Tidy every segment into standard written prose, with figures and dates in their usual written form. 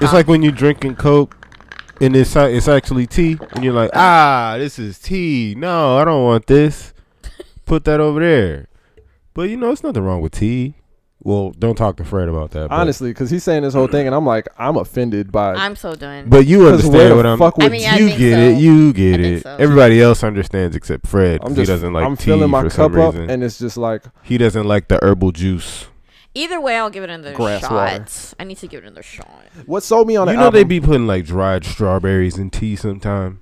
It's like when you drinking Coke and it's actually tea, and you're like, this is tea. No, I don't want this. Put that over there. But it's nothing wrong with tea. Well, don't talk to Fred about that. Honestly, because he's saying this whole thing, and I'm like, I'm offended by. I'm so done. But you understand what I'm. You get it. You get it. So. Everybody else understands except Fred. He doesn't like tea. I'm filling my for cup some up, reason. and it's just like he doesn't like the herbal juice. Either way, I'll give it another shot. Water. I need to give it another shot. What sold me on the album? They be putting like dried strawberries in tea sometime.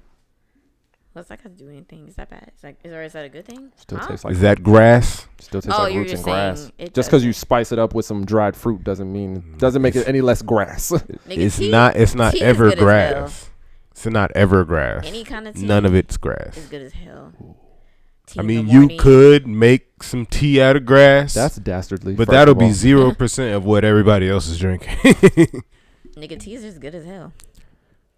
What's that got to do with anything? Is that bad? Is that a good thing? Still tastes like. Is that grass? Still tastes like roots and grass. Just because you spice it up with some dried fruit doesn't make it any less grass. It's not ever grass. It's not ever grass. Any kind of tea. None of it's grass. It's good as hell. You could make some tea out of grass. That's dastardly. But that'll be 0% of what everybody else is drinking. Nigga, tea's just good as hell.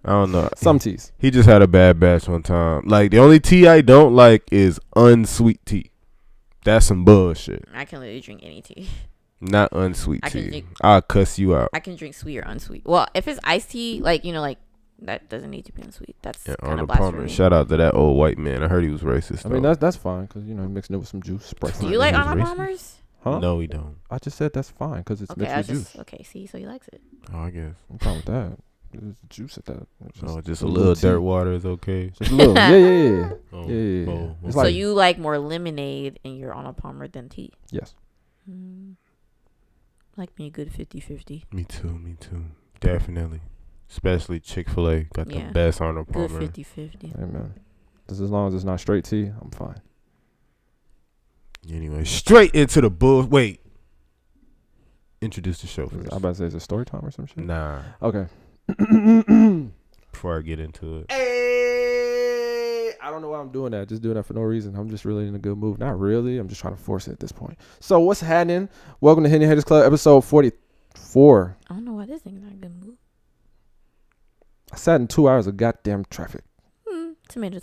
I don't know. Some teas. He just had a bad batch one time. Like, the only tea I don't like is unsweet tea. That's some bullshit. I can literally drink any tea. Not unsweet tea. I'll cuss you out. I can drink sweet or unsweet. Well, if it's iced tea, like that doesn't need to be unsweet. That's kind of blasphemy. Shout out to that old white man. I heard he was racist. I mean, that's fine because mixing it with some juice. Do you like Arnold Palmer's? Huh? No, we don't. I just said that's fine because it's mixed with juice. Okay, see, so he likes it. Oh, I guess. I'm fine with that. There's juice at that. Just a little dirt water is okay. Just a little. Yeah. So you like more lemonade in your Arnold Palmer than tea? Yes. Like me a good 50-50. Me too. Definitely. Especially Chick-fil-A got the best Arnold Palmer. Good 50-50. Amen. Just as long as it's not straight tea, I'm fine. Anyway, straight into the bull. Wait. Introduce the show first. I'm about to say, is it story time or some shit? Nah. Okay. Before I get into it. Hey, I don't know why I'm doing that. Just doing that for no reason. I'm just really in a good mood. Not really. I'm just trying to force it at this point. So what's happening? Welcome to Henny Haters Club, episode 44. I don't know why this thing's not in a good mood. I sat in 2 hours of goddamn traffic. Tomato.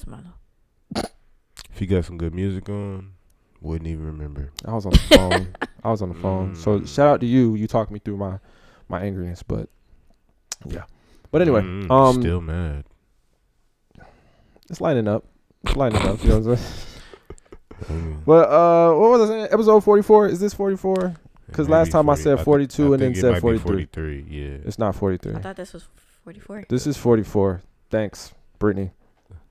If you got some good music on, wouldn't even remember. I was on the phone. So shout out to you. You talked me through my angriness, but yeah. But anyway, still mad. It's lighting up. You know what I'm saying? But what was I saying? Episode 44. Is this 44? Because last time 40, I said 42 and then said 43. Yeah. It's not 43. I thought this was 44. This is 44. Thanks, Brittany.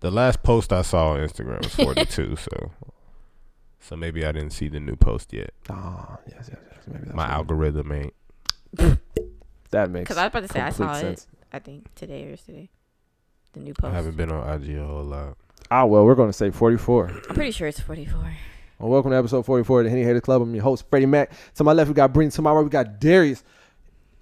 The last post I saw on Instagram was 42, so maybe I didn't see the new post yet. Yes. Maybe that's my algorithm ain't. That makes. Because I was about to say I saw sense. it. I think today or yesterday. The new post. I haven't been on IG a whole lot. Well, we're going to say 44. I'm pretty sure it's 44. Well, welcome to episode 44 of the Henny Haters Club. I'm your host, Freddie Mac. To my left, we got Brittany. To my right, we got Darius.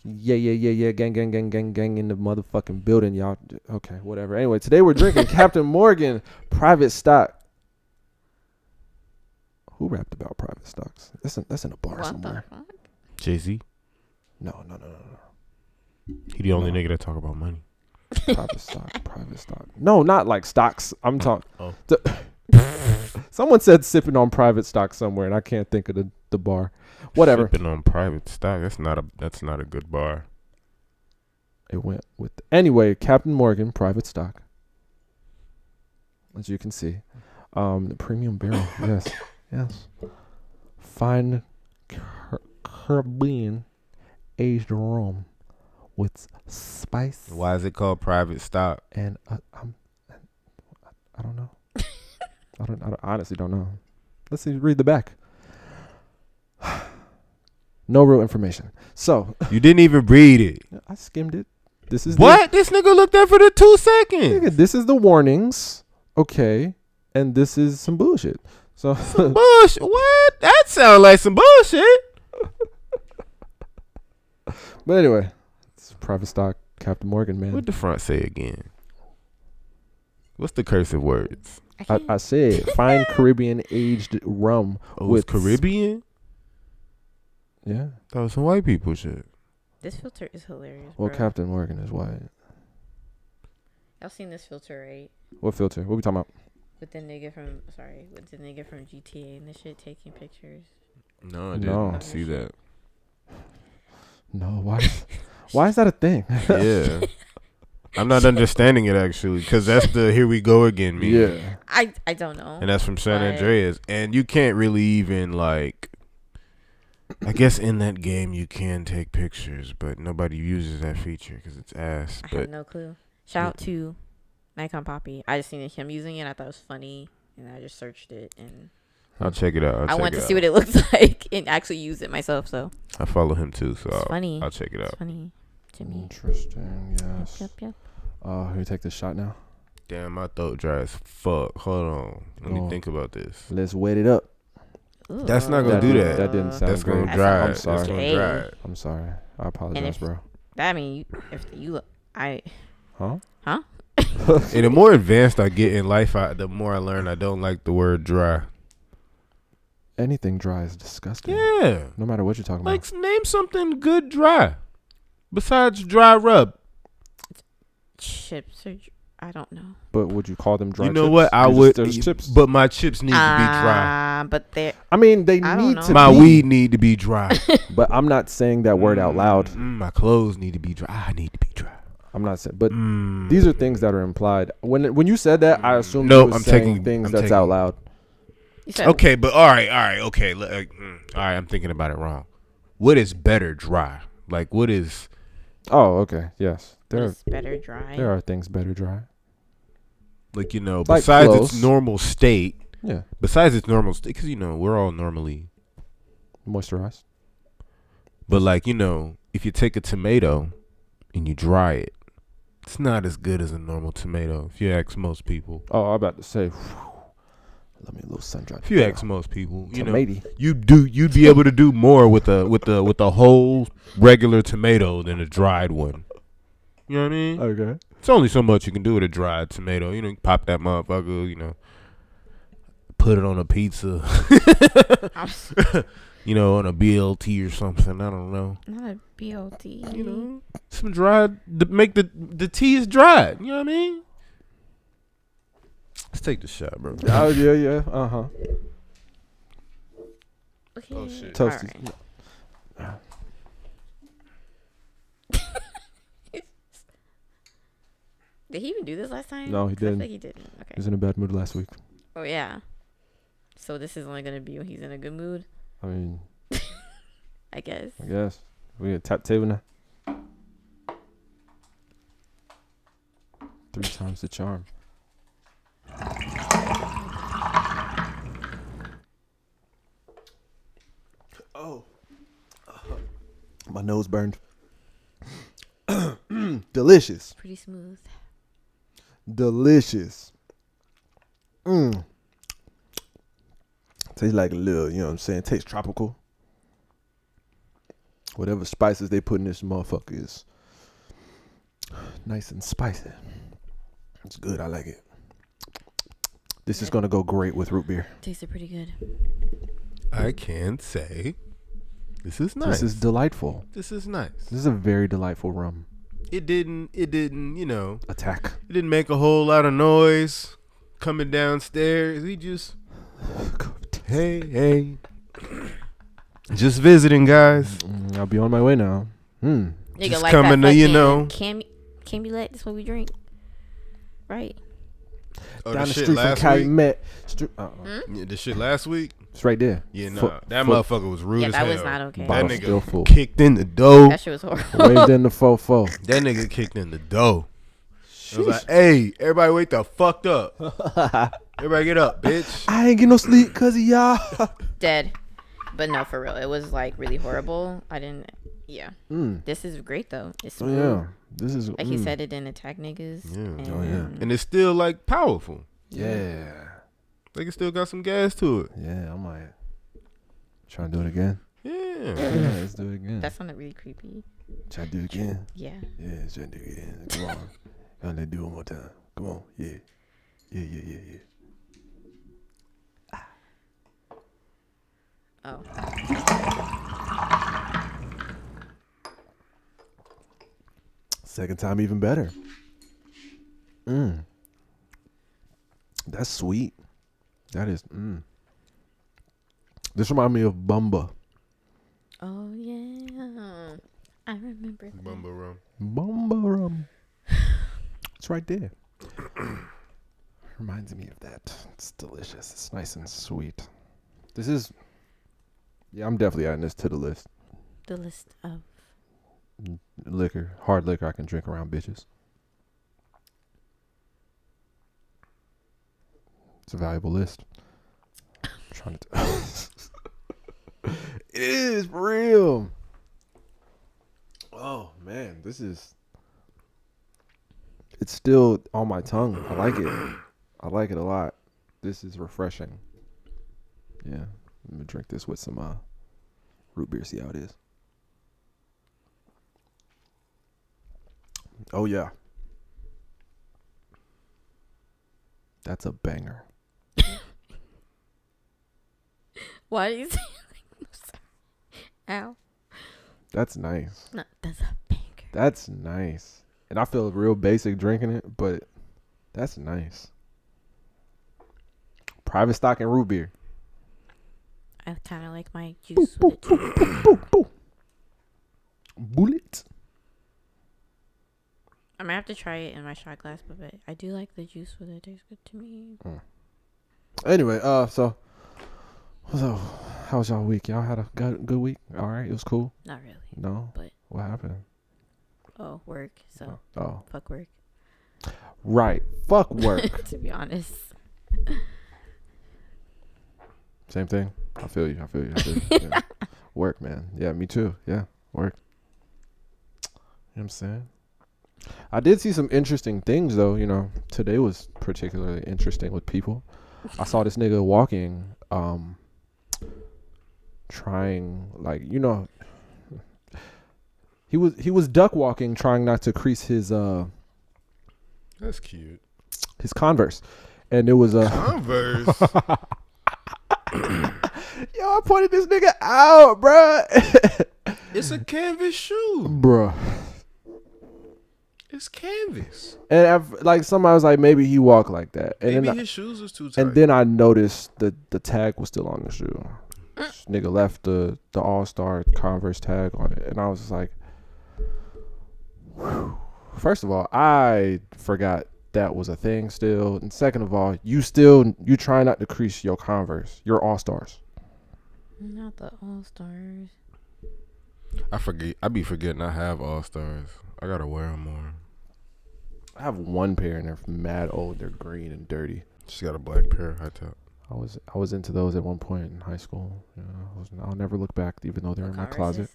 Yeah. Gang in the motherfucking building, y'all. Okay, whatever. Anyway, today we're drinking Captain Morgan Private Stock. Who rapped about private stocks? That's in a bar somewhere. Jay-Z? No. He the only nigga that talk about money. Private stock. No, not like stocks. I'm talking. Oh. Someone said sipping on private stock somewhere, and I can't think of the bar. Whatever. Sipping on private stock. That's not a good bar. It went with anyway. Captain Morgan Private Stock. As you can see, the premium barrel. Yes. Fine Caribbean aged rum with spice. Why is it called private stock? And I don't know. I honestly don't know. Let's see. Read the back. No real information. So you didn't even read it. I skimmed it. This is what this nigga looked at for the 2 seconds. Nigga, this is the warnings, okay, and this is some bullshit. So some bullshit. What? That sounds like some bullshit. But anyway, it's private stock, Captain Morgan, man. What the front say again? What's the cursive words? I said fine Caribbean aged rum. With Caribbean? Yeah. That was some white people shit. This filter is hilarious. Well, bro. Captain Morgan is white. Y'all seen this filter, right? What filter? What we talking about? With the nigga from GTA and this shit taking pictures. No, I didn't see that. No, why is that a thing? Yeah. I'm not understanding it actually, because that's the "here we go again" meme. Yeah. I don't know. And that's from San But- Andreas. And you can't really even like, I guess in that game you can take pictures, but nobody uses that feature because it's ass. I But have no clue. Shout out to Nikon Poppy. I just seen him using it. I thought it was funny, and I just searched it, and I'll check it out. I wanted to see what it looks like and actually use it myself. So I follow him too, so it's funny. I'll check it It's out. funny to me. Interesting. Yes. Yep. Here, take this shot now. Damn, my throat dry as fuck. Hold on. Let me think about this. Let's wet it up. Ooh. That's not gonna do that. That didn't sound That's great. gonna dry. I'm That's sorry. gonna dry it. I'm sorry. I apologize, bro. That mean if you Huh? And the more advanced I get in life, the more I learn I don't like the word dry. Anything dry is disgusting. Yeah. No matter what you're talking Like, name something good dry. Besides dry rub. chips or I don't know. But would you call them dry You know chips? what? I You're just- would. There's chips. But my chips need to be dry. But they I mean, they I don't need know. to My be. weed need to be dry. But I'm not saying that word out loud. My clothes need to be dry. I need to be dry. I'm not saying. But these are things that are implied. When you said that, I assumed Nope, you were I'm saying taking- things I'm that's taking- out loud. you said Okay, but all right, okay. All right, I'm thinking about it wrong. What is better dry? Like, what is? Oh, okay. Yes. it's better dry. There are things better dry. Like, you know, Like besides clothes. its normal state. Yeah. Besides its normal state, because, you know, we're all normally. Moisturized. But, like, you know, if you take a tomato and you dry it, it's not as good as a normal tomato. If you ask most people. Oh, I'm about to say. Let me a little sun drop. If you ask most people, you know, Tomato. you'd be able to do more with a whole regular tomato than a dried one. You know what I mean? Okay. It's only so much you can do with a dried tomato. You know, you can pop that motherfucker, you know, put it on a pizza. You know, on a BLT or something. I don't know. Not a BLT. You know, some dried, make the tea is dried. You know what I mean? Let's take the shot, bro. Oh, yeah. Uh-huh. Okay. Oh, shit. Toasty. Alright. Did he even do this last time? No, he 'Cause I feel didn't. like he didn't. He Okay. was in a bad mood last week. Oh yeah. So this is only gonna be when he's in a good mood, I mean, I guess. I guess. We at tap table now. 3 times the charm. Oh. My nose burned. Delicious. Pretty smooth. Delicious. Tastes like a little, you know what I'm saying? Tastes tropical. Whatever spices they put in this motherfucker is nice and spicy. It's good. I like it. This is going to go great with root beer. Tasted pretty good. I can say this is nice. This is delightful. This is nice. This is a very delightful rum. It didn't, you know, Attack. it didn't make a whole lot of noise coming downstairs. He just, hey. Just visiting, guys. I'll be on my way now. Nigga, Just like coming that to, you fucking know. Camulet, that's what we drink. Right. Oh, Down the shit street from last Cali week? Met. Yeah, the shit last week? It's right there. Yeah, nah. Foot- that foot- motherfucker was rude Yeah, as that hell. was not okay. That Bottle still full. nigga kicked in the dough. That shit was horrible. Waved in the fofo. That nigga kicked in the dough. I was like, hey, everybody wake the fuck up. Everybody get up, bitch. I ain't get no sleep because of y'all. Dead. But no, for real. It was like really horrible. I didn't. Yeah. This is great though. It's Oh, smooth. yeah. This is Like he said, it didn't attack niggas. Yeah. And And it's still, like, powerful. Yeah. Like, it still got some gas to it. Yeah, I might try to do it again. Yeah. Yeah, let's do it again. that sounded really creepy. Try to do it again. Yeah. Yeah, let's try to do it again. Come on. Let's do it one more time. Come on. Yeah. Yeah. Oh. Second time even better. That's sweet. That is This reminds me of Bumba. Oh yeah, I remember. That. Bumba rum. Bumba rum. It's right there. Reminds me of that. It's delicious. It's nice and sweet. This is. Yeah, I'm definitely adding this to the list. The list of Liquor, hard liquor I can drink around bitches. It's a valuable list. I'm trying to. It is for real. Oh man, this is. It's still on my tongue. I like it. I like it a lot. This is refreshing. Yeah, I'm gonna drink this with some root beer. See how it is. Oh yeah, that's a banger. Why do you say ow? That's nice. No, that's a banger. That's nice. And I feel real basic drinking it, but that's nice. Private stock and root beer. I kind of like my juice with it too. Bullet. I'm gonna have to try it in my shot glass, but I do like the juice with it. It tastes good to me. Anyway, so how was y'all week? Y'all had a good week? All right, it was cool. Not really. No, but what happened? Oh, work. So fuck work. Right, fuck work. To be honest. Same thing. I feel you. Yeah. Work, man. Yeah, me too. Yeah, work. You know what I'm saying? I did see some interesting things though. You know, today was particularly interesting with people. I saw this nigga walking, trying like, you know, he was duck walking, trying not to crease his That's cute. his Converse, and it was a Converse. Yo, I pointed this nigga out, bruh. It's a canvas shoe, Bruh. It's canvas. And like somebody was like, maybe he walked like that. And Maybe then his shoes was too tight. And then I noticed the tag was still on the shoe. This nigga left the Allstar Converse tag on it, and I was just like, whew. First of all, I forgot that was a thing still, and second of all, you try not to crease your Converse, your All-Stars. Not the All-Stars. I forget. I be forgetting I have All-Stars. I gotta wear them more. I have one pair and they're mad old. They're green and dirty. Just got a black pair, high top. I was into those at one point in high school. You know, I'll never look back, even though they're in my closet.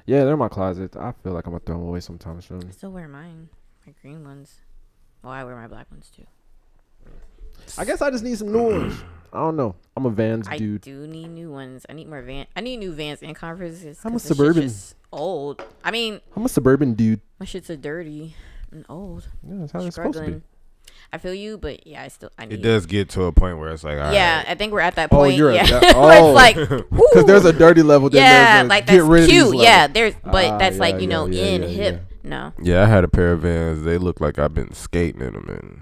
Yeah, they're in my closet. I feel like I'm gonna throw them away sometime soon. I still wear mine, my green ones. Well, I wear my black ones too. I guess I just need some new ones. I don't know. I'm a Vans dude. I do need new ones. I need more Vans. I need new Vans and Converses. I'm a Suburban. Old. I mean, I'm a Suburban dude. my shit's so dirty and old. Yeah, that's how it's supposed to be. I feel you, but yeah, I need. It does get to a point where it's like, all yeah, right. I think we're at that point. You're yeah, at that. where it's like, because there's a dirty level. Yeah, like that's cute. Yeah, there's, but Ah, that's yeah, like, you know, yeah, in yeah, hip. yeah. No, Yeah, I had a pair of Vans. They look like I've been skating in them, and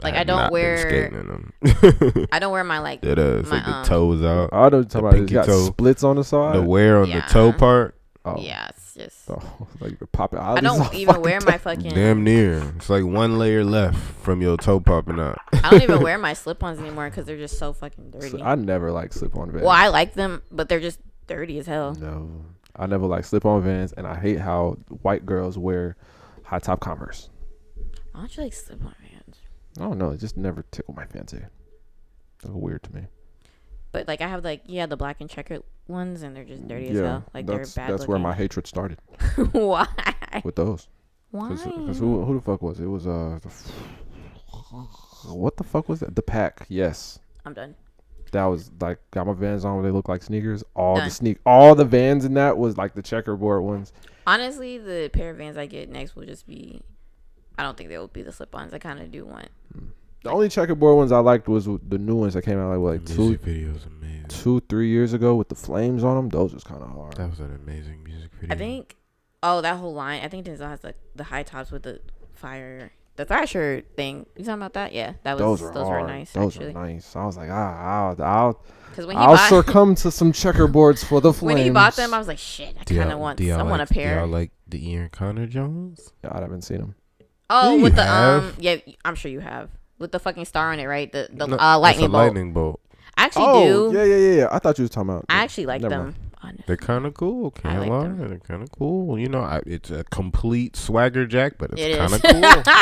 like I have don't not been wear. skating in them. I don't wear my like. It is my, like the toes out. I don't talk about it. It's pinky got toe. splits on the side. The wear on the Yeah. toe part. Oh. Yeah, it's just. Oh, like you pop it out. I don't even wear my fucking. Damn near. It's like one layer left from your toe popping out. I don't even wear my slip-ons anymore because they're just so fucking dirty. I never like slip-on Vans. Well, I like them, but they're just dirty as hell. No, I never like slip-on Vans, and I hate how white girls wear high-top Converse. Why don't you like slip-on Vans? I don't know. It just never tickled my fancy. It's weird to me. But like I have like the black and checkered ones, and they're just dirty as hell. Like they're bad. That's where my hatred started. Why? With those. Why? Because who the fuck was it? It was what the fuck was that? The Pack. Yes. I'm done. That was like, got my Vans on. They look like sneakers. All Done. the Vans in that was like the checkerboard ones. Honestly, the pair of Vans I get next will just be. I don't think they will be the slip-ons. I kind of do want. The only checkerboard ones I liked was the new ones that came out like Music videos amazing. 2-3 years ago with the flames on them. Those was kind of hard. That was an amazing music video. I think. Oh, that whole line. I think Denzel has the high tops with the fire the Thrasher thing. You talking about that? Yeah, that Those was were those hard. were nice. Those actually. were nice. I was like, I'll Because when he I'll bought succumb to some checkerboards for the Flames. when he bought them, I was like, shit, I kind of want someone a Do pair. y'all like the Ian Connor Jones? I haven't seen them. Oh, Yeah, with you the have. yeah, I'm sure you have with the fucking star on it, right? The No, that's lightning a bolt. lightning bolt. I actually do. Yeah. I thought you was talking about. I actually like Never them. mind. They're kind of cool. Can't like lie. them. They're kind of cool. You know, it's a complete swagger jack, but It it's is. kind of cool.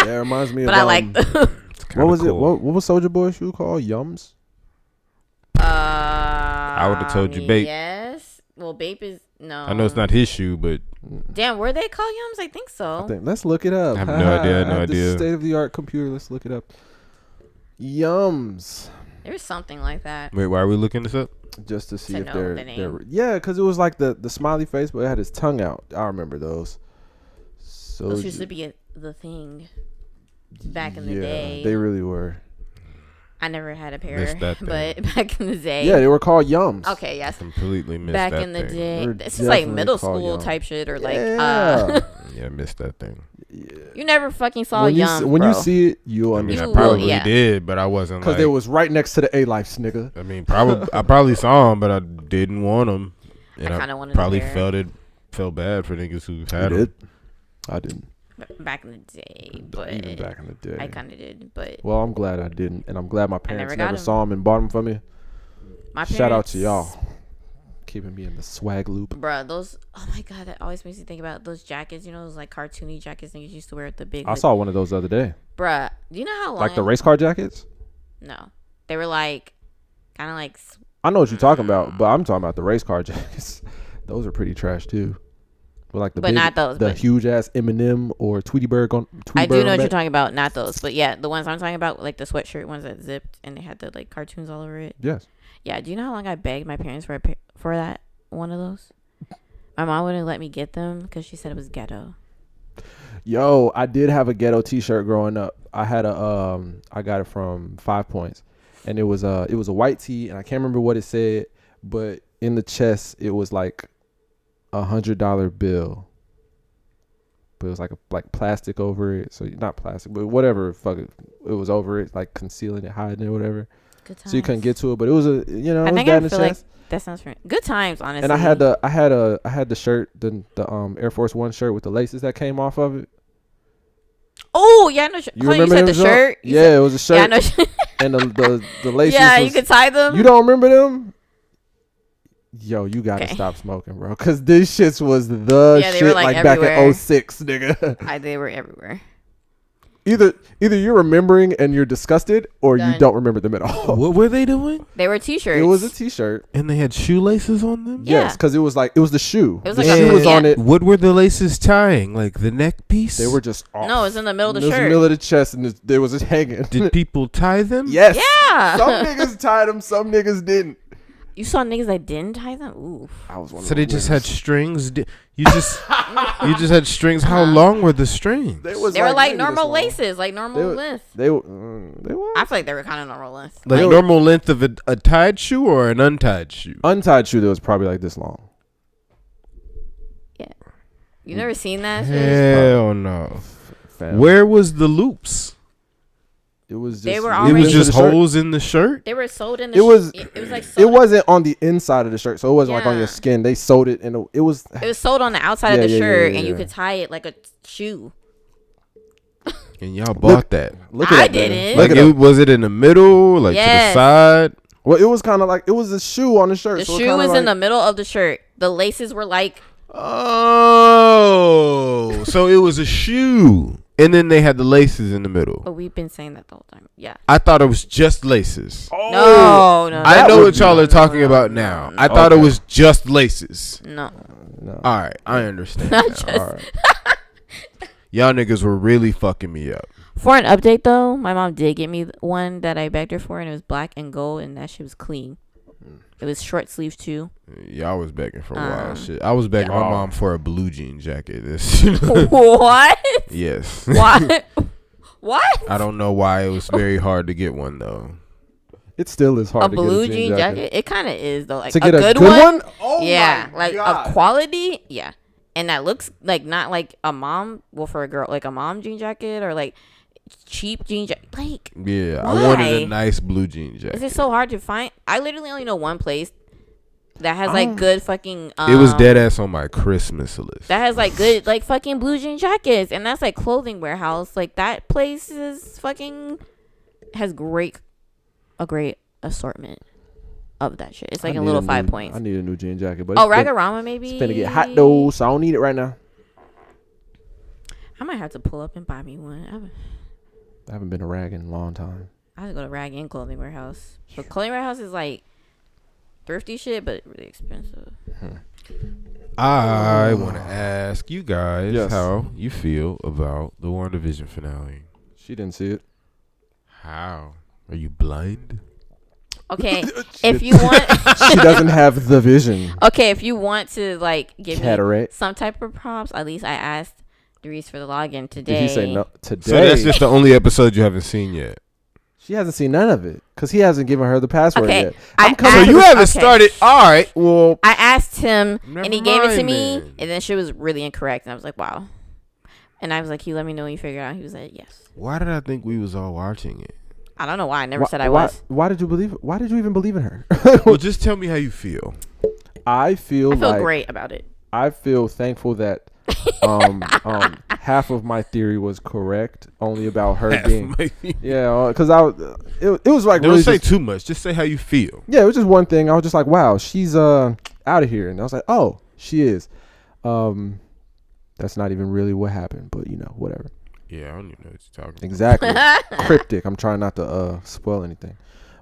Yeah, it reminds me of. But I like them. It's kinda What was it? cool. What was Soldier Boy's shoe called? Yums. I would have told you Bape. Yes. Well, Bape is no. I know it's not his shoe, but Damn, were they called Yums? I think so. Let's look it up. I have no idea, no idea. State of the art computer. Let's look it up. Yums. There was something like that. wait, why are we looking this up? Just to see To if know they're the name. yeah, because it was like the smiley face, but it had his tongue out. I remember those. So Those used to be the thing back in the day. they really were. I never had a pair, Missed that thing. but back in the day. Yeah, they were called Yums. Okay, yes. Completely missed Back that in the thing. day, They're this is like definitely middle called school Yums. type shit, or like Yeah. Yeah, I missed that thing. you never fucking saw when you Yums, when bro. you see it, you I mean, understand. I will, probably yeah. did, but I wasn't Because like. it was right next to the A-Lifes, nigga. I mean, I probably saw them, but I didn't want them. And I I kinda wanted a probably pair. felt bad for niggas who You had them. did? I didn't. Back in the day, but Even back in the day. I kind of did, but Well, I'm glad I didn't, and I'm glad my parents never got never 'em. saw them and bought them for me. my parents, Shout out to y'all, keeping me in the swag loop. bruh. Those, oh my god, that always makes me think about those jackets. You know, those like cartoony jackets niggas used to wear with the big. I saw one of those the other day, bruh. Do you know how long? like the race car jackets. No, they were like, kind of like. I know what you're talking about, but I'm talking about the race car jackets. Those are pretty trash too. But like the But big, not those, the but- huge ass Eminem or Tweety Bird on. I do know what you're talking about. Not those, but yeah, the ones I'm talking about, like the sweatshirt ones that zipped and they had the like cartoons all over it. Yes. Yeah. Do you know how long I begged my parents for that one of those? My mom wouldn't let me get them because she said it was ghetto. Yo, I did have a ghetto T-shirt growing up. I had I got it from 5 Points, and it was a white tee, and I can't remember what it said, but in the chest it was like $100 bill, but it was like plastic over it, so not plastic, but whatever, fuck it, it was over it, like concealing it, hiding it, whatever. Good times. So you couldn't get to it, but it was it I was think bad I in the feel like chest. that sounds familiar. Good times, honestly. And I had the shirt, the Air Force One shirt with the laces that came off of it. Oh yeah, I know. You remember said them the shirt. You Yeah, said- it was a shirt. Yeah, I know. And the laces. Yeah, was, you could tie them. You don't remember them? Yo, you gotta Okay. stop smoking, bro. Cause this shits was the Yeah, they shit were, like, back everywhere. in 06, nigga. They were everywhere. Either you're remembering and you're disgusted, or you Done. don't remember them at all. What were they doing? They were T-shirts. It was a T-shirt. And they had shoelaces on them? Yeah. Yes, because it was the shoe. It was the like shoe a- was on yeah. it. What were the laces tying? Like the neck piece? They were just off. No, it was in the middle of the It was in shirt. the middle of the chest, and there was just hanging. Did people tie them? Yes. Yeah. Some niggas tied them. Some niggas didn't. You saw niggas that didn't tie them. Ooh. I was one of So they those just niggas. had strings. You just had strings. How long were the strings? They were like maybe this normal long. laces, like normal length. They were. I feel like they were kind of normal length. Like normal length of a tied shoe or an untied shoe? Untied shoe that was probably like this long. Yeah. You never seen that? Hell no. Fam. Where was the loops? It was just. They were It already- was just the shirt. holes in the shirt? They were sewed in the It was. it was like It sewed wasn't on the inside of the shirt, so it wasn't like on Yeah. your skin. They sewed it, and it was. it was sewed on the outside Yeah, of the yeah, shirt yeah, and you yeah. could tie it like a shoe. And y'all bought that. Look I it up, nigga. didn't. Look Like it up. was it in the middle? Like to the Yes. side? Well, it was kind of like it was a shoe on the shirt. The so it shoe kinda was like, in the middle of the shirt. The laces were like Oh, so it was a shoe. And then they had the laces in the middle. but we've been saying that the whole time. Yeah. I thought it was just laces. No. I that know would what be- y'all are talking about now. I thought it was just laces. No. No. All right, I understand. Not now. just- All right. Y'all niggas were really fucking me up. For an update though, my mom did get me one that I begged her for, and it was black and gold, and that shit was clean. It was short sleeve too. Y'all was begging for wild shit. I was begging yeah. my mom for a blue jean jacket. This What? yes. What? What? I don't know why it was very hard to get one though. It still is hard A to blue get a jean jacket? It kind of is though. Like To get a good one. Oh Yeah, my like God. a quality. Yeah, and that looks like not like a mom. Well, for a girl, like a mom jean jacket or like cheap jean jacket. Like, Yeah, why? I wanted a nice blue jean jacket. Is it so hard to find? I literally only know one place that has like good fucking. It was dead ass on my Christmas list. That has like good like fucking blue jean jackets, and that's like clothing warehouse. Like that place is fucking has a great assortment of that shit. It's like a little 5 points. I need a new jean jacket, but Ragarama maybe. It's finna get hot though, so I don't need it right now. I might have to pull up and buy me one. I haven't been to Rag in a long time. I have to go to Rag and Clothing Warehouse. But Clothing Warehouse is like thrifty shit, but really expensive. I want to ask you guys Yes. how you feel about the Wandavision finale. She didn't see it. How? Are you blind? Okay, if you want, She doesn't have the vision. okay, if you want to like give Cataract. me some type of props, at least I asked Dries for the login today. Did he say no today? So that's just the only episode you haven't seen yet. She hasn't seen none of it because he hasn't given her the password Okay, yet. So you haven't started. All right. Well, I asked him, and he gave it to mind me, then. and then she was really incorrect, and I was like, wow. And I was like, "Can you let me know when you figure it out?" He was like, "Yes." why did I think we was all watching it? I don't know why. I never said I was. Why did you believe it? Why did you even believe in her? Well, just tell me how you feel. I feel like great about it. I feel thankful that half of my theory was correct, only about her being because it was like Don't really say just, too much. Just say how you feel. yeah, it was just one thing. I was just like, wow, she's out of here, and I was like, oh, she is. That's not even really what happened, but whatever. Yeah, I don't even know what you're talking Exactly. Cryptic. I'm trying not to spoil anything,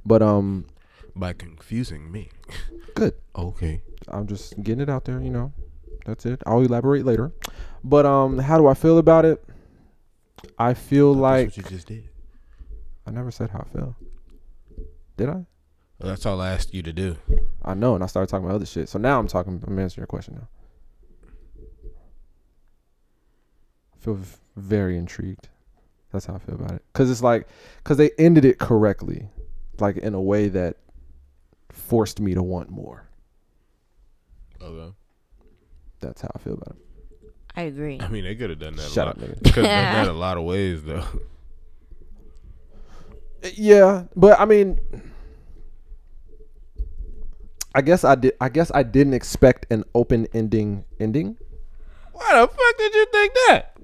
but about. By confusing me. good. Okay. I'm just getting it out there. That's it. I'll elaborate later. But how do I feel about it? I feel like That's what you just did. I never said how I feel. Did I? Well, that's all I asked you to do. I know, and I started talking about other shit. So now I'm answering your question now. I feel very intrigued. That's how I feel about it. Because they ended it correctly, like in a way that forced me to want more. Okay. That's how I feel about it. I agree. I mean, they could have done that Shut a up, lot. nigga. They could have done that a lot of ways, though. Yeah, but I mean, I guess I didn't expect an open-ending ending. Why the fuck did you think that?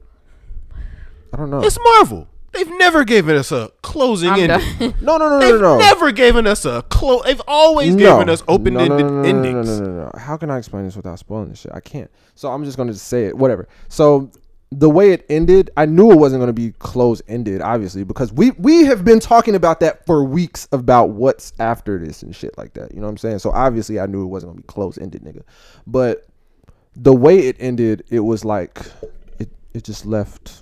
I don't know. It's Marvel. They've never given us a closing ending. No. They've never given us a close. They've always given us open-ended endings. No. How can I explain this without spoiling this shit? I can't. So I'm just going to say it. Whatever. So the way it ended, I knew it wasn't going to be close-ended, obviously, because we have been talking about that for weeks about what's after this and shit like that. You know what I'm saying? So obviously I knew it wasn't going to be close-ended, nigga. But the way it ended, it was like it just left.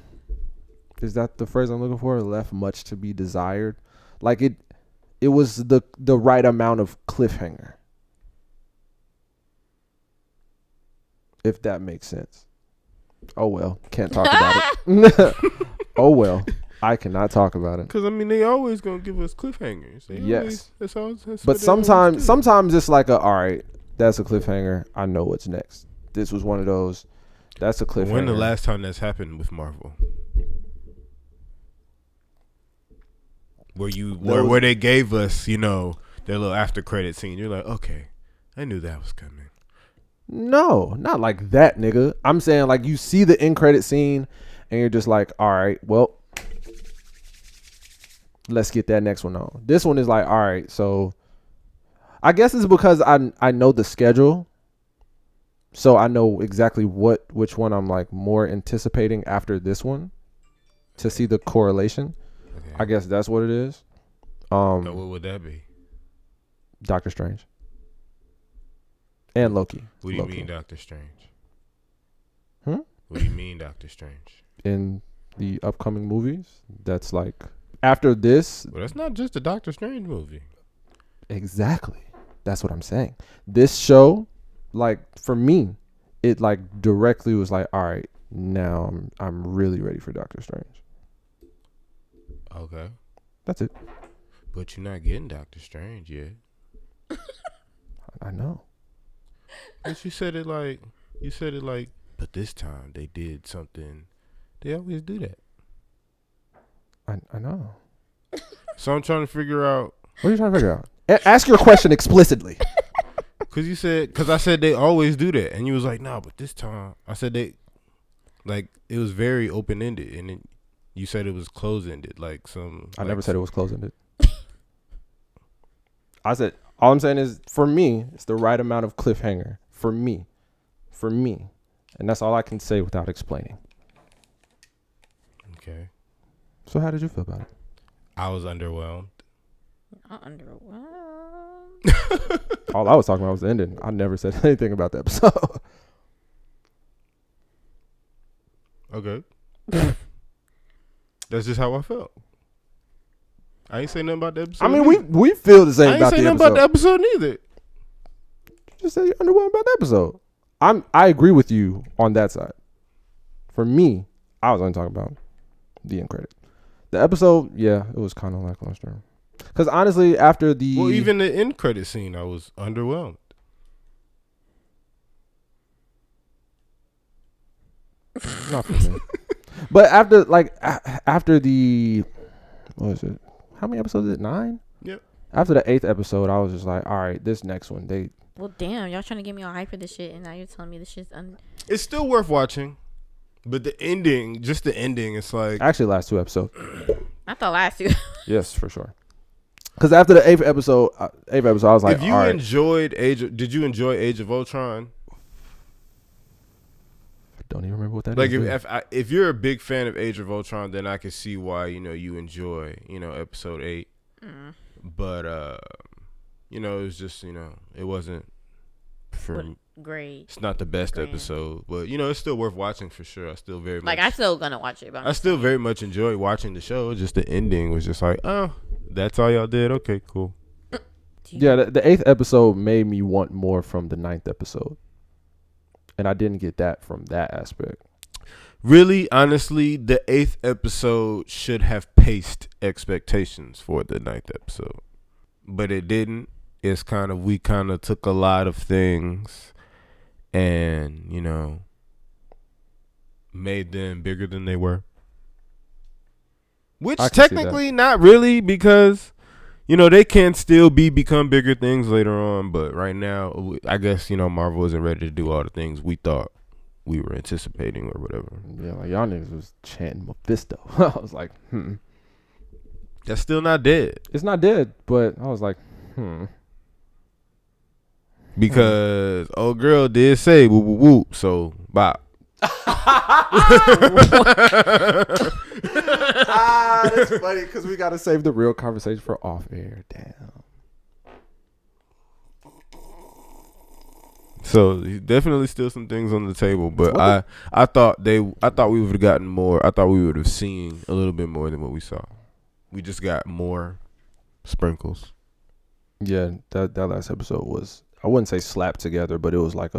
Is that the phrase I'm looking for? Left much to be desired. Like it was the right amount of cliffhanger. If that makes sense. Oh well, can't talk about it. Oh well, I cannot talk about it. Because I mean, they always gonna give us cliffhangers. Yes. That's But sometimes it's like all right, that's a cliffhanger. I know what's next. This was one of those. That's a cliffhanger. When the last time that's happened with Marvel? Where they gave us, their little after credit scene. You're like, okay, I knew that was coming. No, not like that, nigga. I'm saying like you see the end credit scene and you're just like, all right, well, let's get that next one on. This one is like, all right, so I guess it's because I know the schedule. So I know exactly which one I'm like more anticipating after this one to see the correlation. Okay. I guess that's what it is. So what would that be? Doctor Strange. And Loki. What do you mean, Doctor Strange? What do you mean, Doctor Strange? In the upcoming movies, that's like after this. Well, that's not just a Doctor Strange movie. Exactly. That's what I'm saying. This show, like for me, it like directly was like, all right, now I'm really ready for Doctor Strange. Okay. That's it. But you're not getting Doctor Strange yet. I know. But you said it like, but this time they did something. They always do that. I know. So I'm trying to figure out. What are you trying to figure out? Ask your question explicitly. Because I said they always do that. And you was like, no, but this time. I said it was very open-ended. And then you said it was closed-ended. I never said it was closed-ended. I said, all I'm saying is, for me, it's the right amount of cliffhanger. For me. And that's all I can say without explaining. Okay. So how did you feel about it? I was underwhelmed. Not underwhelmed. All I was talking about was the ending. I never said anything about the episode. Okay. That's just how I felt. I ain't say nothing about the episode. I mean, we feel the same about the episode. I ain't say nothing about the episode neither. You just said you're underwhelmed about the episode. I agree with you on that side. For me, I was only talking about the end credit. The episode, yeah, it was kind of lackluster. Because honestly, after the... Well, even the end credit scene, I was underwhelmed. Not for me. But after the... What was it? How many episodes is it? 9? Yep. After the 8th episode, I was just like, all right, this next one, Well, damn, y'all trying to get me all hype for this shit, and now you're telling me this shit's It's still worth watching. But the ending, it's like... Actually, last 2 episodes. I thought last two. Yes, for sure. Because after the 8th episode, I was like, if you enjoyed did you enjoy Age of Ultron? I don't even remember what that like is. if you're a big fan of Age of Ultron, then I can see why you enjoy episode 8. But it was just it wasn't for great. It's not the best episode, but it's still worth watching for sure. I still very much I still gonna watch it. But I still very much enjoy watching the show. Just the ending was just like, oh, that's all y'all did. Okay, cool. Yeah, the 8th episode made me want more from the 9th episode, and I didn't get that from that aspect. Really, honestly, the 8th episode should have paced expectations for the 9th episode, but it didn't. It's we took a lot of things and, made them bigger than they were. Which technically not really, because, they can still become bigger things later on. But right now, I guess, Marvel isn't ready to do all the things we thought we were anticipating or whatever. Yeah, like y'all niggas was chanting Mephisto. I was like, That's still not dead. It's not dead, but I was like, Because old girl did say whoop whoop whoop, so bop. That's funny because we gotta save the real conversation for off air. Damn. So definitely still some things on the table, but I thought we would have gotten more. I thought we would have seen a little bit more than what we saw. We just got more sprinkles. Yeah, that last episode was, I wouldn't say slapped together, but it was like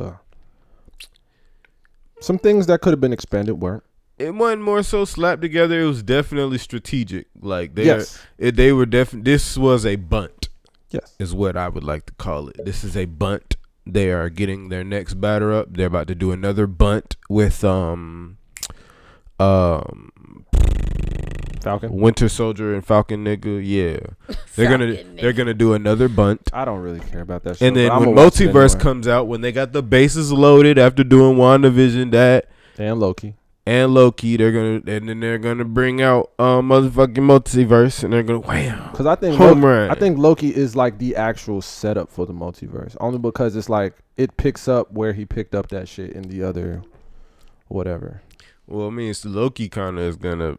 some things that could have been expanded weren't. It wasn't more so slapped together. It was definitely strategic. Like they were this was a bunt. Yes, is what I would like to call it. This is a bunt. They are getting their next batter up. They're about to do another bunt with Falcon, Winter Soldier and Falcon nigga. Yeah, they're gonna do another bunt. I don't really care about that show, and then when Multiverse comes out, when they got the bases loaded after doing WandaVision, and Loki, they're gonna bring out motherfucking Multiverse, and they're gonna wham. Because I think Loki is like the actual setup for the multiverse, only because it's like it picks up where he picked up that shit in the other whatever. Well, I mean, it's Loki kind of is gonna.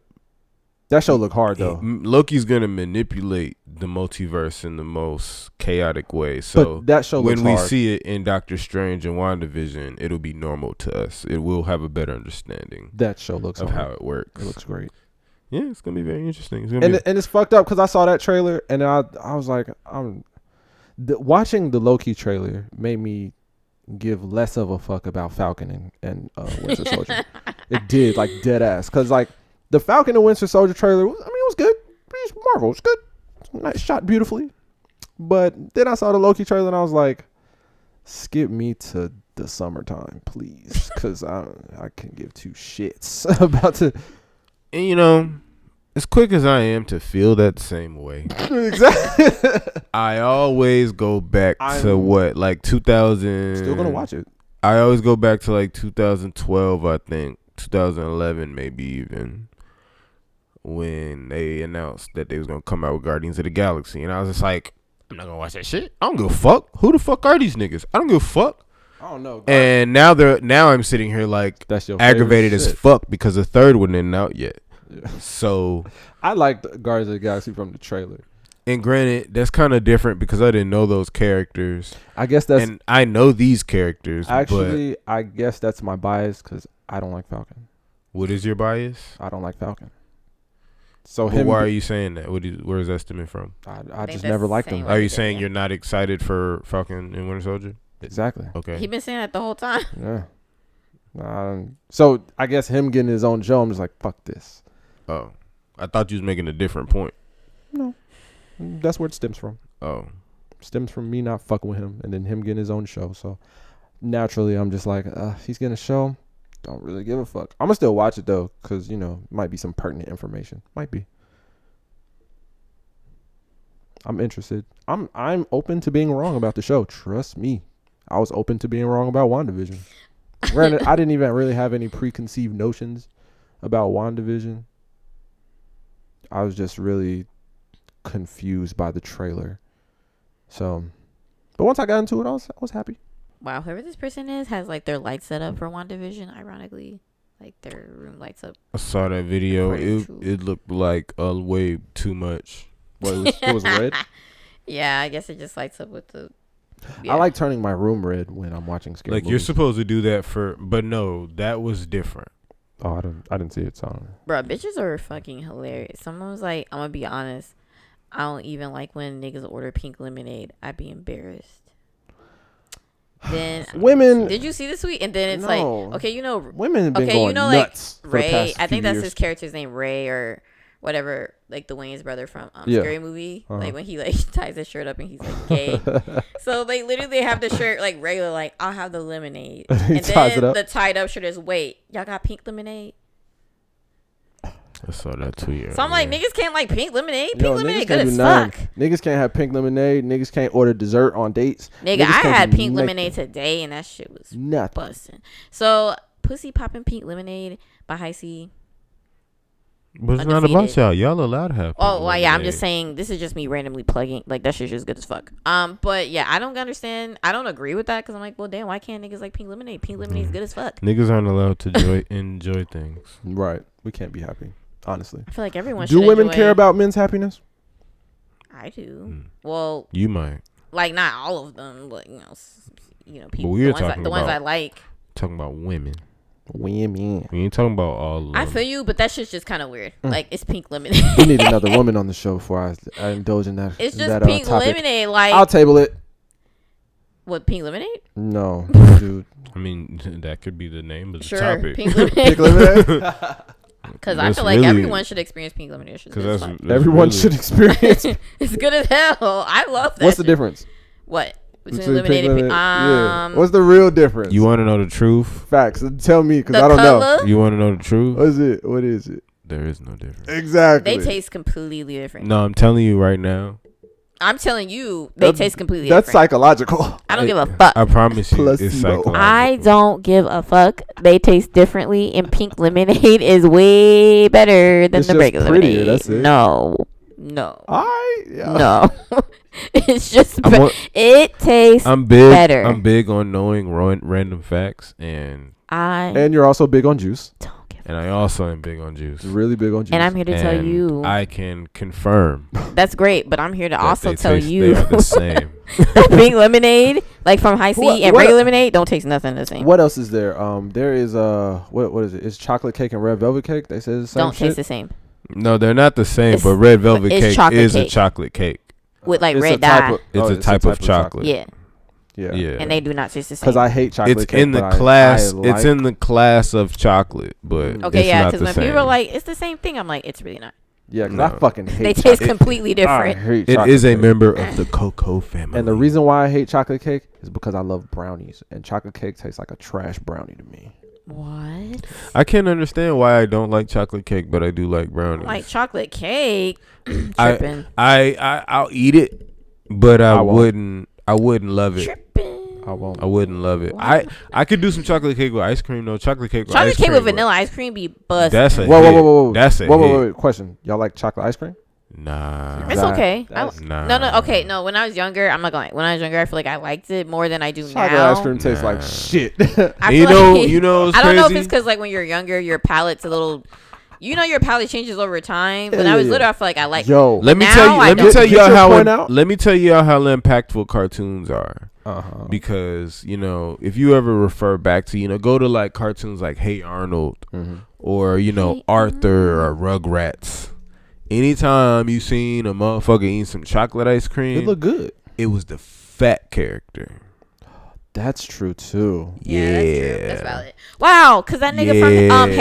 That show look hard though. Loki's gonna manipulate the multiverse in the most chaotic way. So but that show looks when we hard. see it in Doctor Strange and WandaVision, it'll be normal to us. It will have a better understanding. That show looks of hard. How it works. It looks great. Yeah, it's gonna be very interesting. And it's fucked up because I saw that trailer and I was like, watching the Loki trailer made me give less of a fuck about Falcon and Winter Soldier. It did, like dead ass, because like. The Falcon and Winter Soldier trailer, it was good. Marvel, it was good. Nice, shot beautifully. But then I saw the Loki trailer and I was like, skip me to the summertime, please. Because I can give two shits about it. And as quick as I am to feel that same way, Exactly. I always go back to what, like 2000. Still gonna watch it. I always go back to like 2012, I think 2011, maybe even, when they announced that they was gonna come out with Guardians of the Galaxy, and I was just like, I'm not gonna watch that shit. I don't give a fuck. Who the fuck are these niggas? I don't give a fuck. I don't know. And now I'm sitting here like That's your aggravated favorite as shit. fuck because the third one isn't out yet. Yeah. So, I liked Guardians of the Galaxy from the trailer. and granted, that's kind of different because I didn't know those characters, I guess that's and I know these characters. actually. I guess that's my bias because I don't like Falcon. But what is your bias? I don't like Falcon. So But why are you saying that? Where is that stemming from? I just that's never the liked same him. way. Are he you did, saying yeah. you're not excited for Falcon and Winter Soldier? Exactly. Okay. He been saying that the whole time. Yeah. So I guess him getting his own show, I'm just like, fuck this. Oh, I thought you was making a different point. No, that's where it stems from. Oh, Stems from me not fucking with him, and then him getting his own show. So naturally, I'm just like, he's getting a show. Don't really give a fuck. I'm gonna still watch it though, cause might be some pertinent information. Might be. I'm interested. I'm open to being wrong about the show. Trust me. I was open to being wrong about WandaVision. Granted, I didn't even really have any preconceived notions about WandaVision. I was just really confused by the trailer. So, but once I got into it, I was happy. Wow, whoever this person is has like their lights set up for WandaVision. Ironically, like their room lights up. I saw that video. According to- It looked like way too much. What, it was red? Yeah, I guess it just lights up with the. I like turning my room red when I'm watching scary Like movies. you're supposed to do that but no, that was different. Oh, I didn't see it. So I don't know. Bro, bitches are fucking hilarious. Someone was like, I'm gonna be honest, I don't even like when niggas order pink lemonade. I'd be embarrassed. Then Women. did you see this tweet? And then it's No. like, okay, Women have been okay, going nuts for the Ray. past I think few that's years. his character's name, Ray or whatever, like the Wayne's brother from Yeah. Scary Movie. Uh-huh. Like when he like ties his shirt up and he's like gay. So they literally have the shirt like regular, like I'll have the lemonade, He and ties it then up. the tied up shirt is wait, y'all got pink lemonade? I saw that tweet. So I'm like, niggas can't like pink lemonade. Pink Yo, lemonade niggas good can't as do nothing. fuck. Niggas can't have pink lemonade. Niggas can't order dessert on dates. Nigga, Niggas I can't had do pink nothing. lemonade today, and that shit was Nothing. busting. So, Pussy Poppin' Pink Lemonade by High C. But it's not about Undefeated. y'all. Y'all allowed to have. Oh, well, yeah, I'm lemonade. just saying, this is just me randomly plugging. Like, that shit's just good as fuck. But, yeah, I don't understand. I don't agree with that, because I'm like, well, damn, why can't niggas like pink lemonade? Pink lemonade's good as fuck. Niggas aren't allowed to enjoy things. Right. We can't be happy. Honestly. I feel like everyone Do should women enjoy- care about men's happiness? I do. Mm. Well, You might. like, not all of them, but, people. we're The ones, talking the ones about- I like. Talking about women. Women. We ain't talking about all of them. I feel you, but that shit's just kind of weird. Like, it's pink lemonade. We need another woman on the show before I indulge in that. It's in just that, pink topic. lemonade. Like, I'll table it. what, pink lemonade? No, dude. I mean, that could be the name of the Sure, topic. pink lemonade. Pink lemonade. Because I That's feel like really- everyone should experience pink lemonade. It's Because good as that's, fuck. that's Everyone really- should experience. It's good as hell. I love that. What's the shit. difference What between between lemonade and pink? Yeah. What's the real difference? You want to know the truth? Facts? Tell me, because the I don't know. color, You want to know the truth? What is it? What is it? There is no difference. Exactly. they taste completely different. No, I'm telling you right now. I'm telling you, they taste completely That's different. psychological. I don't give a fuck. I promise you, Placebo. it's psychological. I don't give a fuck. They taste differently, and pink lemonade is way better than It's the just regular prettier, lemonade. that's it. No. Yeah. No. It's just I'm on- it tastes I'm big. better. I'm big on knowing random facts, and And you're also big on juice. don't give I also am big on juice. Really big on juice. and I'm here to tell And you I can confirm. that's great, but I'm here to that also they tell taste- you they are the same. pink lemonade, like from High C What- and what- regular lemonade, don't taste nothing the same. What else is there? There is what is it? It's chocolate cake and red velvet cake. They say the same Don't shit. taste the same No, they're not the same. It's- But red velvet it's cake chocolate is a cake. chocolate cake. with like It's red a type dye. of- It's a type of chocolate. Yeah, Yeah. Yeah. and they do not taste the same. Because I hate chocolate It's cake. in the but class. I It's like- in the class of chocolate, but okay, it's yeah, not because the when same. people are like, it's the same thing, I'm like, it's really not. Yeah, because No. I fucking hate They chocolate. taste completely I different. hate It chocolate is a cake. member of the cocoa family. And the reason why I hate chocolate cake is because I love brownies. And chocolate cake tastes like a trash brownie to me. What? I can't understand why I don't like chocolate cake, but I do like brownies. Like chocolate cake. Tripping. I'll eat it, but I wouldn't love it. Tripping. I won't. I wouldn't love it. I could do some chocolate cake with ice cream though. Chocolate cake with Chocolate cake with vanilla ice cream be busted. That's a whoa. That's a wait. Question. Y'all like chocolate ice cream? Nah. It's okay. Nah. No. Okay, no. When I was younger, I'm not going. When I was younger, I feel like I liked it more than I do Chocolate now. ice cream tastes like shit. You know. I don't know if it's because like when you're younger, your palate's a little. Your palate changes over time. When I was little, I feel like I like. Yo, let me tell you how impactful cartoons are. Because if you ever refer back to go to like cartoons like Hey Arnold or Arthur or Rugrats. Anytime you seen a motherfucker eating some chocolate ice cream, it looked good. It was the fat character. That's true too. Yeah, that's true. That's valid. Wow, because that nigga from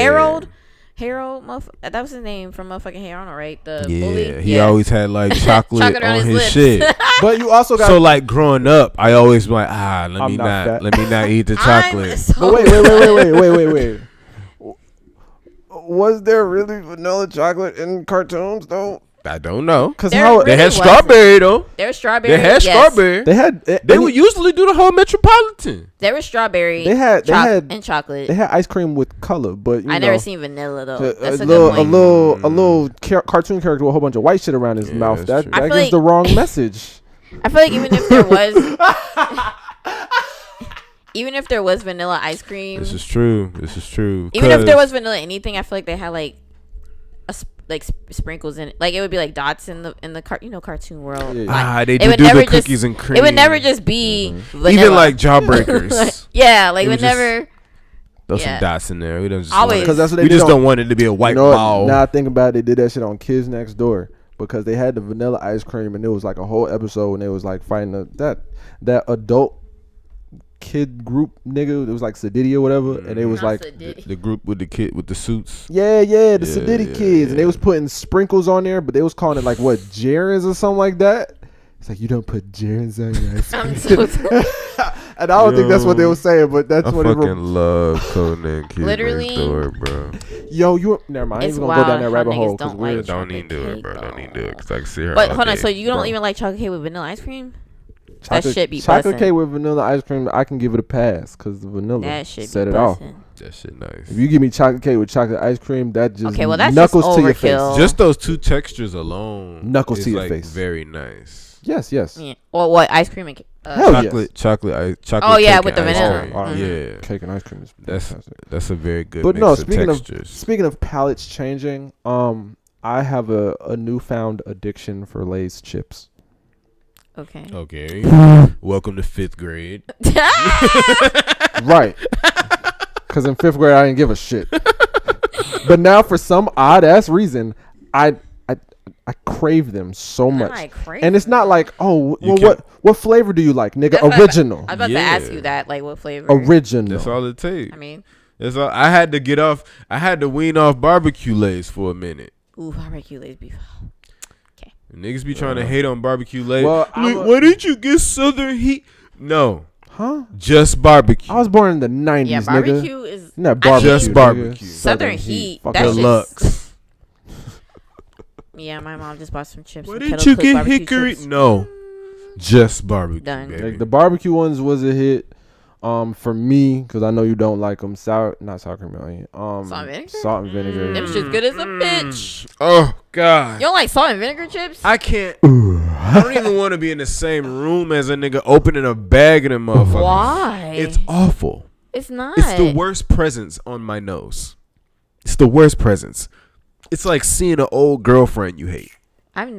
Harold, that was his name from motherfucking Hey Arnold, right? The bully. He always had like chocolate on his shit. But you also got like growing up, I always be like, let me not eat the chocolate. But wait. Was there really vanilla chocolate in cartoons though? I don't know. Because they had strawberry though. There was strawberry. They had strawberry. They would usually do the whole Metropolitan. There was strawberry. They had and chocolate. They had ice cream with color, but I never seen vanilla though. That's a little cartoon character with a whole bunch of white shit around his mouth. That gives the wrong message. I feel like even if there was. Even if there was vanilla ice cream, this is true. Even if there was vanilla anything, I feel like they had like sprinkles in it. Like it would be like dots in the cartoon world. Yeah. Like, they do the cookies and cream. It would never just be vanilla. Even like Jawbreakers. It would never. Throw some dots in there. We don't just always because that's what they we just don't want it to be a white ball. Now I think about it, they did that shit on Kids Next Door because they had the vanilla ice cream and it was like a whole episode when they was like fighting that adult kid group nigga. It was like Sadiddy or whatever, and it was like the group with the kid with the suits. The Sadiddy kids, and they was putting sprinkles on there, but they was calling it like what germs or something like that. It's like you don't put germs on your ice cream. And I don't think that's what they were saying, but that's what it was. I fucking love Codename Kids Literally, Next Door, bro. Yo, never mind. I ain't even gonna go down that rabbit hole because don't even do it, bro. Don't even do it because I can see her. But hold on, so you don't even like chocolate cake with vanilla ice cream? That shit be chocolate cake with vanilla ice cream. I can give it a pass because the vanilla set it off. That shit nice. If you give me chocolate cake with chocolate ice cream, that just that's knuckles just to your face. Just those two textures alone, knuckles to your face. Very nice. Yes. Yeah. Or what ice cream and chocolate. Oh yeah, with the vanilla. Yeah, cake and ice cream is that's a very good. But mix no, of speaking of palates changing, I have a newfound addiction for Lay's chips. Okay. Welcome to 5th grade. Right. Because in 5th grade I didn't give a shit. But now for some odd ass reason, I crave them so much. And it's not like, what flavor do you like, nigga? Original. I was about to ask you that, like what flavor? Original. That's all it takes. I mean, that's all. I had to wean off barbecue Lays for a minute. Ooh, barbecue Lays beef. Niggas be trying to hate on barbecue Lays. Well, why didn't you get Southern Heat? No. Huh? Just barbecue. I was born in the 90s, yeah, barbecue nigga. is not barbecue. Just barbecue. Southern Heat. That's deluxe. Yeah, my mom just bought some chips. Why didn't you get hickory? Chips. No. Just barbecue. Done. Baby. Like the barbecue ones was a hit. For me, because I know you don't like them. Not sour cream and onion. Salt and vinegar. Them shit's good as a bitch. Oh God. You don't like salt and vinegar chips? I can't. I don't even want to be in the same room as a nigga opening a bag of them motherfuckers. Why? It's awful. It's not. It's the worst presence on my nose. It's the worst presence. It's like seeing an old girlfriend you hate. I don't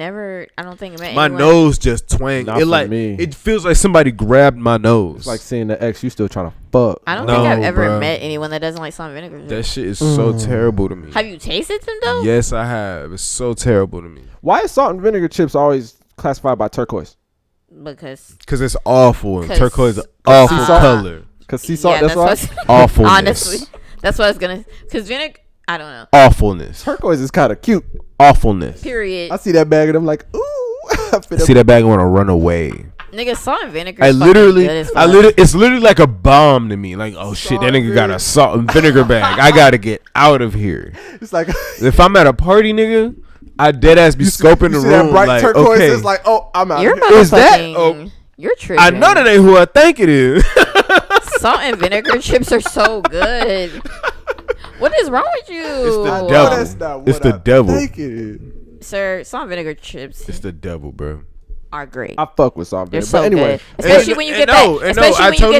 think met my anyone. nose just twanged. It feels like somebody grabbed my nose. It's like seeing the ex you still trying to fuck. I don't think I've ever met anyone that doesn't like salt and vinegar. That shit is so terrible to me. Have you tasted them though? Yes, I have. It's so terrible to me. Why is salt and vinegar chips always classified by turquoise? Because it's awful and turquoise is awful color. Because sea salt, that's why. Awfulness. Honestly, that's what I was gonna. Because vinegar, I don't know. Awfulness. Turquoise is kind of cute. Awfulness. Period. I see that bag and I'm like, ooh. See that bag and want to run away. Nigga, salt and vinegar. It's literally like a bomb to me. Like, oh shit, that nigga got a salt and vinegar bag. I gotta get out of here. It's like if I'm at a party, nigga, I dead ass be scoping the room. That bright like, turquoise okay, is like, oh, I'm out. You're Here. Is that? Oh, you're tripping. I know that ain't who I think it is. Salt and vinegar chips are so good. What is wrong with you? It's the devil. That's not what It's the devil. think it is. Sir, salt and vinegar chips It's the devil, bro. are great. I fuck with salt. They're But so anyway, good. Especially when you get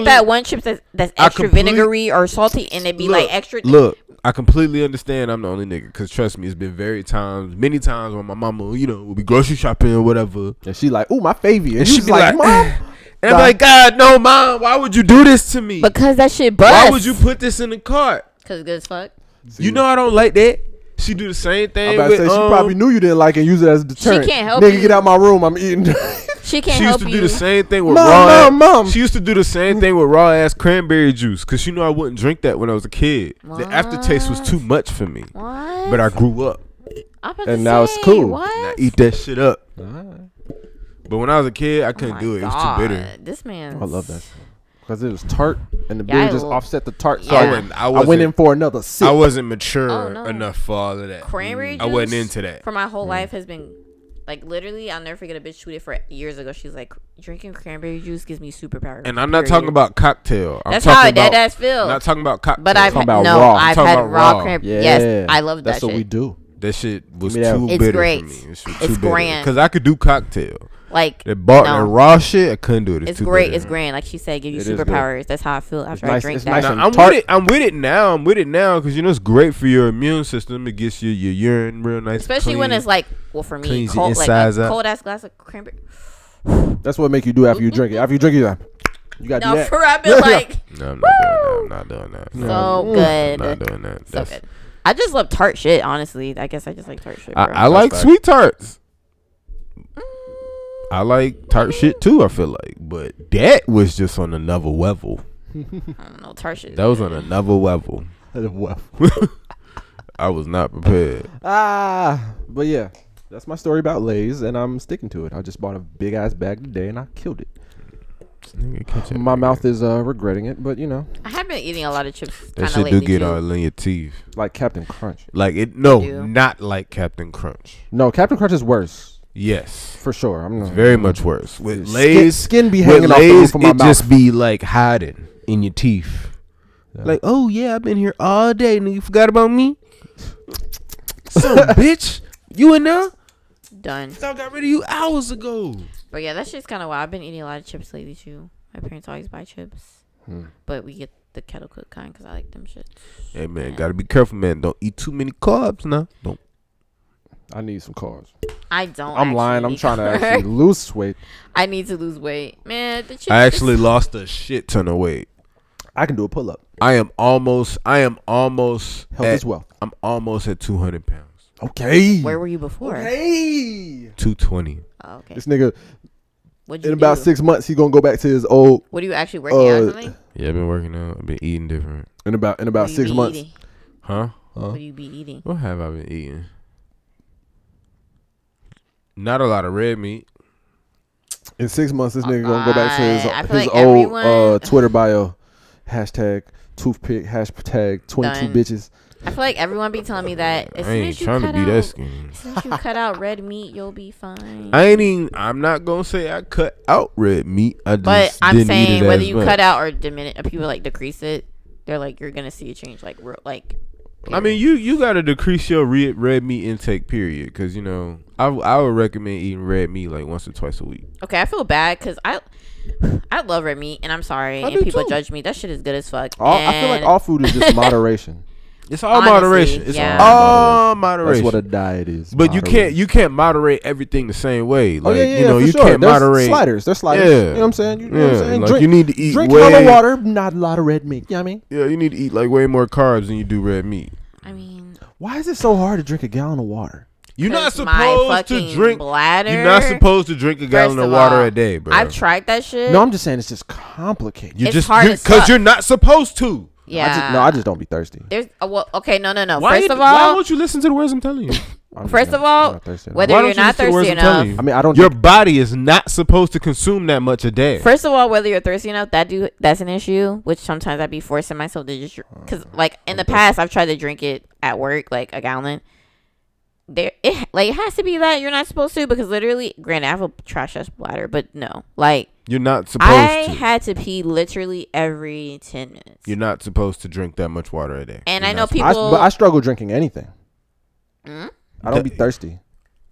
that one chip that's extra vinegary or salty and it be like extra. Look, I completely understand. I'm the only nigga because trust me, it's been many times when my mama, will be grocery shopping or whatever, and she like, ooh, my favorite, and she be like, Mom. and I'm like, God, no, Mom, why would you do this to me? Because that shit bust. Why would you put this in the cart? Because it's good as fuck. You know I don't like that. She do the same thing. I'm about to say, she probably knew you didn't like it and use it as a deterrent. She can't help Nigga, you. get out my room. I'm eating. She can't She help used to you. do the same thing with Mom. She used to do the same thing with raw ass cranberry juice because she knew I wouldn't drink that when I was a kid. What? The aftertaste was too much for me. What? But I grew up. And now it's cool. What? And I eat that shit up. Right. But when I was a kid, I Oh couldn't my do it. It was God. too bitter. This man. I love that shit. Because it was tart and the Yeah, beer just offset the tart. So Yeah. I went in for another sip. I wasn't mature Oh, no. enough for all of that. Cranberry I juice wasn't into that. For my whole life has been like literally. I'll never forget a bitch tweeted for years ago. She's like, drinking cranberry juice gives me superpowers. And I'm not talking about cocktail. That's how a dead ass feel. I'm not talking about cocktail. But I've talking about no, raw. I've I'm had talking raw about raw. cranberry. Yeah. Yes, I love that That's shit. what we do. That shit was Give me that. too It's bitter great. for me. It's too bitter. grand. Because I could do cocktail. Like That no. raw shit, I couldn't do it. It's too great. bitter. It's grand. Like she said, give you It is good. superpowers. That's how I feel after I nice- drink it's that. nice Now, and I'm tart. with it. I'm with it now because it's great for your immune system. It gets your urine real nice. Especially clean. when it's like, well, for me, Cleans your cold, like insides a out. cold ass glass of cranberry. That's what make you do after you drink it. After you drink it, you got to do No, that. for I've been like, No, I'm not doing that. so I'm good, not doing that. so good. I just love tart shit. Honestly, I guess I just like tart shit. Bro. I like sweet tarts. I like tart shit too. I feel like, but that was just on another level. I don't know, tart shit. That was on another level. Well. I was not prepared. But yeah, that's my story about Lay's, and I'm sticking to it. I just bought a big ass bag today, and I killed it. My mouth is regretting it, but I have been eating a lot of chips. That Kind shit of do lately get too. all in your teeth. like Captain Crunch. Like it. do. No, not like Captain Crunch. No, Captain Crunch is worse Yes, for sure. I'm not, it's very much worse. With Skin- Lay's, skin be with hanging off the Lay's, roof of my it mouth. just be like hiding in your teeth. Yeah. Like, oh yeah, I've been here all day, and you forgot about me. So bitch, you in there? Done. I got rid of you hours ago. But yeah, that's just kind of why I've been eating a lot of chips lately too. My parents always buy chips, but we get the kettle cooked kind because I like them shits. Hey man, gotta be careful, man. Don't eat too many carbs now. Don't. I need some carbs. I don't. I'm lying. I'm trying to actually lose weight. I need to lose weight, man. The chips. I actually lost a shit ton of weight. I can do a pull up. I am almost Health at, as well. I'm almost at 200 pounds. Okay. Where were you before? Hey. 220. Oh, okay. This nigga, What'd you in about do? 6 months, he gonna go back to his old. What are you actually working out or something? Yeah, I've been working out. I've been eating different. In about What do you 6 be months. eating? Huh? What do you be eating? What have I been eating? Not a lot of red meat. In 6 months, this nigga gonna go back to I feel his like old everyone- Twitter bio. Hashtag toothpick. Hashtag 22 Done. bitches. I feel like everyone be telling me that as I soon ain't as you trying to cut be out, that skinny. as soon as you cut out red meat, you'll be fine. I'm not gonna say I cut out red meat. I just But I'm didn't eat saying it whether as you much. cut out or diminish, people like decrease it, they're like you're gonna see a change, like real, like. I mean, you gotta decrease your red meat intake, period. Because I would recommend eating red meat like once or twice a week. Okay, I feel bad because I love red meat, and I'm sorry, I and do people too. judge me. That shit is good as fuck. I feel like And all food is just moderation. It's all Honestly, moderation. It's yeah. all moderation. That's what a diet is. But moderation. you can't moderate everything the same way. Like Oh yeah, you for you sure. can't There's moderate. sliders. There's sliders. Yeah. You know what I'm saying? You know what I'm saying? Like you need to eat drink way. hella water, not a lot of red meat. You know what I mean? Yeah, you need to eat like way more carbs than you do red meat. I mean, Why is it so hard to drink a gallon of water? You're not 'cause my supposed to fucking drink. bladder. You're not supposed to drink a gallon First of of water all, a day, bro. I've tried that shit. No, I'm just saying it's just complicated. You It's just hard as because fuck. you're not supposed to. Yeah. I just don't be thirsty. There's well, okay, no. Why First of why all, won't you listen to the words I'm telling you? First of all, whether Why you're don't you not just take words thirsty I'm telling enough. you? I mean, I don't. Your body is not supposed to consume that much a day. First of all, whether you're thirsty enough, that's an issue. Which sometimes I'd be forcing myself to just because, like in the past, I've tried to drink it at work, like a gallon. It has to be that you're not supposed to because literally, granted, I have a trash ass bladder, but no, like You're not supposed I to. had to pee literally every 10 minutes. You're not supposed to drink that much water a day. And You're I know not people. But I struggle drinking anything. Mm? I don't be thirsty.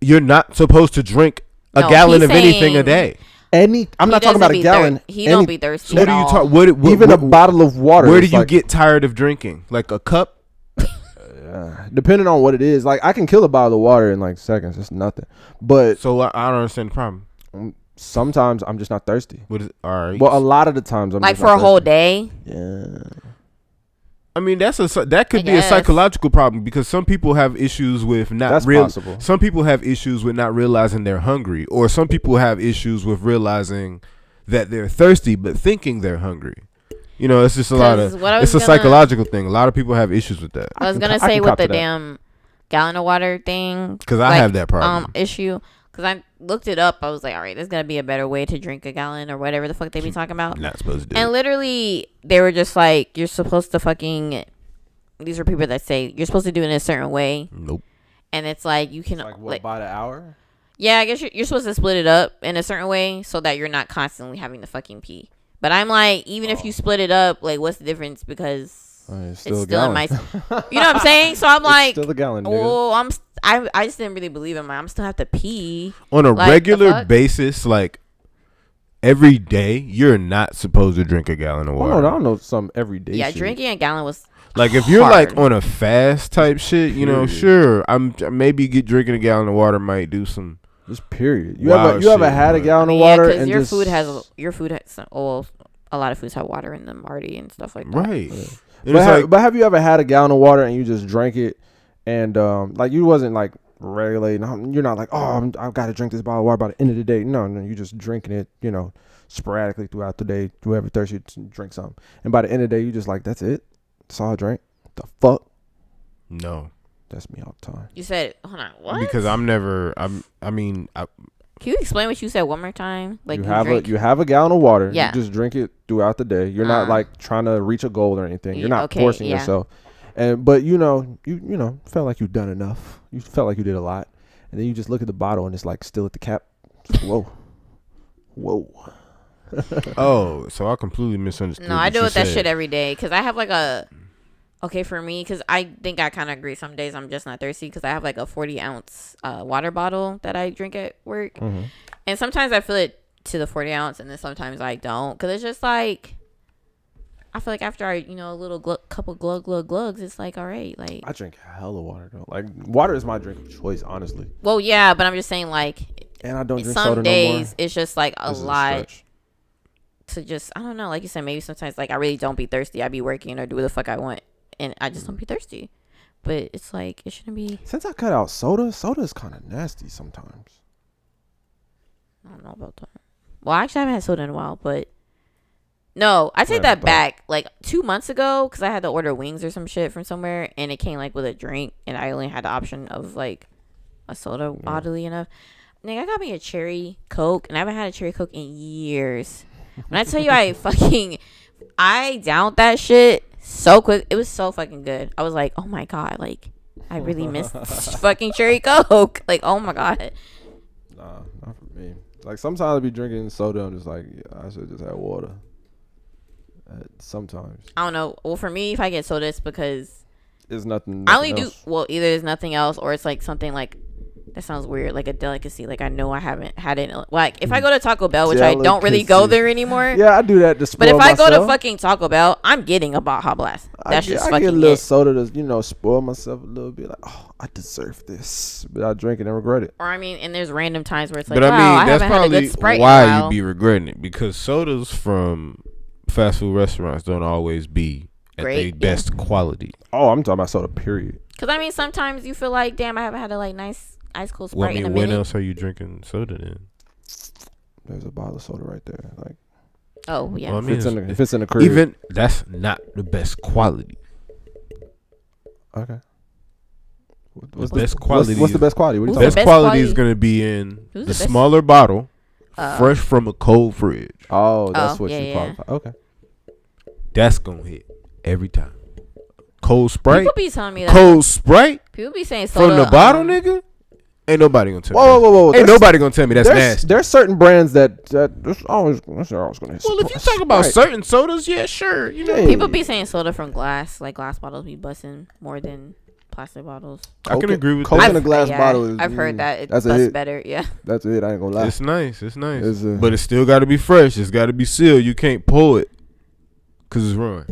You're not supposed to drink a No, gallon he's of anything a saying- day. I'm not talking about a gallon. He don't be thirsty. What at do you all. talk? What Even a bottle of water. Where do is you like, get tired of drinking? Like a cup? depending on what it is. Like I can kill a bottle of water in like seconds. It's nothing. But So I don't understand the problem. sometimes I'm just not thirsty. What is all right? Well, a lot of the times I'm Like just for not a whole thirsty. day? Yeah. I mean, that could I be a guess. psychological problem because some people have issues with not That's real. possible. Some people have issues with not realizing they're hungry, or some people have issues with realizing that they're thirsty but thinking they're hungry. You know, it's just a lot 'Cause of. what I was It's a gonna- psychological thing. A lot of people have issues with that. I was gonna I say can with cop the to that. damn gallon of water thing. Because I have that problem. Issue. Because I looked it up. I was like, all right, there's gonna be a better way to drink a gallon or whatever the fuck they be talking about. Not supposed to do. And it. literally, they were just like, you're supposed to fucking. These are people that say you're supposed to do it in a certain way, Nope. and it's like you can Like what, like, by the hour? yeah, I guess you're supposed to split it up in a certain way so that you're not constantly having to fucking pee. But I'm like, even if you split it up, like, what's the difference? Because It's it's still, still a in my, gallon. you know what I'm saying? So I'm like, still a gallon, nigga. oh, I just didn't really believe him. I'm still have to pee. On a Like, the regular fuck? basis, like every day, you're not supposed to drink a gallon of I water. don't know some everyday Yeah, shit. drinking a gallon was Like if you're like hard. on a fast type shit, you know, Period. sure, I'm maybe drinking a gallon of water might do some. Just period. You Wild ever shit, had a but- gallon of yeah, water because and your just food has some, well, a lot of foods have water in them already and stuff like that. Right. Yeah. And But, it's like, but have you ever had a gallon of water and you just drank it and like you wasn't like regulating? You're not like, oh, I've got to drink this bottle of water by the end of the day. No, you just drinking it, you know, sporadically throughout the day. Whoever thirsty, drink some. And by the end of the day, you just like, that's it. That's all I drank. The fuck? no, That's me all the time. You said, hold on, what? because I mean, Can you explain what you said one more time? Like you drink? have a gallon of water. Yeah. You just drink it throughout the day. You're not like trying to reach a goal or anything. You're not Okay, forcing yeah. yourself. But you know, felt like you've done enough. You felt like you did a lot, and then you just look at the bottle and it's like still at the cap. It's like, whoa. oh, so I completely misunderstood. No, what I do you with that said. shit every day because I have like a. Okay, for me, because I think I kind of agree. Some days I'm just not thirsty because I have like a 40-ounce water bottle that I drink at work. Mhm. And sometimes I feel it to the 40 ounce and then sometimes I don't. Because it's just like, I feel like after a little couple glugs, it's like, all right. Like, I drink hella water though. Like water is my drink of choice, honestly. well, yeah, but I'm just saying like, And I don't drink some soda days no more. it's just like a This is lot stretch. to just, I don't know. Like you said, maybe sometimes like I really don't be thirsty. I be working or do what the fuck I want. And I just don't be thirsty. But it's like, it shouldn't be. Since I cut out soda is kind of nasty sometimes. I don't know about that. Well, I actually haven't had soda in a while, but no, I take Yeah, that but- back. Like 2 months ago, because I had to order wings or some shit from somewhere, and it came like with a drink, and I only had the option of like a soda. Yeah. Oddly enough, nigga, I got me a cherry Coke, and I haven't had a cherry Coke in years. When I tell you, I downed that shit so quick. It was so fucking good. I was like, oh my god, like I really missed fucking cherry Coke. Like, oh my god. Nah, not for me. Like sometimes I be drinking soda. I'm just like, yeah, I should just have water. Sometimes I don't know. Well, for me, if I get soda, it's because it's nothing. I only nothing do. else. Well, either there's nothing else, or it's like something like that sounds weird, like a delicacy. Like I know I haven't had it. Like if I go to Taco Bell, which I don't really go Delicacy. there anymore. Yeah, I do that to But spoil if I go to myself. fucking Taco Bell, I'm getting a Baja Blast. That's just I fucking get a little it. soda to spoil myself a little bit. Like, oh, I deserve this, but I drink it and regret it. Or I mean, and there's random times where it's like, but I mean, wow, I that's haven't had a probably good Sprite in a why while. you be regretting it, because sodas from fast food restaurants don't always be at Great, their yeah. best quality. Oh, I'm talking about soda. Period. Because I mean, sometimes you feel like, damn, I haven't had a like nice ice cold Sprite Well, I in a mean, when minute. else are you drinking soda then? There's a bottle of soda right there. Like Oh yeah. Well, I mean, if it's in the crib. even that's not the best quality. Okay. The best quality. What's the best quality? What are you Who's talking the best best quality is quality? going to be in Who's the the best? smaller bottle, fresh from a cold fridge. about? Oh, that's Oh, what yeah, you yeah. qualify. Okay. That's going to hit every time. Cold Sprite. People be telling me that. Cold Sprite People be saying soda. from the bottle, nigga. Ain't nobody going to tell me. Whoa. Ain't nobody going to tell me that's nasty. There's certain brands that's always going to. Well, if you talk about certain sodas, yeah, sure. You know, People be saying soda from glass. Like glass bottles be busting more than plastic bottles. I can agree with Coke that. in a glass bottle is. I've heard that it that's a busts hit. better. Yeah. That's it. I ain't gonna lie. It's nice. It's nice. But it still got to be fresh. It's got to be sealed. You can't pull it because it's wrong.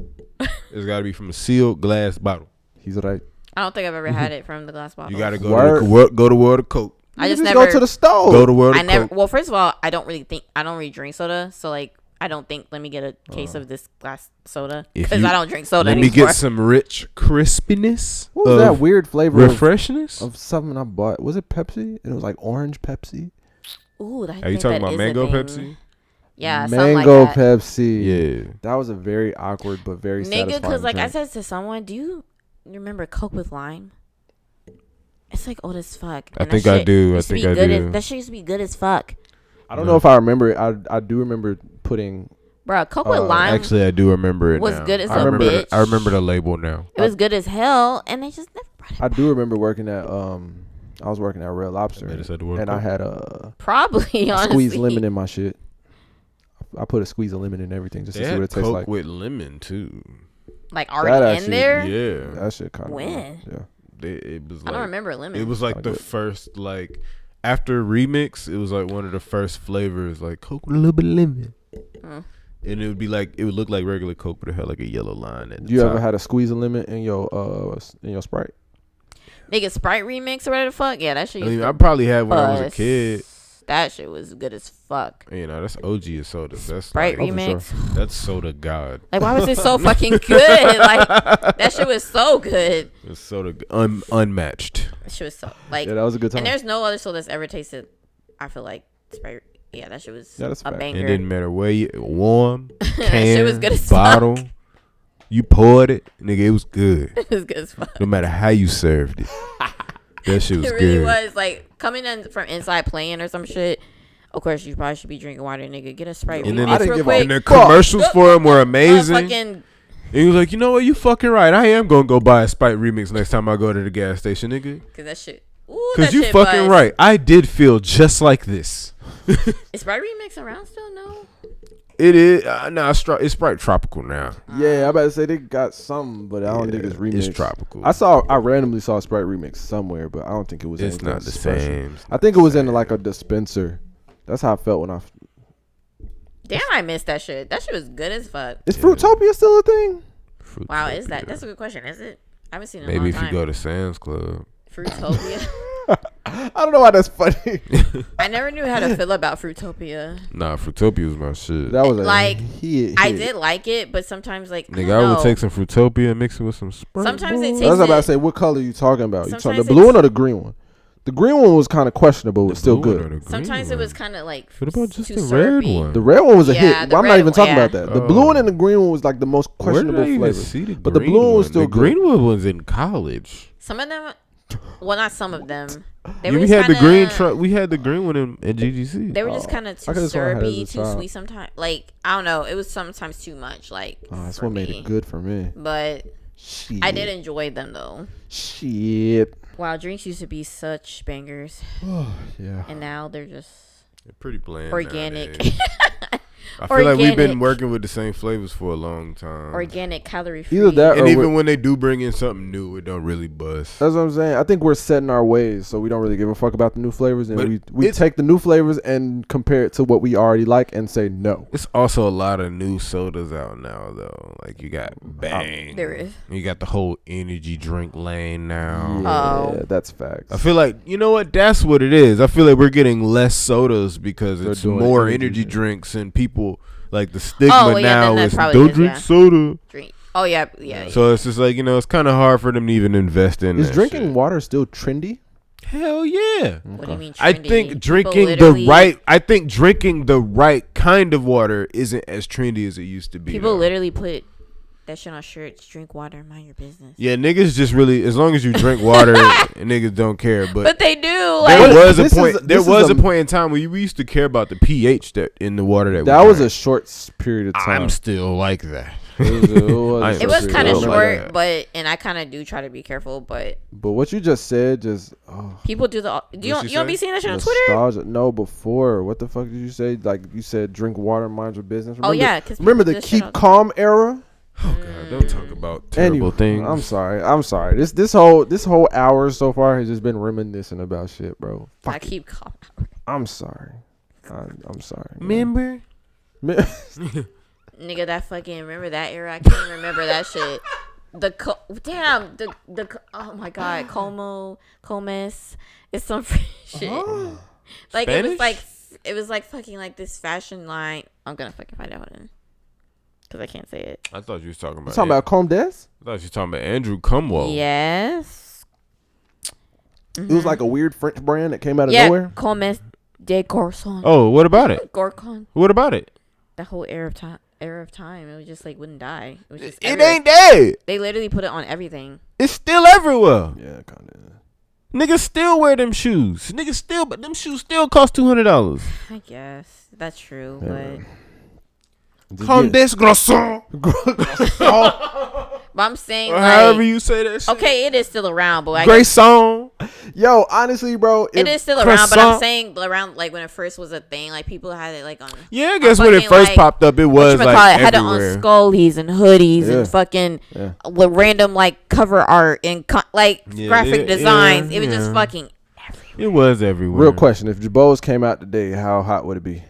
It's got to be from a sealed glass bottle. He's right. I don't think I've ever had it from the glass bottle. You got to go to World of Coke. I just never never go to the store. Go to World I of never. Coke. Well, first of all, I don't really drink soda. So like, I don't think. Let me get a case of this glass soda because I don't drink soda Let anymore. me get some rich crispiness. What was that weird flavor refreshness of something I bought? Was it Pepsi? It was like orange Pepsi. Ooh, Are you talking about mango Pepsi? Yeah, something mango like that. Pepsi. Yeah. That was a very awkward but very satisfying Nigga, because like I drink. said to someone, do you remember Coke with lime? It's like old as fuck. I And think that I shit do. used to be good. That shit used to be good as fuck. I don't know if I remember it. I do remember putting. Bro, Coke with lime Actually, I do remember it was now. good as I a remember bitch. I remember the label now. It was good as hell, and they just never brought it I do remember working at I was working at Red Lobster, They just had to work and I Coke. had a Probably, honestly. squeeze lemon in my shit. I put a squeeze of lemon in everything just They to see what had it tastes Coke like. with lemon too. Like That already in actually- there? Yeah, That shit kind of When? Yeah. it was. I Like, don't remember lemon. It was like the first after remix. It was like one of the first flavors, like Coke with a little bit of lemon. And it would be like it would look like regular Coke, but it had like a yellow line at the You top. ever had a squeeze of lemon in your Sprite? Nigga, Sprite remix or whatever the fuck? Yeah, that shit I used mean, to I probably had when I was a bust. kid. That shit was good as fuck. You know, that's OG of sodas. That's Sprite like, remix. That's soda god. Like, why was it so fucking good? Like, that shit was so good. It's soda unmatched. That shit was so, like, Yeah, that was a good time. and there's no other soda that's ever tasted, I feel like, Sprite. Yeah, that shit was that's a a fact. banger. It didn't matter where you warm, That can, shit was good as bottle. fuck. You poured it, nigga. It was good. It was good as fuck. No matter how you served it, that shit was It really good. was. Like, coming in from inside playing or some shit, of course, you probably should be drinking water, nigga. Get a Sprite And then remix I didn't real give a quick. And the commercials for him were amazing. And Fucking, he was like, you know what? You fucking right. I am gonna go buy a Sprite remix next time I go to the gas station, nigga. cause that shit. Ooh, Cause that you shit fucking buzz. right. I did feel just like this. Is Sprite remix around still? No. It is. It's Sprite tropical now. Yeah, I about to say they got something, but I don't think it's remix. It's tropical. I randomly saw a Sprite remix somewhere, but I don't think it was. It's anything not the special. same. I think it was in like a dispenser. That's how I felt when I. Damn, I missed that shit. That shit was good as fuck. Is Fruitopia still a thing? Wow, is that? That's a good question. Is it? I haven't seen it in a Maybe long if you time. go to Sam's Club. Fruitopia. I don't know why that's funny. I never knew how to feel about Fruitopia. Nah, Fruitopia was my shit. That was a Like, hit. I did like it, but sometimes like Nigga, I would take some Fruitopia and mix it with some Sprite. Sometimes it boy. tastes- I was about to say, what color you talking about? You talking Sometimes the blue it's- one or the green one? The green one was kind of questionable, but still blue one or good. the Sometimes green it was one? kind of like What about just too the red syrupy. one? The red one was a Yeah, hit. the Well, I'm not red even one, talking yeah. about that. The blue one and the green one was like the most Where did questionable I even flavors. see the But the green blue one was one? still The good. green one was in college. Some of them, well, not some of them. They Yeah, were we just had the kinda- green truck. We had the green one in GGC. They were just kind of I too could've sworn I had it syrupy, as a too child. sweet sometimes. Like, I don't know. It was sometimes too much. Like, That's for what made me. it good for me. But Shit. I did enjoy them though. Shit. Wow, drinks used to be such bangers, Yeah. and now they're just They're pretty bland. organic. nowadays. I feel like we've been Organic. working with the same flavors for a long time. Organic, calorie free. Either that And or even when they do bring in something new, it don't really buzz. that's what I'm saying. I think we're setting our ways, so we don't really give a fuck about the new flavors, and But we it's- take the new flavors and compare it to what we already like and say no. It's also a lot of new sodas out now, though. Like you got Bang. There is. You got the whole energy drink lane now. Yeah, Oh. that's facts. I feel like, you know what? That's what it is. I feel like we're getting less sodas because They're it's doing more energy energy drinks. drinks and people, like the stigma Oh, well, yeah, now then that is probably don't is, drink yeah. soda. Drink. Oh yeah, yeah. So it's just like, you know, it's kind of hard for them to even invest in Is that drinking shit. water still trendy? Hell yeah. What do you mean? I Trendy? think People drinking literally- drinking the right kind of water isn't as trendy as it used to be. People though. literally put that shit on shirts. Drink water and mind your business. Yeah, niggas just really, as long as you drink water, niggas don't care. But they do. There Like, was a This point. is- There this was is a a- point in time where we used to care about the pH that in the water that That we was drank. a short period of time. I'm still like that. it was kind of Oh my short, God. but and I kind of do try to be careful, but But what you just said just people do the. What'd You she don't be say? seeing that shit on Twitter? nostalgia. No, before what the fuck did you say? Like you said, drink water, mind your business. Oh Remember, yeah, because remember the keep calm era? Oh God, don't talk about terrible Anyway, things. I'm sorry. This whole hour so far has just been reminiscing about shit, bro. I Fuck it. keep calm. I'm sorry. I'm sorry. man. Remember? Nigga, that fucking remember that era? I can't even remember that shit. Oh my God, Comes. It's some shit. Like Spanish? it was like fucking like this fashion line. I'm gonna fucking find out because I can't say it. I thought you was talking about. Talking about Comme Des? I thought you was talking about Andrew Cumwell. Yes. It was like a weird French brand that came out of Yeah, nowhere. Comes de Gorson. Oh, what about it? Gorkon. What about it? That whole era of time, it was just like wouldn't die. It was just It everywhere. ain't dead. They literally put it on everything. It's still everywhere. Yeah, kind of. Niggas still wear them shoes. But them shoes still cost $200. I guess that's true, Yeah. Comme des garçons. but I'm saying Or like, however you say that shit. okay, it is still around, but I Great guess song. Yo, honestly, bro, it is still around. But I'm croissant. saying around like when it first was a thing, like people had it like on. Yeah, I guess when it fucking, first like, popped up, it was like Had it everywhere. on scullies and hoodies Yeah. and fucking Yeah. with random like cover art and like Yeah, graphic yeah, designs. yeah, It was just yeah. fucking everywhere. It was everywhere. Real question: if Jabos came out today, how hot would it be?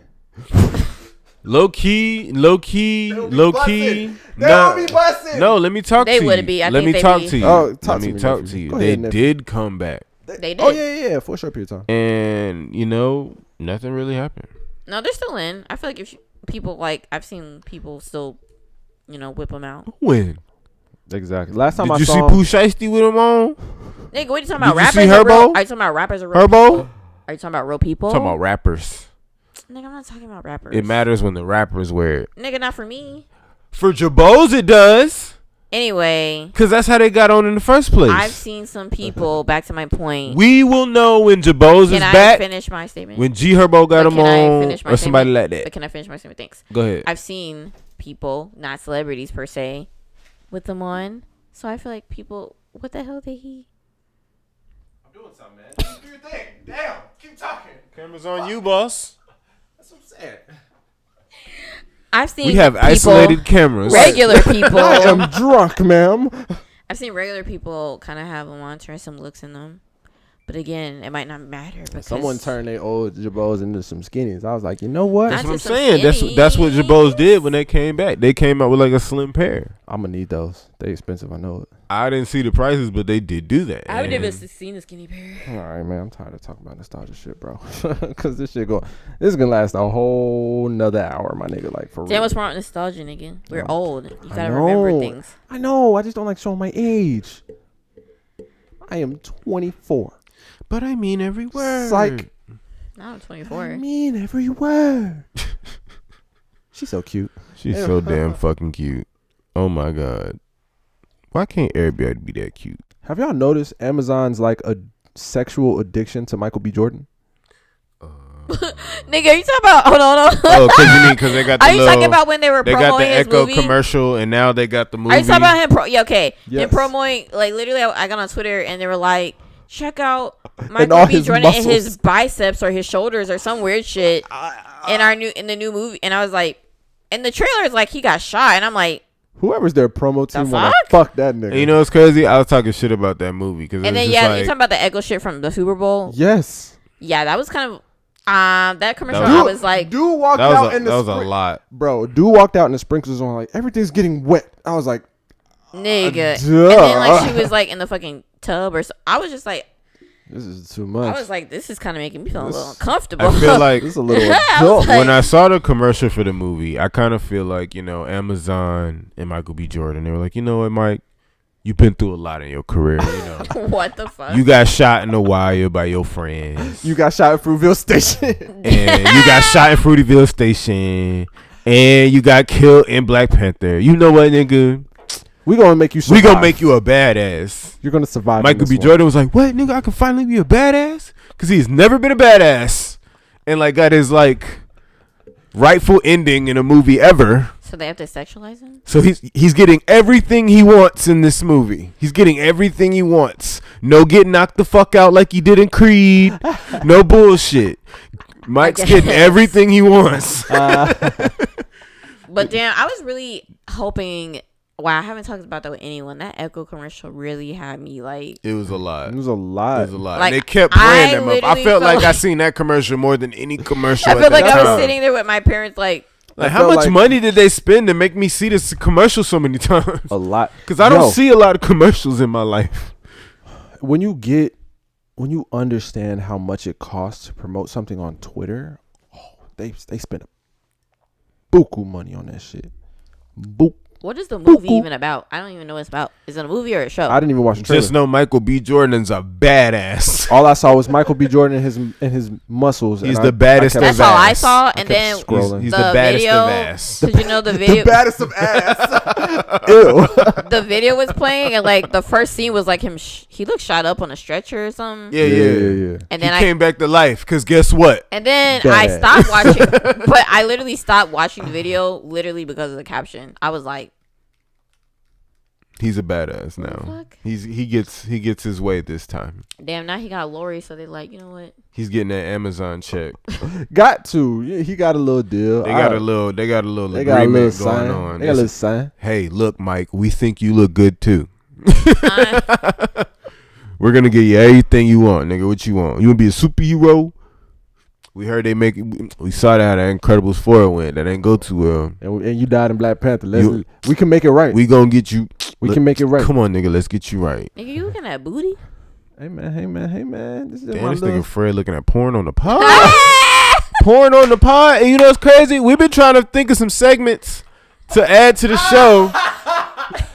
Low key. busting. Nah. They would be busting. No, let me talk They to would you. be. I Let think me they'd talk be. to you. Oh, talk Let to me me, talk nephew. to you. Go They ahead, nephew. did come back, They did. Oh yeah, for a short period of time. and nothing really happened. No, they're still in. I feel like if people like I've seen people still, whip them out. When Exactly. Last time did I you see saw Pooh Shiesty with him on? Nigga, what are you talking about? Did you see Rappers are real? Herbo? Are you talking about rappers or real Herbo? people? Are you talking about real people? Talking about rappers. Nigga, I'm not talking about rappers. It matters when the rappers wear it. Nigga, not for me. For Jabos, it does. Anyway, Because that's how they got on in the first place. I've seen some people. Back to my point. We will know when Jabos is Can I back. finish my statement? When G Herbo got But him can I on, finish my or somebody statement? like that. But can I finish my statement? Thanks. Go ahead. I've seen people, not celebrities per se, with them on. So I feel like people. What the hell did he? I'm doing something, man. Do your thing. Damn. Keep talking. Camera's on you, boss. That's what I'm saying. I've seen. We have people, isolated cameras. regular people. I am drunk, ma'am. I've seen regular people kind of have them on, turn some looks in them. But again, it might not matter because Someone turned their old Jabos into some skinnies. I was like, you know what? That's Not what I'm just some saying. That's what skinnies. Jabos did when they came back. They came out with like a slim pair. I'm gonna need those. They expensive. I know it. I didn't see the prices, but they did do that. I would And have seen the skinny pair. All right, man. I'm tired of talking about nostalgia shit, bro. Cause this is gonna last a whole nother hour, my nigga. Like for Damn, real. what's wrong with nostalgia, nigga? We're No. old. You I gotta remember know. things. I know. I just don't like showing my age. I am 24. But I mean every word. Psych. Now I'm I 24. mean every word. She's so cute. She's so damn fucking cute. Oh my god. Why can't everybody be that cute? Have y'all noticed Amazon's like a sexual addiction to Michael B. Jordan? Nigga, are you talking about? Hold on. Oh, because they got the Are you little, talking about when they were they got the promoting his Echo movie? commercial, and now they got the movie. Are you talking about him? Yeah, okay. Yes. And promoting, like literally, I got on Twitter and they were like, check out all Michael B. his Jordan and his muscles. biceps or his shoulders or some weird shit in the new movie. And I was like, and the trailer is like he got shot, and I'm like, Whoever's their promo team, wanna fuck? fuck that nigga. And you know what's crazy? I was talking shit about that movie because and then just yeah, like, you talking about the Echo shit from the Super Bowl? Yes. Yeah, that was kind of that commercial. That I was- was like, Dude walked that out was a, in the that was a sprink- lot. Bro, dude walked out in the sprinklers on like everything's getting wet. I was like, nigga. duh. And then like she was like in the fucking tub or so. I was just like, this is too I much. was like, this is kind of making me feel a This- little uncomfortable. I feel like This is a little I was adult. like- when I saw the commercial for the movie, I kind of feel like, Amazon and Michael B. Jordan, they were like, you know what, Mike? You've been through a lot in your career, what the fuck? You got shot in the wire by your friends. You got shot at Fruitville Station. And you got shot in Fruityville Station. And you got killed in Black Panther. You know what, nigga? We gonna make you. Survive. We gonna make you a badass. You're gonna survive. Michael B. Jordan was like, "What, nigga? I can finally be a badass?" Because he's never been a badass, and like got his like rightful ending in a movie ever. So they have to sexualize him? So he's getting everything he wants in this movie. He's getting everything he wants. No getting knocked the fuck out like he did in Creed. No bullshit. Mike's getting everything he wants. But damn, I was really hoping. Wow, I haven't talked about that with anyone. That Echo commercial really had me like. It was a lot. It was a lot. Like, and they kept playing them up. I felt like I like seen that commercial more than any commercial. I felt like I was time. sitting there with my parents like how much money did they spend to make me see this commercial so many times? A lot. Because I don't see a lot of commercials in my life. When you understand how much it costs to promote something on Twitter, they spend a buku money on that shit. Boop. what is the movie even about? I don't even know what it's about. Is it a movie or a show? I didn't even watch the trailer. Just know Michael B. Jordan's a badass. All I saw was Michael B. Jordan and his muscles. He's the baddest of ass. That's all I saw. And then he's the baddest video, of ass. Did you know the video? The baddest of ass. Ew. The video was playing, and like the first scene was like him. He looked shot up on a stretcher or something. Yeah. And then he came back to life. Cause guess what? And then Bad. I stopped watching, but I literally stopped watching the video literally because of the caption. I was like, he's a badass now. Fuck? He gets his way this time. damn, now he got Lori, so they're like, you know what? He's getting that Amazon check. Got to. Yeah, he got a little deal. They got a little agreement going on. They got a little sign. Hey, look, Mike, we think you look good too. We're gonna give you everything you want, nigga. What you want? You wanna be a superhero? We heard they make it. We saw that Incredibles 4 went. That didn't go too well. And you died in Black Panther. We can make it right. We gonna get you. We can make it right. Come on, nigga. Let's get you right. Nigga, you looking at booty? Hey man. This is Damn, my this little... nigga Fred looking at porn on the pod. Porn on the pod. And you know what's crazy? We've been trying to think of some segments to add to the show.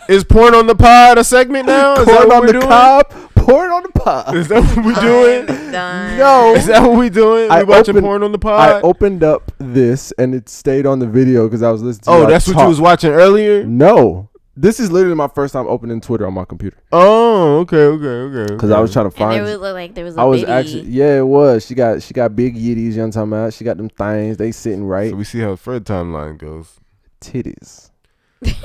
Is porn on the pod a segment now? Is that what we're doing? Cob, porn on the pod. Is that what we're doing? Done. No. Is that what we doing? We watching porn on the pod? I opened up this and it stayed on the video because I was listening to Oh, y'all that's what you was watching earlier? No. This is literally my first time opening Twitter on my computer. Oh, okay. Because I was trying to find. And there was a I was bitty. actually, yeah, it was. She got big yitties. You know what I'm talking about? She got them things. They sitting right. So we see how Fred timeline goes. Titties. It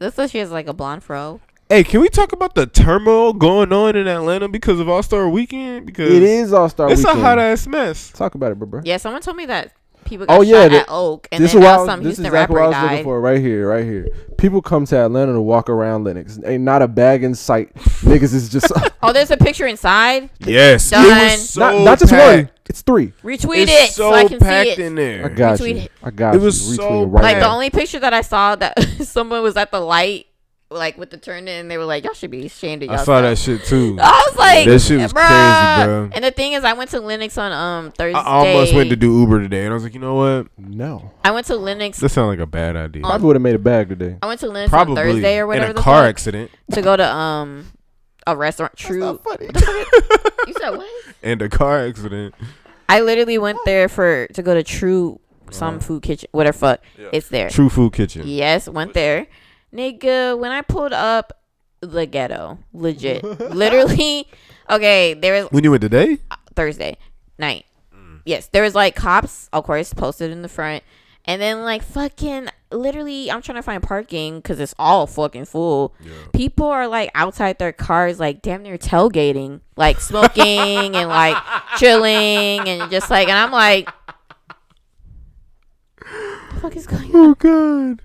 looks like she has like a blonde fro. Hey, can we talk about the turmoil going on in Atlanta because of All-Star Weekend? Because It is All-Star Weekend. It's a hot ass mess. Talk about it, bro. Yeah, someone told me that people got shot at Oak, and this then is now what some this is Houston exactly rapper what I was looking died. for right here. People come to Atlanta to walk around Lenox. Ain't not a bag in sight. Niggas is just Oh, there's a picture inside. Yes, Done. it was so not just packed. one. It's 3. Retweet It's it so so I can packed see it. in there. I got Retweet you. it. I got It you. was so Retweet it right Like packed. the now. only picture that I saw that someone was at the light, like with the turn in, and they were like, "Y'all should be ashamed of I y'all." saw that shit too. I was like, That shit was bruh. crazy, bro. And the thing is, I went to Linux on Thursday. I almost went to do Uber today, and I was like, you know what? No. I went to Linux. That sounds like a bad idea. Probably would have made a bag today. I went to Linux Probably on Thursday or whatever in the a car fuck, accident to go to a restaurant. True. not funny. What the fuck? You said what? and a car accident. I literally went there to go to True some food kitchen, whatever fuck. Yeah. It's there. True Food Kitchen. Yes, went there. Nigga, when I pulled up the ghetto, legit. Literally, okay, there was When you went today? Thursday night. Yes, there was like cops, of course, posted in the front. And then like fucking literally I'm trying to find parking because it's all fucking full. Yeah. People are like outside their cars like damn near tailgating, like smoking and like chilling and just like, and I'm like, what the fuck is going on? Oh God,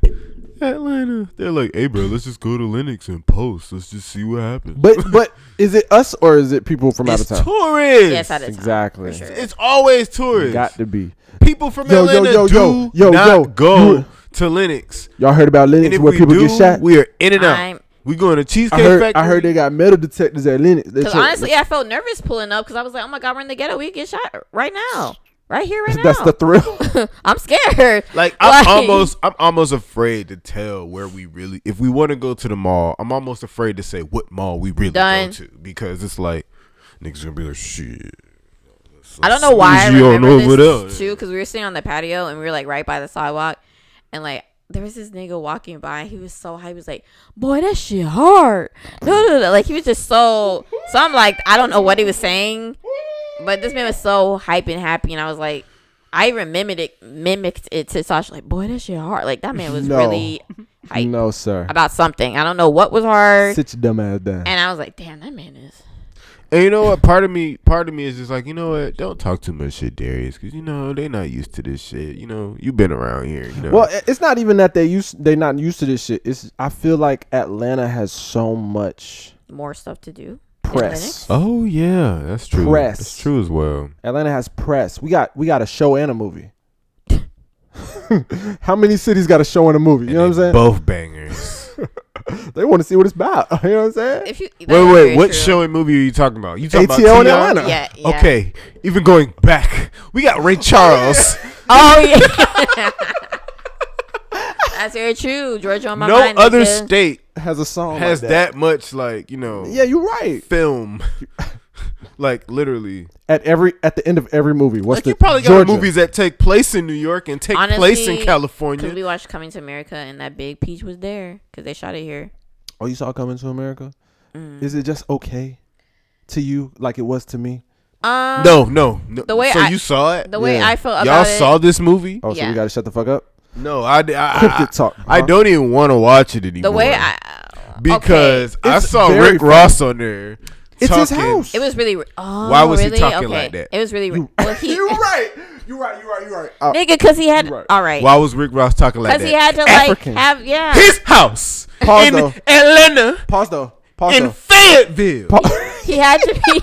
Atlanta. They're like, hey bro, let's just go to Linux and post. Let's just see what happens. But is it us or is it people from out of It's town? tourists. Yes, out of town. Exactly. For sure. It's always tourists. Got to be. People from Atlanta do not go to Linux. Y'all heard about And Linux if where we people do, get shot? we are in and out. I'm- We going to Cheesecake Factory. I heard they got metal detectors at Linux. Because honestly, I felt nervous pulling up because I was like, oh my God, we're in the ghetto. We could get shot right now. Right here, right now. That's the thrill. I'm scared. Like I'm almost afraid to tell where we really, if we want to go to the mall, I'm almost afraid to say what mall we really Done. go to because it's like niggas gonna be like shit. I don't know why I Squeegee on remember over this there. too, because we were sitting on the patio and we were like right by the sidewalk, and like there was this nigga walking by. He was so hype. He was like, boy, that shit hard. Like, he was just so I'm like, I don't know what he was saying, but this man was so hype and happy. And I was like, I even mimicked it to Sasha. Like, boy, that shit hard. Like, that man was really hype. No, sir. About something. I don't know what was hard. Sit your dumb ass down. And I was like, damn, that man is. And you know what? Part of me is just like, you know what? Don't talk too much shit, Darius, because you know they're not used to this shit. You know, you've been around here. You know. Well, it's not even that they're not used to this shit. It's I feel like Atlanta has so much more stuff to do. press. Oh yeah, that's true. Press. That's true as well. Atlanta has press. We got a show and a movie. How many cities got a show and a movie? You know what I'm saying? Both bangers. They want to see what it's about. You know what I'm saying? If you, Wait, what show and movie are you talking about? You talking ATL in about Atlanta? Yeah. Okay, even going back, we got Ray Charles. Oh yeah. That's very true. Georgia on my No mind. other nigga. state Has a song has like that much, like, you know. Yeah, you're right. Film, like literally. At the end of every movie, what's Like, the you probably got Georgia? movies that take place in New York and take place in Because California. we watched Coming to America and that big peach was there because they shot it here. Oh, you saw Coming to America? Is it just okay to you like it was to me? No. The way so I- you saw it? The way Yeah. I felt about Y'all it. saw this movie? Oh, so Yeah. we gotta shut the fuck up. No, I Cryptid talk. I huh? don't even want to watch it anymore. The way I. because I It's saw very Rick funny. Ross on there. It's his talking- house. It was really. Oh, Why was he really? talking Okay. like that? It was really. Well, he. You're right. You're right. Nigga, because he had. You're right. All right. Why was Rick Ross talking like that? Because he had to African. like have His house Pause, in though. Atlanta, Pause though. in Fayetteville. he had to be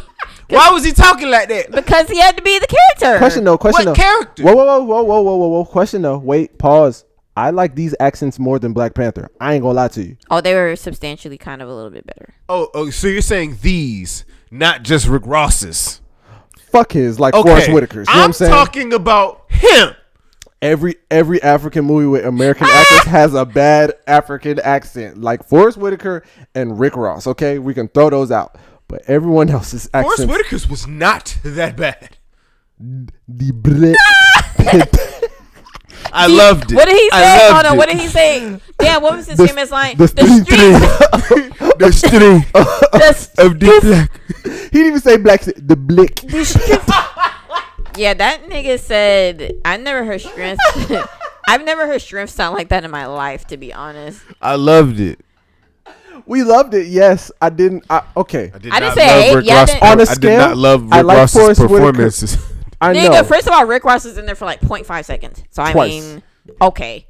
Why was he talking like that? because he had to be the character. Question though. What character? Whoa. Question though. Wait. Pause. I like these accents more than Black Panther. I ain't gonna lie to you. Oh, they were substantially kind of a little bit better. Oh, so you're saying these, not just Rick Ross's? Fuck his like Okay, Forrest Whitaker's. You know what I'm saying? talking about him. Every African movie with American actors has a bad African accent, like Forrest Whitaker and Rick Ross. Okay, we can throw those out, but everyone else's Forrest accents. Whitaker's was not that bad. The Brit. I loved it. What did he I say? loved Hold on. it. What did he say? Damn, what was his famous line? the The street. The street the of the black. He didn't even say black. The blick. Yeah, that nigga said, I've never heard strength. I've never heard strength sound like that in my life, to be honest. I loved it. We loved it. Yes, I didn't. Okay. I didn't not say love hate. Rick Yeah, I Ross. didn't- On a I scale, did not love Rick I like Ross's Forrest Whitaker. performances. I Nigga, know. first of all, Rick Ross is in there for like 0.5 seconds. So, I Twice. mean, okay.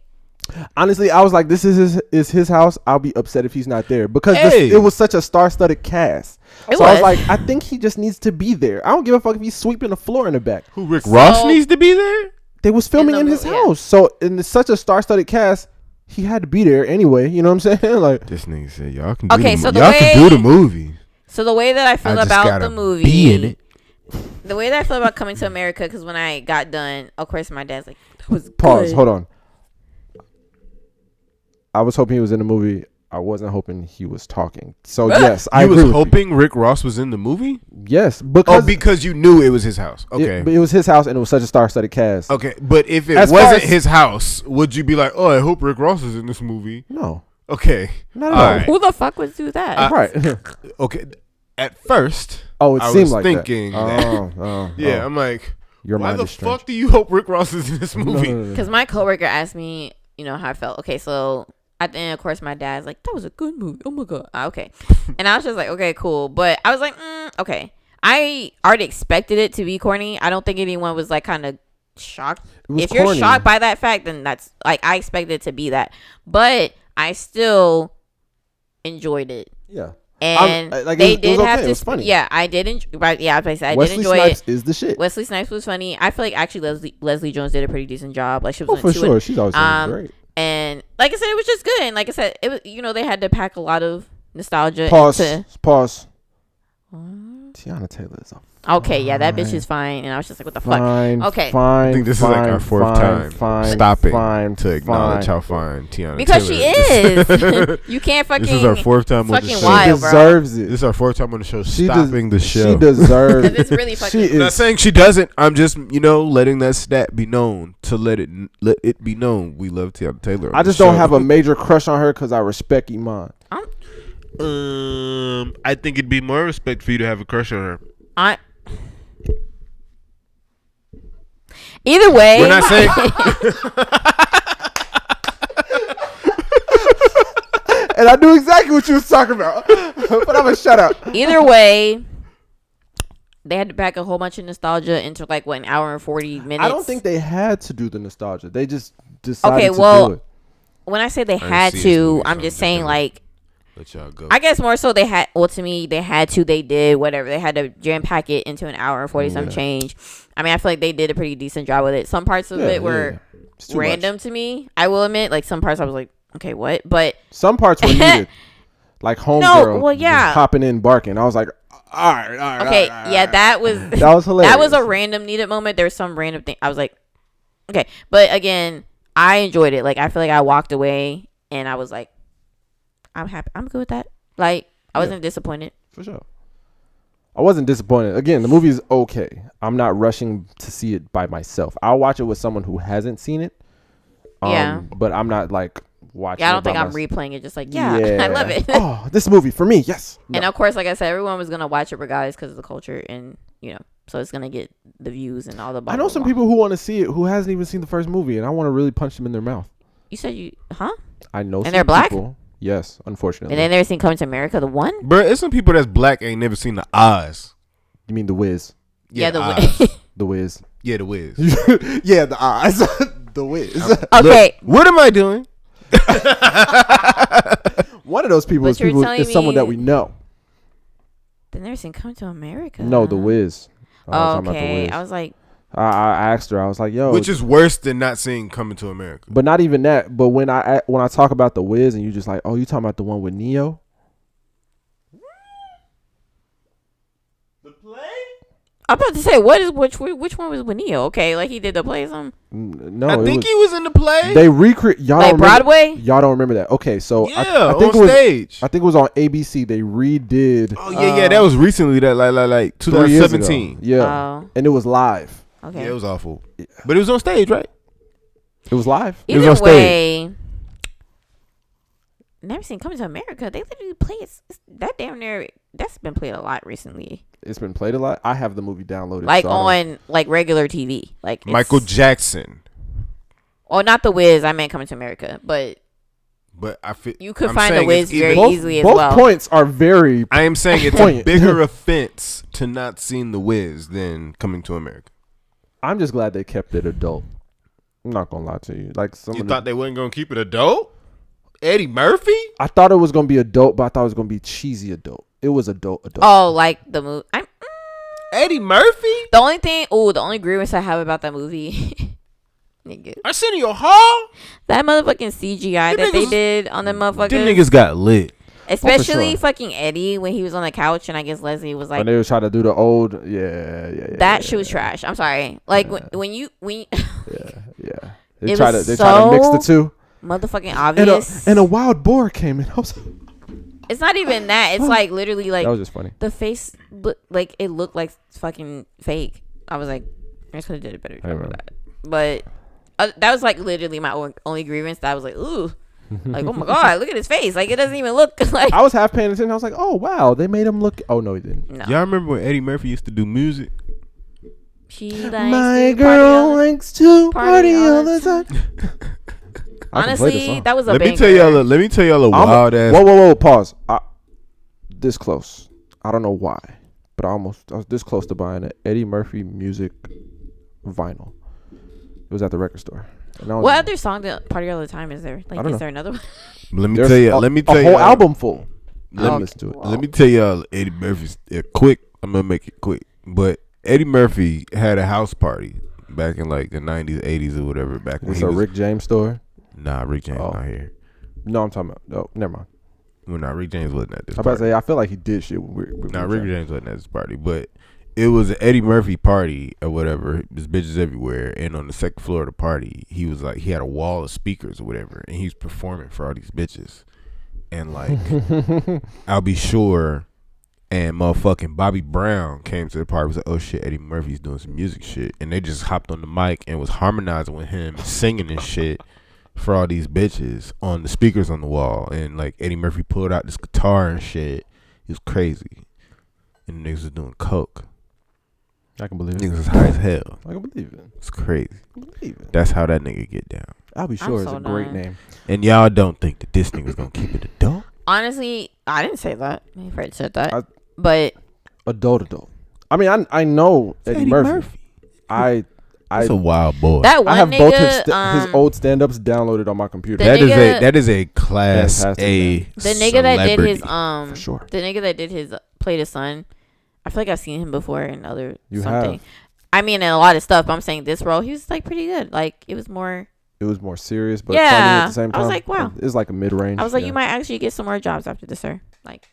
Honestly, I was like, this is his house. I'll be upset if he's not there because Hey. it was such a star-studded cast. It So I was was. like, I think he just needs to be there. I don't give a fuck if he's sweeping the floor in the back. Who Rick Ross So- needs to be there? They was filming the in his movie, yeah. house. So in such a star-studded cast, he had to be there anyway. You know what I'm saying? Like, This nigga said y'all can do Okay, the so the y'all can way- do the movie. So, the way that I feel I just about gotta the movie. be in it. The way that I feel about Coming to America, because when I got done, of course, my dad's like, that was pause. good. Hold on. I was hoping he was in the movie. I wasn't hoping he was talking. So yes, I You agree was with hoping Rick Ross was in the movie? you. Yes, Oh, because you knew it was his house. it, Okay. but it was his house and it was such a star-studded cast. Okay, but if it As far wasn't as- his house, would you be like, "Oh, I hope Rick Ross is in this movie"? No, Okay, not at All all. right. Who the fuck would do that? Right. okay. At first, Oh, it I seemed was like thinking that. that. Oh, Yeah, oh. I'm like, Your why mind the is strange. fuck do you hope Rick Ross is in this movie? No. Because my coworker asked me, you know, how I felt. Okay, so at the end, of course, my dad's like, that was a good movie. Oh my God. Okay. And I was just like, okay, cool. But I was like, okay. I already expected it to be corny. I don't think anyone was like kind of shocked. It was If you're corny. shocked by that fact, then that's like, I expected it to be that. But I still enjoyed it. Yeah. And like, they it was did okay. have It to. was funny. Yeah, I did. Yeah, I did Wesley enjoy Snipes it. is the shit. Wesley Snipes was funny. I feel like actually Leslie Jones did a pretty decent job. Like she Oh, was for sure. She's always great. And like I said, it was just good. And like I said, it was, you know, they had to pack a lot of nostalgia Pause. into. Pause. Tiana Taylor is a Okay, yeah, that bitch is fine. And I was just like, what the Fine, fuck? Okay. Fine. I think this is like our fourth time stopping to acknowledge how fine Tiana Because Taylor she is. You can't fucking. This is our fourth time on the fucking show. wild, She deserves it. This is our fourth time on the show stopping the show. She deserves Because it's really fucking. She I'm not is. saying she doesn't. I'm just, letting that stat be known to let it be known we love Tiana Taylor. I just don't have a major crush on her because I respect Iman. I think it'd be more respect for you to have a crush on her. Either way. We're not saying. And I knew exactly what you was talking about. But I'm going to shut up. Either way, they had to pack a whole bunch of nostalgia into like an hour and 40 minutes. I don't think they had to do the nostalgia. They just decided to do it. When I say they had to, I'm just saying like. Let y'all go. I guess more so they had. Well, to me, they had to. They did whatever. They had to jam pack it into an hour and 40 some change. I mean, I feel like they did a pretty decent job with it. Some parts of it were random to me. I will admit, like some parts I was like, okay, what? But some parts were needed, like homegirl popping in barking. I was like, all right. Okay, that was hilarious. That was a random needed moment. There was some random thing. I was like, okay, but again, I enjoyed it. Like I feel like I walked away and I was like, I'm happy. I'm good with that. Like I wasn't disappointed. For sure. I wasn't disappointed. Again, the movie is okay. I'm not rushing to see it by myself. I'll watch it with someone who hasn't seen it. But I'm not like watching. Yeah, I don't think I'm replaying it. Just like I love it. Oh, this movie for me, yes. No. And of course, like I said, everyone was gonna watch it regardless because of the culture, and so it's gonna get the views and all the. I know some people who want to see it who hasn't even seen the first movie, and I want to really punch them in their mouth. You said huh? I know. And some they're black. People, yes, unfortunately. And they never seen Coming to America, the one. Bro, it's some people that's black ain't never seen the Oz. You mean The Wiz? Yeah, the Oz. The Wiz. Yeah, The Wiz. Yeah, the Oz. The Wiz. Okay. Look, what am I doing? One of those people is someone that we know. They never seen Come to America. No, The Wiz. Okay, I was like, I asked her. I was like, "Yo," which is worse than not seeing Coming to America. But not even that. But when I talk about The Wiz, and you just like, "Oh, you talking about the one with Neo?" The play? I'm about to say, which one was with Neo? Okay, like he did the play or something. No, I think he was in the play. They recreate y'all like don't Broadway. Y'all don't remember that? Okay, so yeah, I think on stage. I think it was on ABC. They redid. Oh yeah, that was recently. That like 2017. Yeah, and it was live. Okay, yeah, it was awful, but it was on stage, right? It was live. Either it was on way, stage. Never seen Coming to America. They literally play it. That damn near. That's been played a lot recently. It's been played a lot. I have the movie downloaded, like on like regular TV, like Michael Jackson. Oh, not The Wiz. I meant Coming to America, but I feel you could find The Wiz very easily as well. Both points are very. I am saying it's a bigger offense to not seeing The Wiz than Coming to America. I'm just glad they kept it adult. I'm not gonna lie to you. Like you thought they wasn't gonna keep it adult? Eddie Murphy? I thought it was gonna be adult, but I thought it was gonna be cheesy adult. It was adult. Oh, like the movie. Eddie Murphy? The only grievance I have about that movie. Nigga. Arsenio Hall? That motherfucking CGI that they did on the motherfuckers. Them niggas got lit. Especially fucking Eddie when he was on the couch and I guess Leslie was like. When they were trying to do the old, that shit was trash. I'm sorry. Like when you. Yeah. They try to mix the two. Motherfucking obvious. And a wild boar came in. I was like, it's not even that. It's like literally like. That was just funny. The face, like it looked like fucking fake. I was like, I just could have did a better job of that. But that was like literally my only grievance. That I was like, ooh. Like, oh my god, look at his face. Like, it doesn't even look like. I was half paying attention. I was like, oh wow, they made him look. Oh no, he didn't. No. Y'all remember when Eddie Murphy used to do music? My girl likes to party all the time. Honestly, that was a Let banger. me tell y'all a wild ass. Whoa, pause. This close. I don't know why, but I was this close to buying an Eddie Murphy music vinyl. It was at the record store. What other song that Party All the Time is there? Like, is there another one? Let me tell you. A whole album full. Let me tell y'all Eddie Murphy's quick. I'm gonna make it quick. But Eddie Murphy had a house party back in like the 90s, 80s, or whatever. Back when it's a Rick James story. Nah, Rick James not here. No, I'm talking about. No, never mind. Well, nah, Rick James wasn't at this. I'm about to say. I feel like he did shit. Rick James wasn't at this party, but it was an Eddie Murphy party or whatever. There's bitches everywhere, and on the second floor of the party, he was like, he had a wall of speakers or whatever, and he was performing for all these bitches, and like, I'll be sure. And motherfucking Bobby Brown came to the party. Was like, oh shit, Eddie Murphy's doing some music shit, and they just hopped on the mic and was harmonizing with him, singing and shit for all these bitches on the speakers on the wall. And like Eddie Murphy pulled out this guitar and shit. It was crazy, and the niggas was doing coke. I can believe it. Niggas was high as hell. I can believe it. It's crazy. I can believe it. That's how that nigga get down. I'll be sure it's so a great done. name. And y'all don't think that this nigga's gonna keep it adult? Honestly, I didn't say that. Maybe Fred said that. I- but Adult. I mean, I know Eddie Murphy. That's a wild boy. that one I have nigga, both his old stand-ups downloaded on my computer. That is a class Fantastic, A. the nigga that did his For sure. the nigga that did his played his son. I feel like I've seen him before in other You something. have. I mean, in a lot of stuff. But I'm saying this role, he was like pretty good. Like it was more. It was more serious, but Yeah. funny at the same time. I was like, wow. It's like a mid-range. I was like, yeah. you might actually get some more jobs after this, sir. Like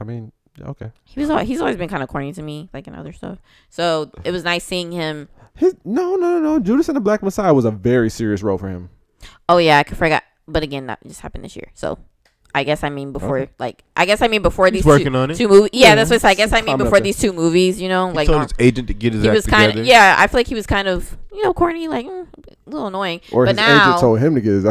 I mean, okay. he's always been kind of corny to me, like in other stuff. So it was nice seeing him. No. Judas and the Black Messiah was a very serious role for him. Oh yeah, I forgot. But again, that just happened this year. So I guess I mean before, before He's these working on it. two movies. Yeah, that's what it's, I guess I mean Coming up before there. these two movies. You know, He like told his agent to get his he act was kind together. of I feel like he was kind of corny, like a little annoying. Or but his now, agent told him to get his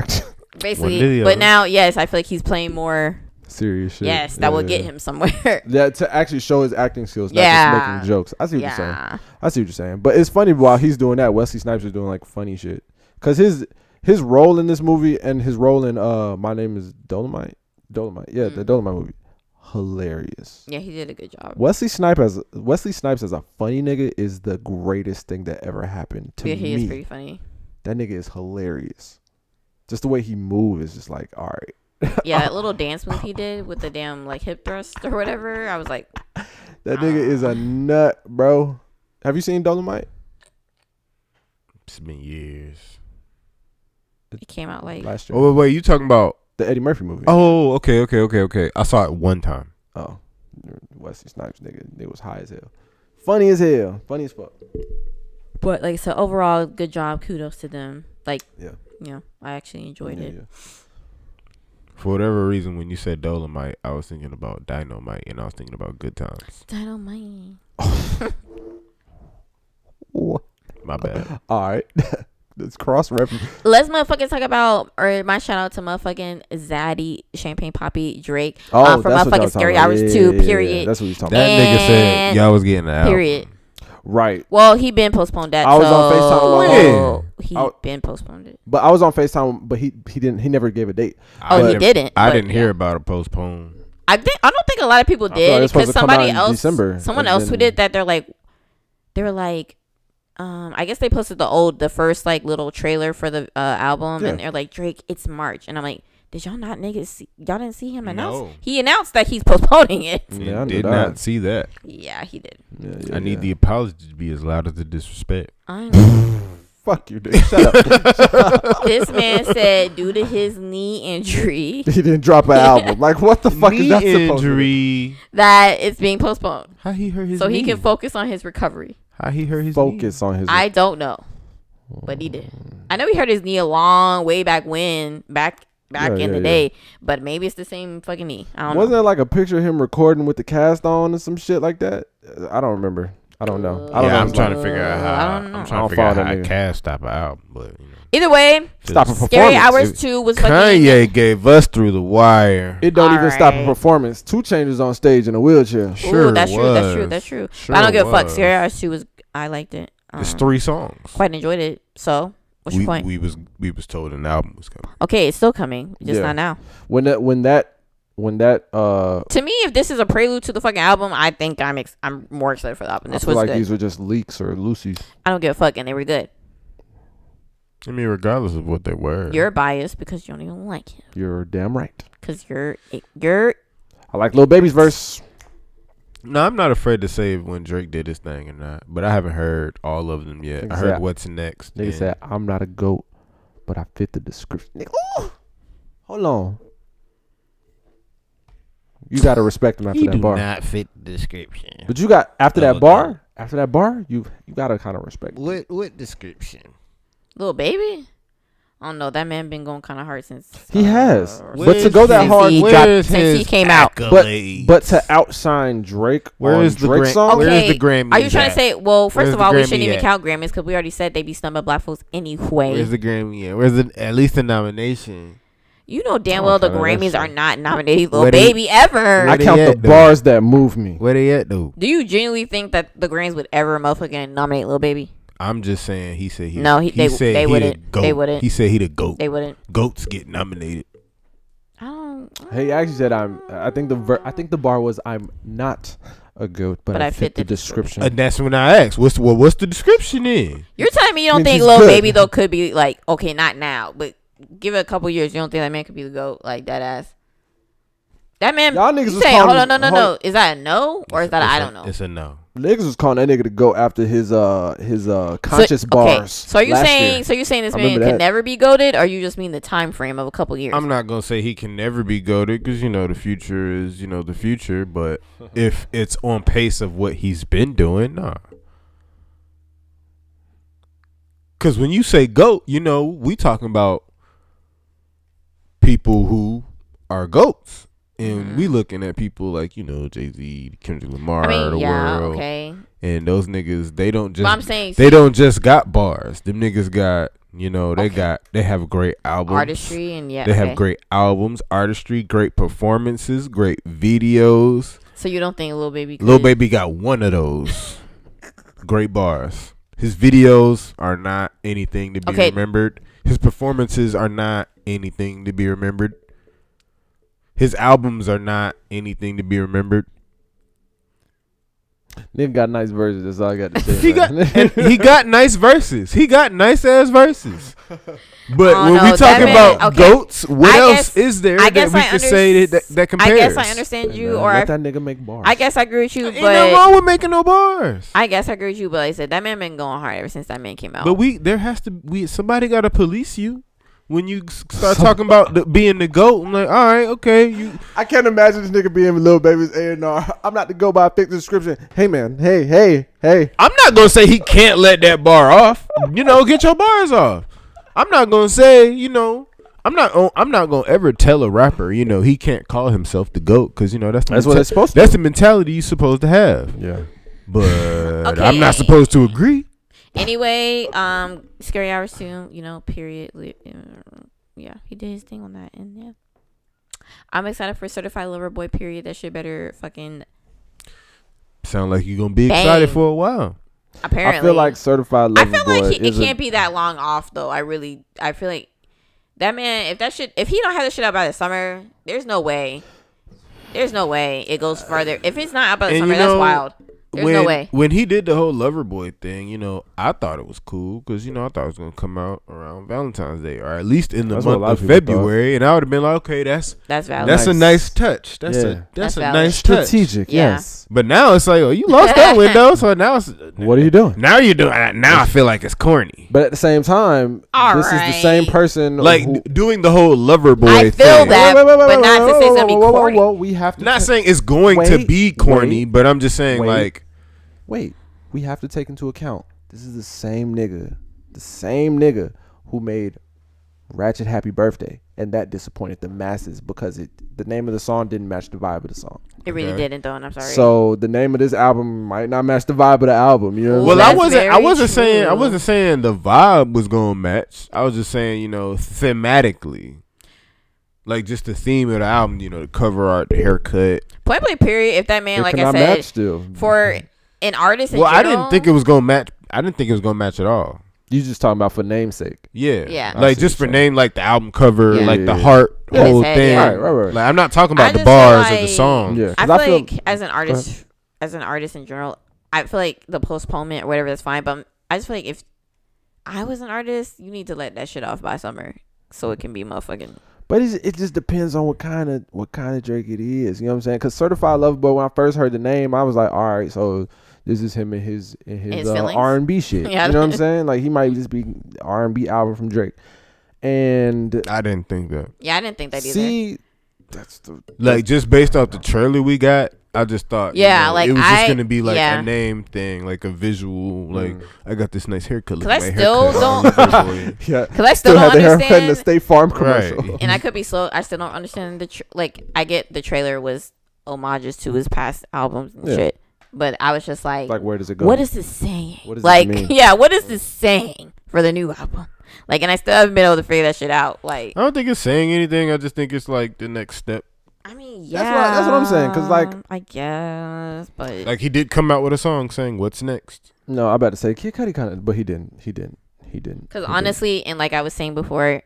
basically, video. but now, yes, I feel like he's playing more. serious shit. Yes, that will get him somewhere. Yeah, to actually show his acting skills, not Yeah. just making jokes. I see what you're saying. Yeah, I see what you're saying. But it's funny while he's doing that, Wesley Snipes is doing like funny shit. Cause his role in this movie and his role in My Name is Dolomite. Yeah, the Dolomite movie. Hilarious. yeah, he did a good job. Wesley Snipes as a funny nigga is the greatest thing that ever happened to Yeah, me. he is pretty funny. That nigga is hilarious. Just the way he moves is just like, all right. Yeah, that little dance move he did with the damn like hip thrust or whatever. I was like, That nigga is a nut, bro. Have you seen Dolomite? It's been years. it came out like Last year. Oh wait, you talking about? The Eddie Murphy movie. Oh, okay. I saw it one time. Oh. Wesley Snipes, nigga. They was high as hell. Funny as hell. Funny as fuck. But like so overall, good job. Kudos to them. Like Yeah. I actually enjoyed it. Yeah. For whatever reason, when you said Dolomite, I was thinking about Dynamite, and I was thinking about Good Times. Dynamite. What? My bad. All right. Let's cross reference. Let's motherfucking talk about, or my shout out to motherfucking Zaddy, Champagne Poppy, Drake. Oh, for that's what y'all motherfucking Scary talking about. Hours Yeah, 2, yeah, period. yeah. That's what he's talking That about. nigga said y'all was getting the album. Period. Right. Well, he been postponed that. I was on FaceTime He been postponed it. But I was on FaceTime, but he never gave a date. He didn't. I but didn't hear yeah. about a postpone. I don't think a lot of people I feel like did it's supposed because to come out somebody in else, December, someone and else then- tweeted that they were like, I guess they posted the first like little trailer for the album, Yeah. and they're like, Drake, it's March, and I'm like, did y'all not niggas see? Y'all didn't see him announce? No. He announced that he's postponing it. Yeah, I knew Did that. not see that. Yeah, he did. Yeah, I need the apology to be as loud as the disrespect. I know. Fuck you, dude. Shut up. This man said due to his knee injury He didn't drop an album. Like, what the fuck is that supposed to be? injury. that it's being postponed How he hurt his so knee? he can focus on his recovery. How he hurt his Focus on his. I don't know, but he did. I know he hurt his knee a long way back in the day, but maybe it's the same fucking knee. I don't Wasn't know. there like a picture of him recording with the cast on and some shit like that? I don't remember. I don't know. I don't know. I'm his trying life. to figure out how. I don't know. I'm I trying don't to figure out follow how that a nigga. cast stop an album, but Either way, Stop a Just- Scary performance. Hours 2 was fucking. Kanye gave us Through the Wire. It don't even stop a Alright. performance. 2 Chainz on stage in a wheelchair. Sure Ooh, that's true. That's true. was. That's true. Sure But I don't give a fuck. was. Scary Hours 2 was. I liked it. It's 3 songs. Quite enjoyed it. So what's your point? We was told an album was coming. Okay, it's still coming, just Yeah. not now. When that To me, if this is a prelude to the fucking album, I think I'm more excited for the album. I This feel was like good. these were just leaks or loosies. I don't give a fuck, and they were good. I mean, regardless of what they were. You're biased because you don't even like him. You're damn right. Because you're I like Lil Baby's verse. No, I'm not afraid to say when Drake did his thing or not, but I haven't heard all of them yet. Nigga I heard said- What's Next. Nigga and- said, I'm not a goat, but I fit the description. Nigga, ooh. Hold on. You gotta respect him after He that do bar. not fit the description. But you got after No, that bar, after that bar, you gotta kind of respect. What description? Little Baby. I don't know. That man been going kind of hard since He has, but Where's to go that since hard, he where's since he his came out. accolades? but to outshine Drake Where on is the Drake's Gra- song, Where's Okay, the Grammy are you trying at? to say? Well, first Where's of the all, we Grammy shouldn't even at? count Grammys because we already said they be snubbing black folks anyway. Where's the Grammy at? Where's at least the nomination? You know damn well the Okay, that's Grammys are true. not nominating Lil Where they- Baby ever. I they count the at, though? bars that move me. Where they at though? Do you genuinely think that the Grammys would ever motherfucking nominate Lil Baby? I'm just saying. He said he. No, they said they he wouldn't. the goat. They wouldn't. He said he the goat. They wouldn't. Goats get nominated. I don't. He actually said I think the bar was I'm not a goat, but I fit the description. And that's when I asked, what's the description in? You're telling me you don't Means think he's Lil good. Baby though could be like okay, not now, but give it a couple years. You don't think that man could be the GOAT like that ass? That man. Y'all niggas You was say, calling hold on, him- no. Is that a no or is that a I don't know? It's a no. Niggas was calling that nigga to go after his conscious bars. Okay. So you're last saying year. so you're saying this I man remember can that. never be goated, or you just mean the time frame of a couple years? I'm not gonna say he can never be goated because the future is the future. But if it's on pace of what he's been doing, nah. Because when you say goat, we talking about people who are goats, and we looking at people like Jay-Z, Kendrick Lamar, the world, okay. and those niggas they don't just But I'm saying they don't just got bars. Them niggas got they have great albums, artistry and they have great albums, artistry, great performances, great videos. So you don't think Lil Baby? Lil Baby got one of those great bars. His videos are not anything to be remembered. His performances are not anything to be remembered. His albums are not anything to be remembered. Nigga got nice verses. That's all I got to say. He got nice verses. He got nice ass verses. But Oh, when no, we that talking man- about okay. goats, what I else guess- is there I that guess we I can say that compares? I guess I understand you, or let that nigga make bars. I guess I agree with you, Ain't nothing but wrong with making no bars. I guess I agree with you. But like I said, that man been going hard ever since that man came out. But somebody got to police you when you start talking about being the goat. I'm like, all right, okay, I can't imagine this nigga being Lil Baby's A&R. I'm not to go by a fixed description. Hey man, hey. I'm not gonna say he can't let that bar off. Get your bars off. I'm not gonna say, I'm not gonna ever tell a rapper, he can't call himself the GOAT because that's what it's supposed to. That's the mentality you're supposed to have. Yeah, But Okay. I'm not supposed to agree. Anyway, Scary Hours 2, period. Yeah, he did his thing on that, and yeah, I'm excited for Certified Lover Boy. Period. That shit better fucking. Sound like you're gonna be Bang. excited for a while. Apparently, I feel like Certified I Lover feel Boy like it is can't be that long off though. I feel like that man. If he don't have the shit out by the summer, there's no way. There's no way it goes further. If it's not out by the And summer, that's wild. There's no way. When he did the whole Loverboy thing, I thought it was cool because I thought it was gonna come out around Valentine's Day or at least in the That's what a month lot of of people February, and I would have been like, okay, that's valid. a Nice. nice touch. That's Yeah. a That's a valid. nice touch. strategic. Yeah. Yes. But now it's like, oh, you lost that window, so now it's What are you doing? now you're doing. Now I feel like it's corny. But at the same time, All this is the same right. person Like who, doing the whole Loverboy I feel thing. that. but not to say it's gonna be corny. Whoa, we have to Not saying it's going to be corny, but I'm just saying like wait, we have to take into account this is the same nigga who made Ratchet Happy Birthday, and that disappointed the masses because the name of the song didn't match the vibe of the song. It really Okay. didn't though, and I'm sorry. So the name of this album might not match the vibe of the album. You know what I'm Well, saying? That's I wasn't very true. saying the vibe was gonna match. I was just saying, thematically, like just the theme of the album, the cover art, the haircut. Point blank period. If that man, It like I cannot said, match still. for an artist in Well, I general, didn't think it was gonna match. I didn't think it was gonna match at all. You just talking about for namesake. Yeah, Yeah. I like see just what for you're saying. name, like the album cover, Yeah. like the Yeah. heart Yeah. whole His head, thing. yeah. Right. Like I'm not talking I about the just feel bars of the like- song. Yeah. I 'Cause feel feel- like as an artist in general, I feel like the postponement or whatever that's fine. But I just feel like if I was an artist, you need to let that shit off by summer so it can be motherfucking. But it just depends on what kind of Drake it is. You know what I'm saying? Because Certified Lover Boy, when I first heard the name, I was like, all right, so this is him and his feelings? R&B shit. Yeah. You know what I'm saying? Like he might just be R&B album from Drake. And I didn't think that. Yeah, I didn't think that either. see, that's the Like just based off the trailer we got, I just thought, Yeah, like, it was just I- gonna be like yeah. a name thing, like a visual. Like I got this nice haircut. Look 'Cause at I my still haircut. Yeah, Because I still don't had the haircut in the understand. State Farm commercial. Right. And I could be slow. I still don't understand like, I get the trailer was homages to his past albums and Yeah. shit. But I was just like, Like, where does it go? what is this saying? What does like, this mean? yeah, what is this saying for the new album? Like, and I still haven't been able to figure that shit out. Like, I don't think it's saying anything. I just think it's like the next step. I mean, yeah, That's what I'm saying, 'cause, like- I guess, but Like he did come out with a song saying "What's next." No, I'm about to say Kid Cudi kind of, but he didn't. because honestly, and like I was saying before, and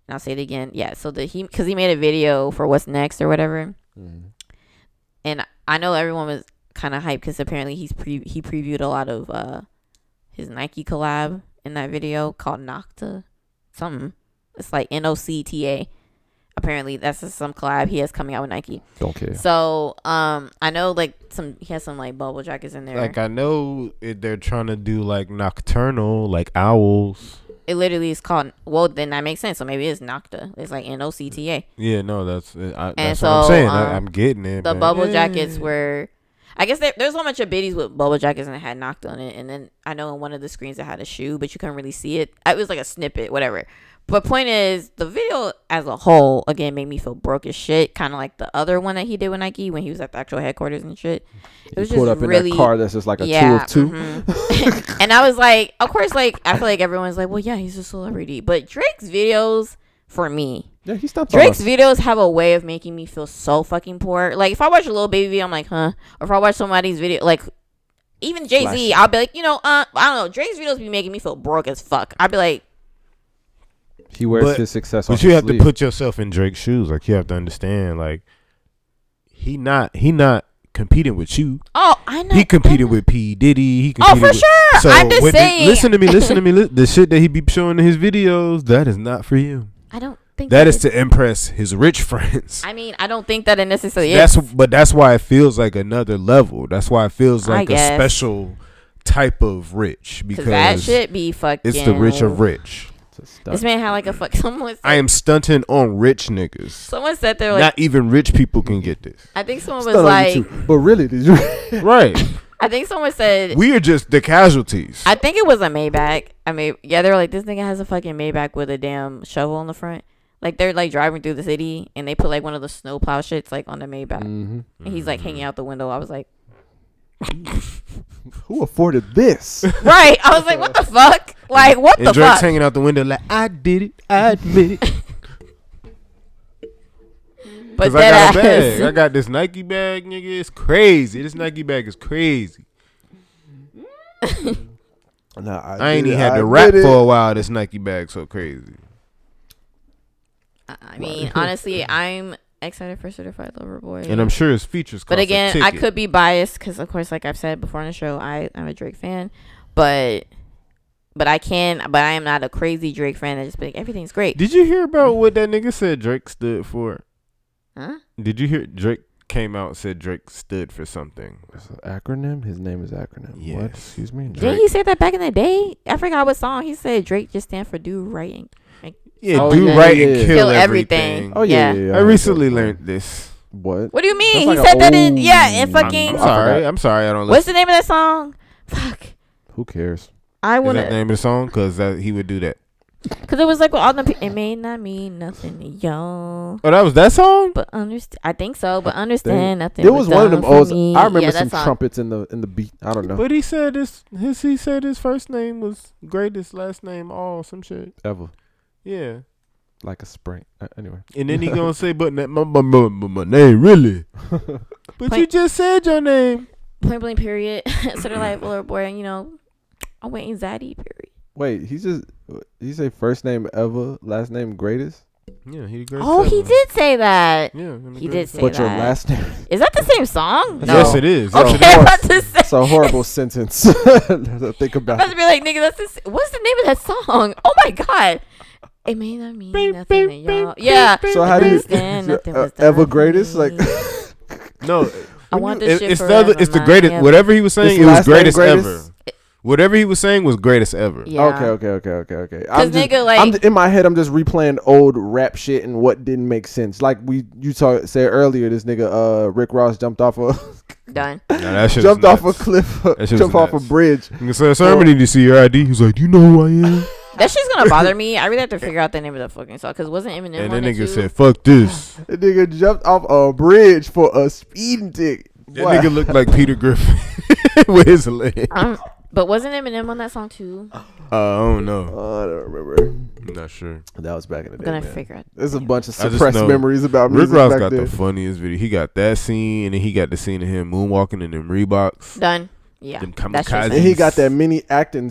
I'll say it again, yeah. So because he made a video for What's Next or whatever, Mhm. and I know everyone was kind of hyped because apparently he previewed a lot of his Nike collab in that video called Nocta something. It's like NOCTA. Apparently that's just some collab he has coming out with Nike. Don't care. So I know like he has some like bubble jackets in there. Like I know they're trying to do like nocturnal, like owls. It literally is called. Well, then that makes sense. So maybe it's Nocta. It's like NOCTA. Yeah, no, that's that's so, what I'm saying. I'm getting it. The man. bubble jackets were. I guess there's a bunch of biddies with bubble jackets and it had Nocta on it. And then I know in one of the screens it had a shoe, but you couldn't really see it. It was like a snippet, whatever. But point is, the video as a whole, again, made me feel broke as shit. Kind of like the other one that he did with Nike when he was at the actual headquarters and shit. It was He pulled just up in really that car that's just like a 2 of 2. mhm. And I was like, of course, like I feel like everyone's like, well, yeah, he's a celebrity. But Drake's videos, for me, Yeah, he stopped on Drake's us. videos have a way of making me feel so fucking poor. Like if I watch a Lil Baby video, I'm like, huh? Or if I watch somebody's video, like even Jay Z, Flashy. I'll be like, I don't know. Drake's videos be making me feel broke as fuck. I'll be like, He wears But- his success on But you his have sleeve. to put yourself in Drake's shoes. Like you have to understand. Like he not competing with you. oh, I know. He competed with P Diddy. He Oh, competed for with, sure. So I'm just with saying. listen to me. The shit that he be showing in his videos, that is not for you. I don't think That is to impress his rich friends. I mean, I don't think that it necessarily That's is. but that's why it feels like another level. That's why it feels I like a guess. special type of rich Because because that shit be fucking. it's the rich of rich. It's a stunt. This man had like a fuck. Someone I am stunting on rich niggas. Someone said they're like. Not even rich people can get this. I think someone was Stunt on like. YouTube. But really, did you? Right. I think someone said. We are just the casualties. I think it was a Maybach. I mean, yeah, they were like, this nigga has a fucking Maybach with a damn shovel on the front. Like they're like driving through the city and they put like one of the snowplow shits like on the Maybach. Mm-hmm. And he's like hanging out the window. I was like, Who afforded this? right. I was like, what the fuck? Like, what and the Drake's fuck? hanging out the window like, I did it. I admit it. But Because I got a that bag. I got this Nike bag, nigga. It's crazy. This Nike bag is crazy. Nah, I ain't even had to rap for a while. This Nike bag so crazy. I mean, honestly, I'm excited for Certified Lover Boy. And I'm sure his features cost But again, a I ticket. could be biased because, of course, like I've said before on the show, I'm a Drake fan. But I am not a crazy Drake fan that just be like, everything's great. Did you hear about what that nigga said Drake stood for? Huh? Did you hear Drake came out and said Drake stood for something? It's an acronym. His name is acronym. What? Yes. Excuse me. Didn't he say that back in the day? I forgot what song he said. Drake just stand for do right. Yeah, Oh, do yeah, right yeah, and yeah. kill Kill everything. everything. Oh yeah. Yeah. yeah, I heard recently that. learned this. What? What do you mean? That's He like said that in old- in fucking. I'm I sorry. forgot. I'm sorry. I don't What's listen. the name of that song? Fuck. Who cares? I Is want that the to. name of the song? Because he would do that. Because it was like, well, all the it may not mean nothing to y'all. Oh, that was that song? But understand, I think so. But understand nothing. There was one of them done for O's. me. I remember Yeah, some that song. trumpets in the beat. I don't know. But he said he said his first name was greatest, last name all some shit. Ever Yeah. like a spring. Anyway. And then he gonna say, but my name really. But you just said your name. Point blank. Period. Sort of like Lord Boy. I'm waiting Zaddy. Period. Wait, he say first name ever, last name greatest. Yeah, he the greatest. Oh, he ever. did say that. Yeah, I'm the He did greatest say ever. But your that. last name. Is that the same song? No. Yes, it is. Oh, Okay, Yes, I'm it about to say. It's a horrible sentence. Think I'm about about it. to be like, nigga, what's the name of that song? Oh my god. It may not mean nothing to y'all. Yeah. So how do you Understand nothing was done ever for greatest? Like me. No, I want this shit it's the forever, other, it's the my greatest. ever. Whatever he was saying, His it was last name greatest greatest? ever. Whatever he was saying was greatest ever. Yeah. Okay. Cause nigga, like, in my head, I'm just replaying old rap shit and what didn't make sense. Like you said earlier, this nigga Rick Ross jumped off a Done. Nah, that shit Jumped was off a nuts. cliff. That shit Jumped was off a nuts. bridge. Nigga said, "Sir, I need to see your ID." He's like, "You know who I am?" That shit's gonna bother me. I really have to figure out the name of the fucking song because wasn't Eminem And on then it nigga too? said, "Fuck this." The nigga jumped off a bridge for a speeding ticket. That Boy. nigga looked like Peter Griffin with his leg. But wasn't Eminem on that song too? I don't know. I don't remember. I'm not sure. That was back in the I'm day. gonna man. figure out. There's a bunch of I just suppressed know memories about Rick music Ross back got then. the funniest video. He got that scene, and then he got the scene of him moonwalking in them Reeboks. Done. Yeah. Them That shit's kamikazes. And he got that mini acting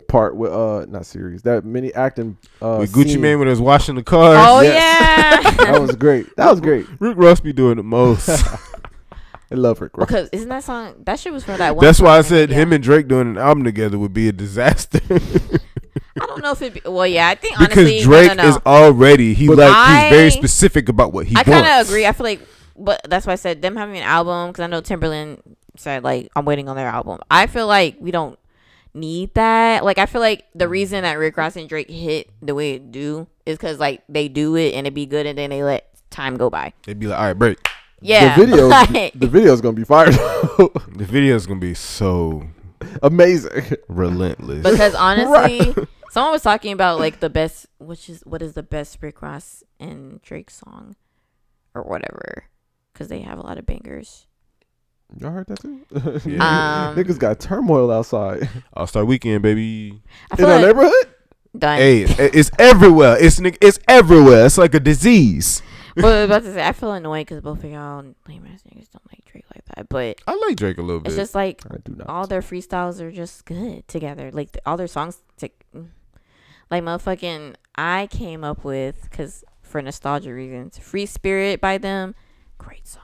part with not series. That mini acting with Gucci scene. Man when he was washing the cars. Oh Yes. yeah. That was great. That was great. Rick Ross be doing the most. I love Rick Ross. Because isn't that song? That shit was for that one. That's why I song, said yeah. him and Drake doing an album together would be a disaster. I don't know if it. Well, yeah, I think Because honestly, Drake no. is already he's very I- specific about what he I wants. kind of agree. I feel like, but that's why I said them having an album because I know Timberland said like I'm waiting on their album. I feel like we don't need that. Like I feel like the reason that Rick Ross and Drake hit the way it do is because like they do it and it be good and then they let time go by. They'd be like, "All right, break." Yeah, The video's gonna be fired. The video's gonna be so Amazing. relentless. because honestly, someone was talking about like the best, what is the best Rick Ross and Drake song or whatever, because they have a lot of bangers. Y'all heard that too? Yeah. Niggas got turmoil outside All-Star Weekend, baby. I in feel our like neighborhood. done. Hey, it's everywhere. It's everywhere. It's like a disease. But I was about to say, I feel annoyed because both of y'all lame ass niggas don't like Drake like that. But I like Drake a little bit. it's just like I do not. all their freestyles are just good together. Like all their songs, like motherfucking, I came up with because for nostalgia reasons, "Free Spirit" by them, great song,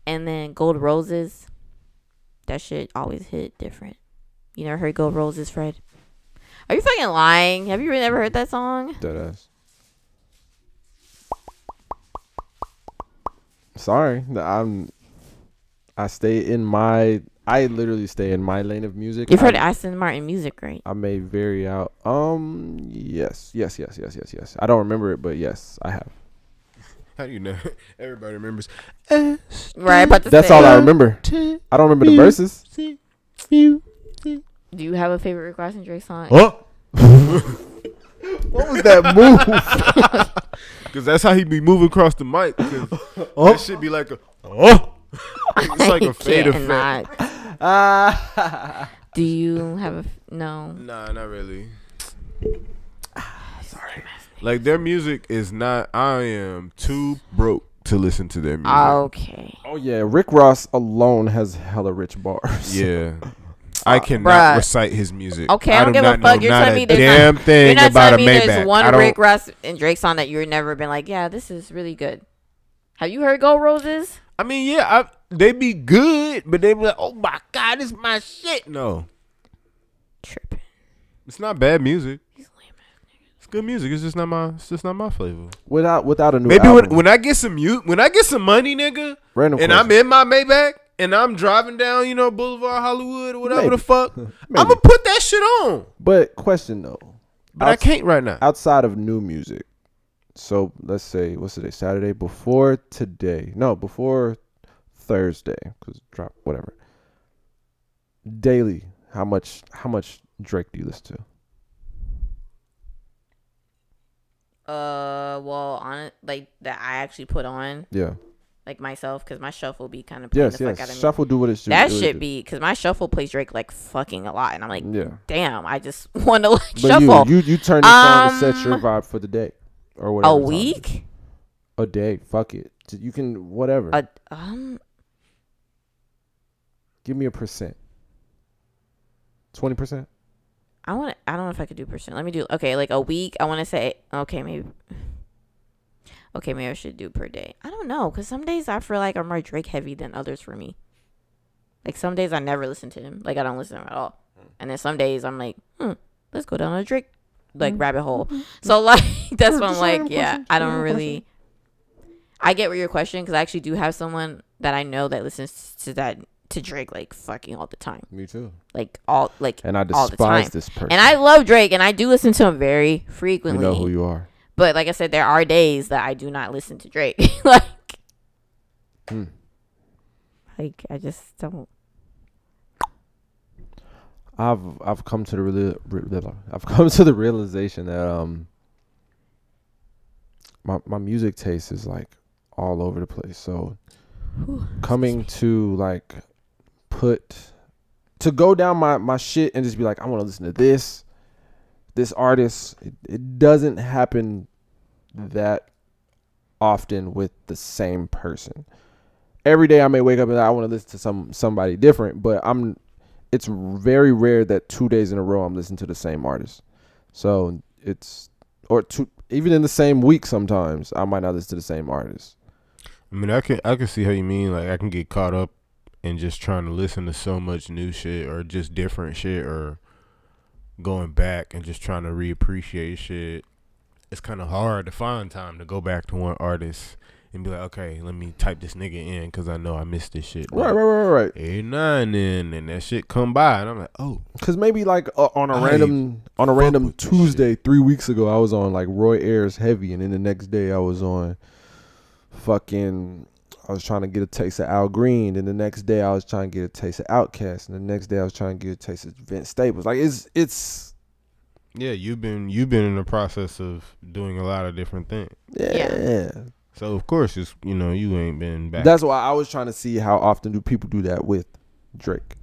and then "Gold Roses," that shit always hit different. You never heard "Gold Roses," Fred? Are you fucking lying? Have you really never heard that song? Deadass. Sorry, I literally stay in my lane of music. You've heard Aston Martin music, right? I may vary out. Yes. I don't remember it, but yes, I have. How do you know? Everybody remembers. Right, about to That's say. all I remember. I don't remember the verses. Do you have a favorite Rick Ross and Drake song? Oh, What was that move? because that's how he be moving across the mic. 'Cause that should be like a it's like a fade effect. Do you have a no? Nah, not really. Sorry. Like their music is not. I am too broke to listen to their music. Okay. Oh yeah, Rick Ross alone has hella rich bars. Yeah. I cannot Bruh. recite his music. Okay, I don't do give a not fuck. know You're not telling me a there's damn You're thing not about a telling me Maybach. there's I one don't. Rick Ross and Drake song that you've never been like, yeah, this is really good. Have you heard "Gold Roses"? I mean, yeah, they be good, but they be like, "Oh my god, this is my shit." No, Tripping. it's not bad music. He's lame ass nigga. It's good music. It's just not my flavor. Without a new Maybe album. when I get some money, nigga, Random and question. I'm in my Maybach and I'm driving down, Boulevard Hollywood or whatever Maybe. the fuck, Maybe. I'm gonna put that shit on. But question though, But I can't right now. outside of new music. So let's say what's today? Saturday before today. No, before Thursday. Cause drop whatever. Daily, how much Drake do you listen to? Well, on it, like that I actually put on, Yeah. like myself, because my shuffle be kind of playing Yes. the fuck out of me. Shuffle do what it should. That do what it shit do. be because my shuffle plays Drake like fucking a lot, and I'm like, Yeah. damn, I just want to like But shuffle you turn this on to set your vibe for the day or whatever. a time. week. A day. Fuck it. You can whatever. Give me a percent. 20%. I don't know if I could do percent. Let me do like a week. I want to say maybe I should do per day. I don't know, because some days I feel like I'm more Drake heavy than others for me. Like some days I never listen to him. Like I don't listen to him at all. And then some days I'm like, let's go down a Drake rabbit hole. So like that's what I'm like, yeah, I don't really. I get what your question, because I actually do have someone that I know that listens to Drake like fucking all the time. Me too. Like all like And I all the time. despise this person. And I love Drake, and I do listen to him very frequently. You know who you are. But like I said, there are days that I do not listen to Drake. Like, Like, I just don't. I've come to the realization that my music taste is like all over the place. So coming to like to go down my shit and just be like, I want to listen to this artist. It doesn't happen that often with the same person. Every day I may wake up and I want to listen to somebody different, but it's very rare that 2 days in a row I'm listening to the same artist. So even in the same week sometimes I might not listen to the same artist. I mean, I can see how you mean. Like, I can get caught up in just trying to listen to so much new shit or just different shit or going back and just trying to reappreciate shit. It's kind of hard to find time to go back to one artist and be like, okay, let me type this nigga in because I know I missed this shit. Right. 8, 9, and that shit come by, and I'm like, oh. Because maybe like on a random Tuesday 3 weeks ago, I was on like Roy Ayers Heavy, and then the next day I was on I was trying to get a taste of Al Green, and the next day I was trying to get a taste of Outkast, and the next day I was trying to get a taste of Vince Staples. Like it's. Yeah, you've been in the process of doing a lot of different things. Yeah. So of course it's you ain't been back. That's why I was trying to see how often do people do that with Drake.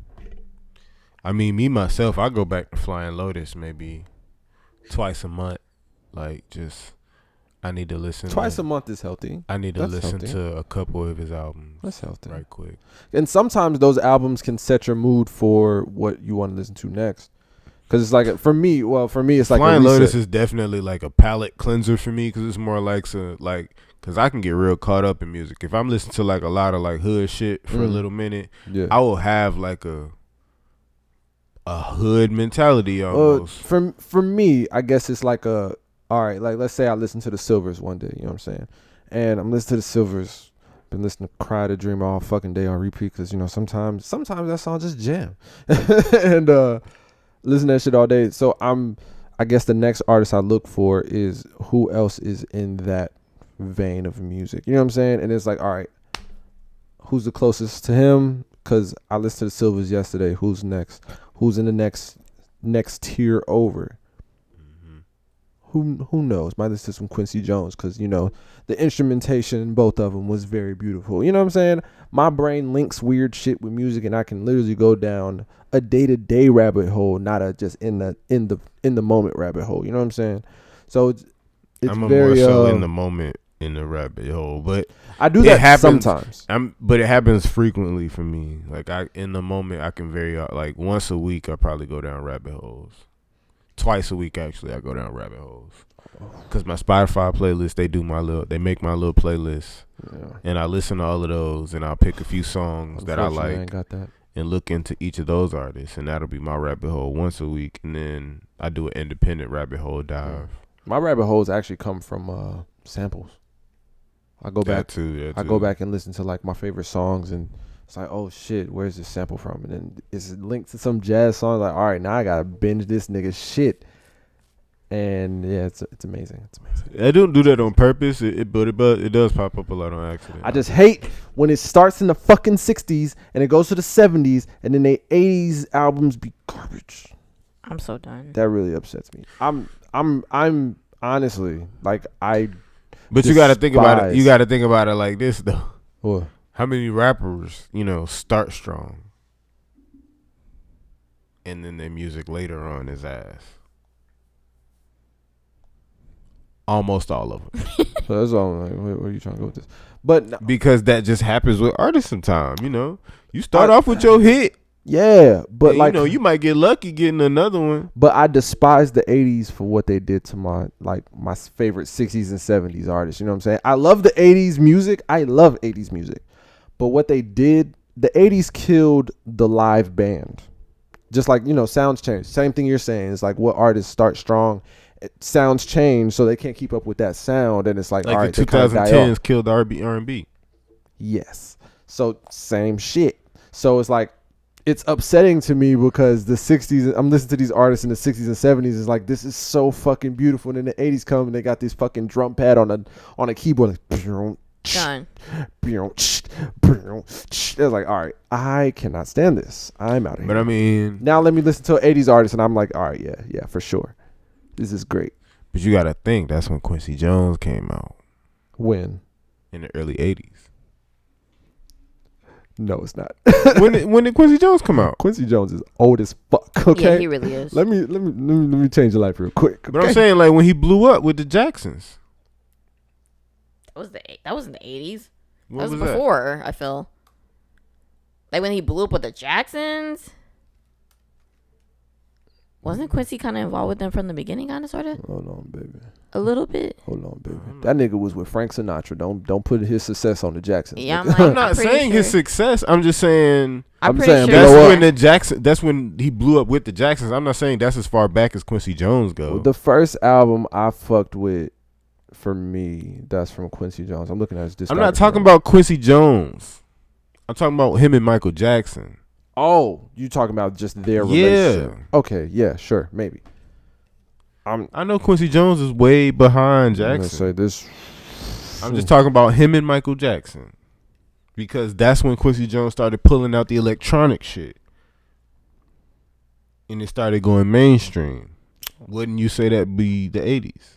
I mean, me myself, I go back to Flying Lotus maybe twice a month. Like, just I need to listen. Twice a month is healthy. I need to listen to a couple of his albums. That's healthy. Right quick. And sometimes those albums can set your mood for what you want to listen to next. Because it's like, for me, it's like Flying Lotus is definitely like a palate cleanser for me, because it's more like because I can get real caught up in music. If I'm listening to like a lot of like hood shit for a little minute, I will have like a hood mentality almost. For me, I guess it's like all right, like let's say I listen to the Silvers one day, you know what I'm saying? And I'm listening to the Silvers, been listening to Cry to Dream all fucking day on repeat, because sometimes that song just jam. And listen to that shit all day. So I guess the next artist I look for is who else is in that vein of music. You know what I'm saying? And it's like, all right, who's the closest to him? Because I listened to the Silvers yesterday. Who's next? Who's in the next tier over? Who knows? Might listen to some Quincy Jones, because the instrumentation in both of them was very beautiful. You know what I'm saying? My brain links weird shit with music, and I can literally go down a day-to-day rabbit hole, not a just in the moment rabbit hole. You know what I'm saying? So it's I'm very more so in the moment in the rabbit hole, but I do that sometimes. But it happens frequently for me. Like, in the moment, I can like once a week I probably go down rabbit holes. Twice a week actually I go down rabbit holes. Cause my Spotify playlist, they make my little playlist, and I listen to all of those, and I'll pick a few songs that I like, I ain't got that. and look into each of those artists, and that'll be my rabbit hole once a week, and then I do an independent rabbit hole dive. My rabbit holes actually come from samples. I go back too. I go back and listen to like my favorite songs, and it's like, oh shit, where's this sample from? And then it's linked to some jazz song. Like, all right, now I gotta binge this nigga's shit. And yeah, it's amazing. It's amazing. I don't do that on purpose, but it does pop up a lot on accident. I just hate when it starts in the fucking 60s and it goes to the 70s, and then the 80s albums be garbage. I'm so done. That really upsets me. I'm honestly like But you got to think about it. You got to think about it like this though. What? How many rappers, start strong, and then their music later on is ass? Almost all of them. So that's all. Like, where are you trying to go with this? But no, because that just happens with artists sometimes. You start off with your hit. Yeah, but and, you might get lucky getting another one. But I despise the 80s for what they did to my favorite 60s and 70s artists. You know what I'm saying? I love the 80s music. I love 80s music. But what they did, the 80s killed the live band. Just like, sounds change. Same thing you're saying. It's like what artists start strong, sounds change, so they can't keep up with that sound, and it's like all right, the 2010s killed R&B. Yes. So same shit. So it's like, it's upsetting to me because the 60s, I'm listening to these artists in the 60s and 70s, is like, this is so fucking beautiful. And then the 80s come and they got this fucking drum pad on a keyboard, like, Done. It was like, all right, I cannot stand this. I'm out of here. But I mean, now let me listen to an 80s artist, and I'm like, all right, yeah, for sure. This is great. but you gotta think that's when Quincy Jones came out When? in the early '80s. No, it's not. when did Quincy Jones come out? Quincy Jones is old as fuck. Okay, Yeah, he really is. let me change your life real quick. But I'm saying like when he blew up with the Jacksons. That was in the 80s. What That was that? before, I feel. Like when he blew up with the Jacksons. Wasn't Quincy kind of involved with them from the beginning, kind of, sort of? Hold on, baby. A little bit. Hold on, baby. That nigga was with Frank Sinatra. Don't put his success on the Jacksons. Yeah, nigga. I'm not pretty saying his sure. success. I'm just saying I'm pretty saying sure. that's blow when up. the Jackson. That's when he blew up with the Jacksons. I'm not saying that's as far back as Quincy Jones goes. The first album I fucked with, for me, that's from Quincy Jones. I'm looking at his discography. I'm not talking right now. about Quincy Jones. I'm talking about him and Michael Jackson. Oh, you talking about just their Yeah. relationship? Okay, yeah, sure, maybe. I know Quincy Jones is way behind I'm gonna Jackson. say this. I'm just talking about him and Michael Jackson because that's when Quincy Jones started pulling out the electronic shit, and it started going mainstream. Wouldn't you say that be the '80s?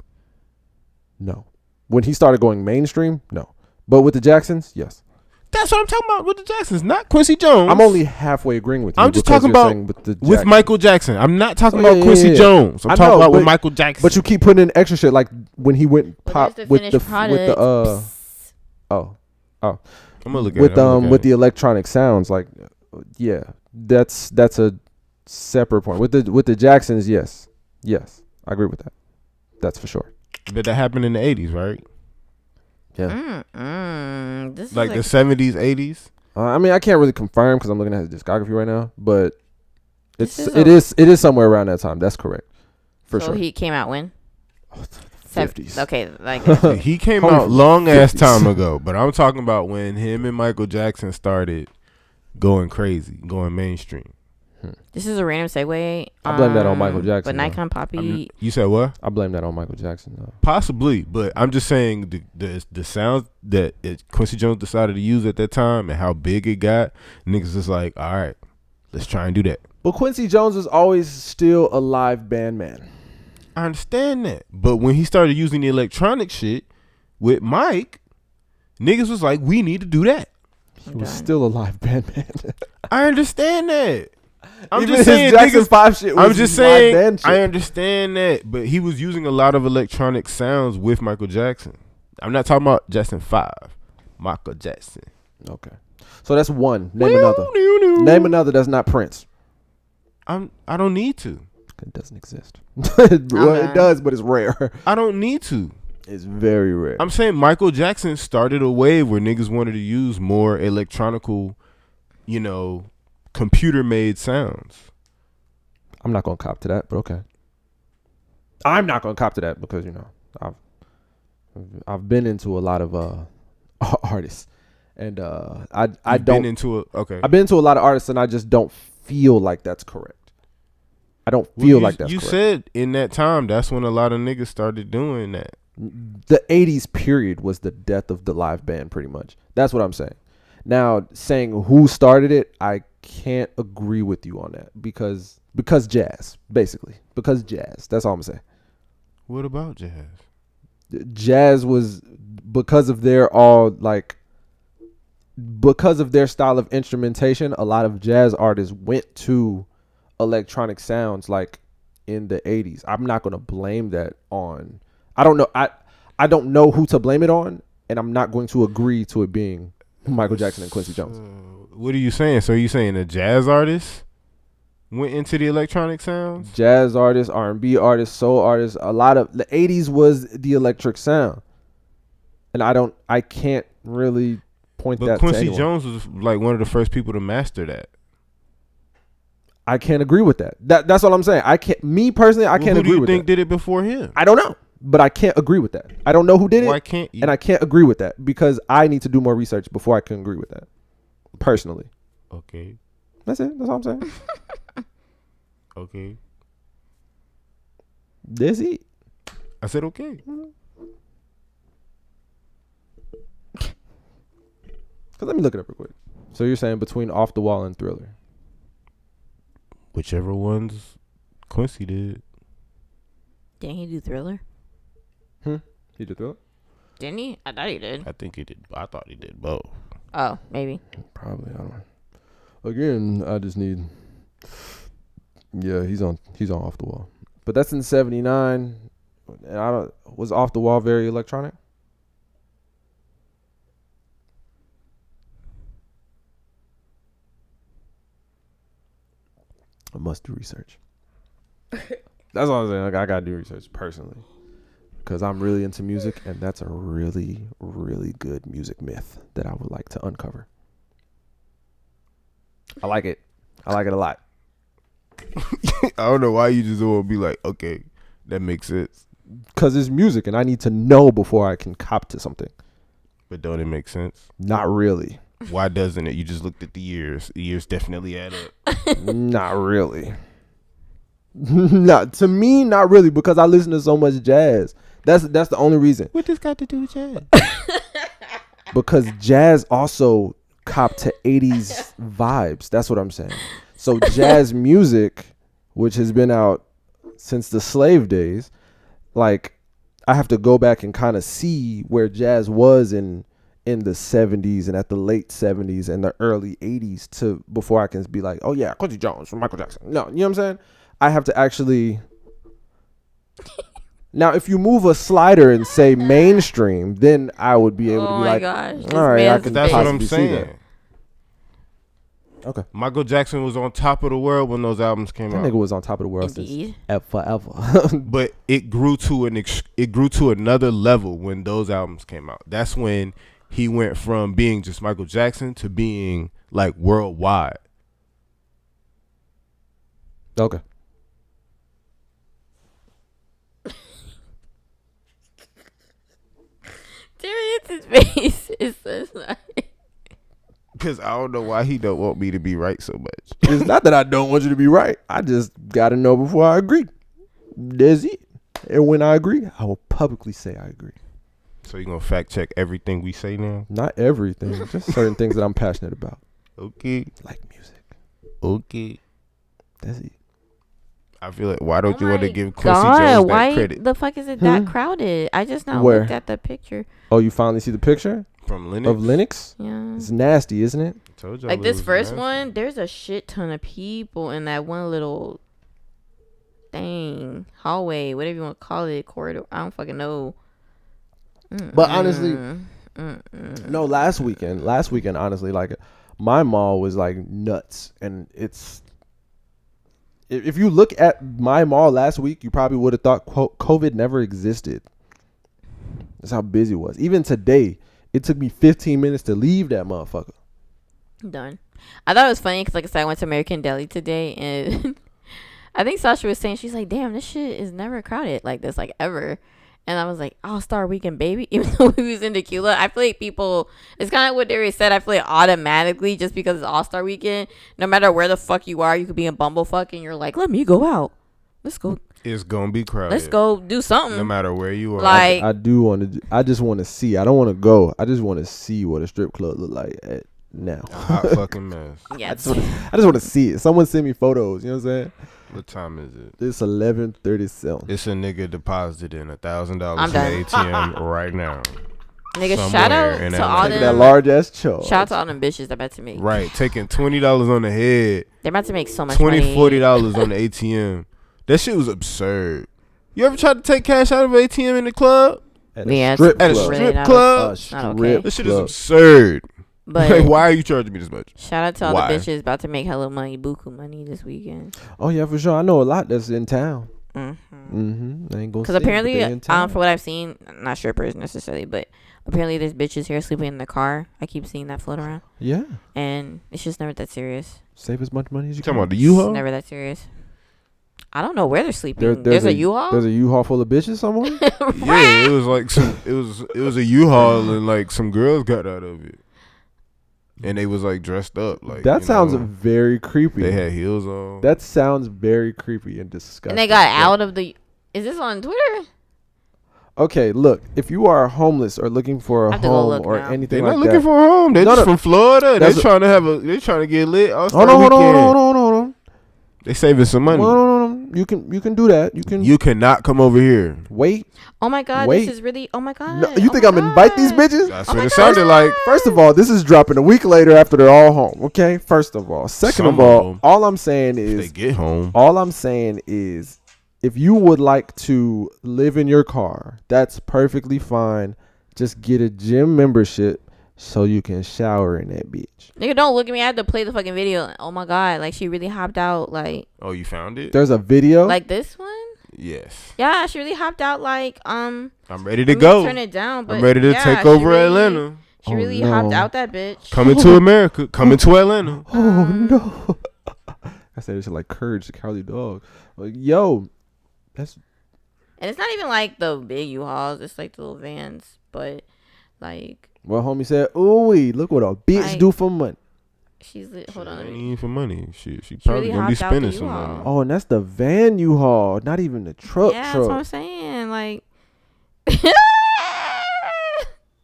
No. When he started going mainstream, no. But with the Jacksons, yes. That's what I'm talking about with the Jacksons, not Quincy Jones. I'm only halfway agreeing with you. I'm just because talking you're about saying with the with Jacksons. Michael Jackson. I'm not talking Oh, about yeah, Quincy yeah. Jones. I'm I talking know, about with but- Michael Jackson. But you keep putting in extra shit like when he went But pop there's with finished the product. oh I'm gonna look at with it. I'm gonna look with at the it. electronic sounds, like, yeah, that's a separate point. With the Jacksons, yes, I agree with that. That's for sure. But that happened in the '80s, right? Yeah. This Like is the '70s, '80s. I mean, I can't really confirm because I'm looking at his discography right now, but This it is is somewhere around that time. That's correct, for so sure. he came out when? 50s. Okay, like He came Homie out from long ass 50s. time ago, but I'm talking about when him and Michael Jackson started going crazy, going mainstream. this is a random segue. I blame that on Michael Jackson, But though. Nikon Poppy. You said what? I blame that on Michael Jackson, though. Possibly, but I'm just saying the sounds that Quincy Jones decided to use at that time and how big it got. Niggas is like, all right, let's try and do that. But Quincy Jones was always still a live band man. I understand that, but when he started using the electronic shit with Mike, niggas was like, we need to do that. He was still a live band man. I understand that. I'm Even just his saying, Jackson niggas. 5 shit was I'm just live saying, band shit. I understand that, but he was using a lot of electronic sounds with Michael Jackson. I'm not talking about Jackson 5, Michael Jackson. Okay. So that's one. Name another. Name another that's not Prince. I don't need to. It doesn't exist. Well, Okay. it does, but it's rare. I don't need to. It's very rare. I'm saying Michael Jackson started a wave where niggas wanted to use more electronical, computer-made sounds. I'm not gonna cop to that, but okay. I'm not gonna cop to that because I've been into a lot of artists, and I You've don't been into it. Okay. I've been into a lot of artists, and I just don't feel like that's correct. I don't feel like that's you correct. said in that time that's when a lot of niggas started doing that. The 80s period was the death of the live band, pretty much. That's what I'm saying. Now, saying who started it, I can't agree with you on that because jazz, basically. Because jazz. That's all I'm saying. What about jazz? Jazz was because of their style of instrumentation, a lot of jazz artists went to electronic sounds like in the 80s. I'm not going to blame that on I don't know who to blame it on, and I'm not going to agree to it being Michael Jackson and Quincy Jones. What are you saying? So you saying a jazz artist went into the electronic sounds? Jazz artists, R&B artists, soul artists, a lot of the 80s was the electric sound. And I can't really point that But to Quincy anyone. Jones was like one of the first people to master that. I can't agree with that. That's all I'm saying. I can't agree with Who do you think that. did it before him? I don't know, but I can't agree with that. I don't know who did it. Why can't you? And I can't agree with that because I need to do more research before I can agree with that. Personally. Okay. That's it. That's all I'm saying. Okay. That's it. I said okay. Cause let me look it up real quick. So you're saying between Off the Wall and Thriller? Whichever ones Quincy did. Didn't he do Thriller? He did Thriller? Didn't he? I thought he did. I think he did. I thought he did both. Oh, maybe. Probably. I don't know. Again, I just need. Yeah, he's on Off the Wall, but that's in '79. And was Off the Wall very electronic? I must do research. That's all I'm saying. Like, I gotta do research personally because I'm really into music, and that's a really, really good music myth that I would like to uncover. I like it. I like it a lot. I don't know why you just won't be like, okay, that makes sense. Because it's music, and I need to know before I can cop to something. But don't it make sense? Not really. Why doesn't it? You just looked at the years. The years definitely add up. Not really. Not to me, not really, because I listen to so much jazz. That's the only reason. What this got to do with jazz? Because jazz also cop to 80s vibes. That's what I'm saying. So jazz music, which has been out since the slave days, like I have to go back and kind of see where jazz was in the 70s and at the late 70s and the early 80s to before I can be like, oh yeah, Quincy Jones from Michael Jackson. No, you know what I'm saying? I have to actually. Now, if you move a slider and say mainstream, then I would be able to be like, gosh, all right, I can That's what I'm possibly see saying. that. Okay. Michael Jackson was on top of the world when those albums came That out. nigga was on top of the world Indeed. since forever. But it grew to another level when those albums came out. That's when he went from being just Michael Jackson to being like worldwide. Okay. Darius's face is so sorry. Because I don't know why he don't want me to be right so much. It's not that I don't want you to be right. I just got to know before I agree. That's it. And when I agree, I will publicly say I agree. So you gonna fact check everything we say now? Not everything, just certain things that I'm passionate about. Okay. Like music. Okay. That's it. I feel like why don't you want to give Quincy God, Jones that why credit the fuck is it that crowded? I just now Where? looked at the picture. Oh, you finally see the picture from Linux? of Linux? Yeah. It's nasty, isn't it? Told y'all Like it this was first nasty. one, there's a shit ton of people in that one little thing, hallway, whatever you want to call it, corridor. I don't fucking know. But honestly, no, last weekend, honestly, like my mall was like nuts. And it's, if you look at my mall last week, you probably would have thought COVID never existed. That's how busy it was. Even today, it took me 15 minutes to leave that motherfucker. Done. I thought it was funny because, like I said, I went to American Deli today, and I think Sasha was saying, she's like, damn, this shit is never crowded like this, like ever. And I was like, All-Star Weekend, baby. Even though we was in Tequila, I feel like people, it's kind of what Darius said. I feel like automatically, just because it's All-Star Weekend, no matter where the fuck you are, you could be in Bumblefuck and you're like, let me go out. Let's go. It's gonna be crowded. Let's go do something. No matter where you are. Like, I do want to. I just want to see. I don't want to go. I just want to see what a strip club look like at now. a hot fucking mess. yeah. I just want to see it. Someone send me photos. You know what I'm saying? What time is it? It's 11:37. It's a nigga deposited in $1,000 in the I'm done. ATM right now. Nigga, Somewhere shout out in to LA. all Taking them. that large ass charge. Shout out to all them bitches that about to make. Right, taking $20 on the head, They're about to make so much $20, money. $40 on the ATM. That shit was absurd. You ever tried to take cash out of an ATM in the club? At Yeah, a it's strip At a club. really strip not club? A Not strip okay. This shit is club. absurd. But Like, why are you charging me this much? shout out to all Why? the bitches about to make hella money, buku money this weekend. Oh yeah, for sure. I know a lot that's in town. Mm-hmm. I ain't gonna. Because say it, but apparently, they in town. for what I've seen, not strippers necessarily, but apparently there's bitches here sleeping in the car. I keep seeing that float around, Yeah, and it's just never that serious. save as much money as you Talking can. about the It's U-Haul? never that serious. I don't know where they're sleeping. There's a U-Haul. There's a U-Haul full of bitches somewhere. Yeah, it was like it was a U-Haul and like some girls got out of it. And they was like dressed up like That you sounds know, very creepy. they had heels on. That sounds very creepy and disgusting. And they got out of the. Is this on Twitter? Okay, look. If you are homeless or looking for I a have to go home look or now. anything They're like not looking that, for a home. They're No, just no. from Florida. That's They're trying to have a. They're trying to get lit. All-Star hold weekend. on. They saving some money. No. You can do that. You cannot come over here. Wait. Oh my god, Wait. this is really. Oh my god. No, you oh think my I'm gonna invite these God. bitches? That's Oh what my it God. sounded like. First of all, this is dropping a week later after they're all home. Okay. First of all. Second Some of of all, them. all I'm saying If they is, get home. all I'm saying is, if you would like to live in your car, that's perfectly fine. Just get a gym membership so you can shower in that bitch. Nigga, don't look at me. I had to play the fucking video. Oh my god, like she really hopped out, like Oh, you found it? There's a video. like this one. Yes. Yeah, she really hopped out. Like I'm ready to let me go. Turn it down. But I'm ready to yeah, take she over really- Atlanta. She Oh, really no. hopped out that bitch. Coming to America. Coming to Atlanta. Oh no! I said it should like Courage the Cowardly Dog. Like, yo, that's And it's not even like the big U-Hauls. It's like the little vans. But like what homie said. Ooh, look what a bitch Like- do for money. she's hold on. Ain't Let me- even for money. She probably really gonna be hopped out the spending some U-Haul. money. Oh, and that's the van you haul, not even the truck. Yeah, that's what I'm truck. saying. Like,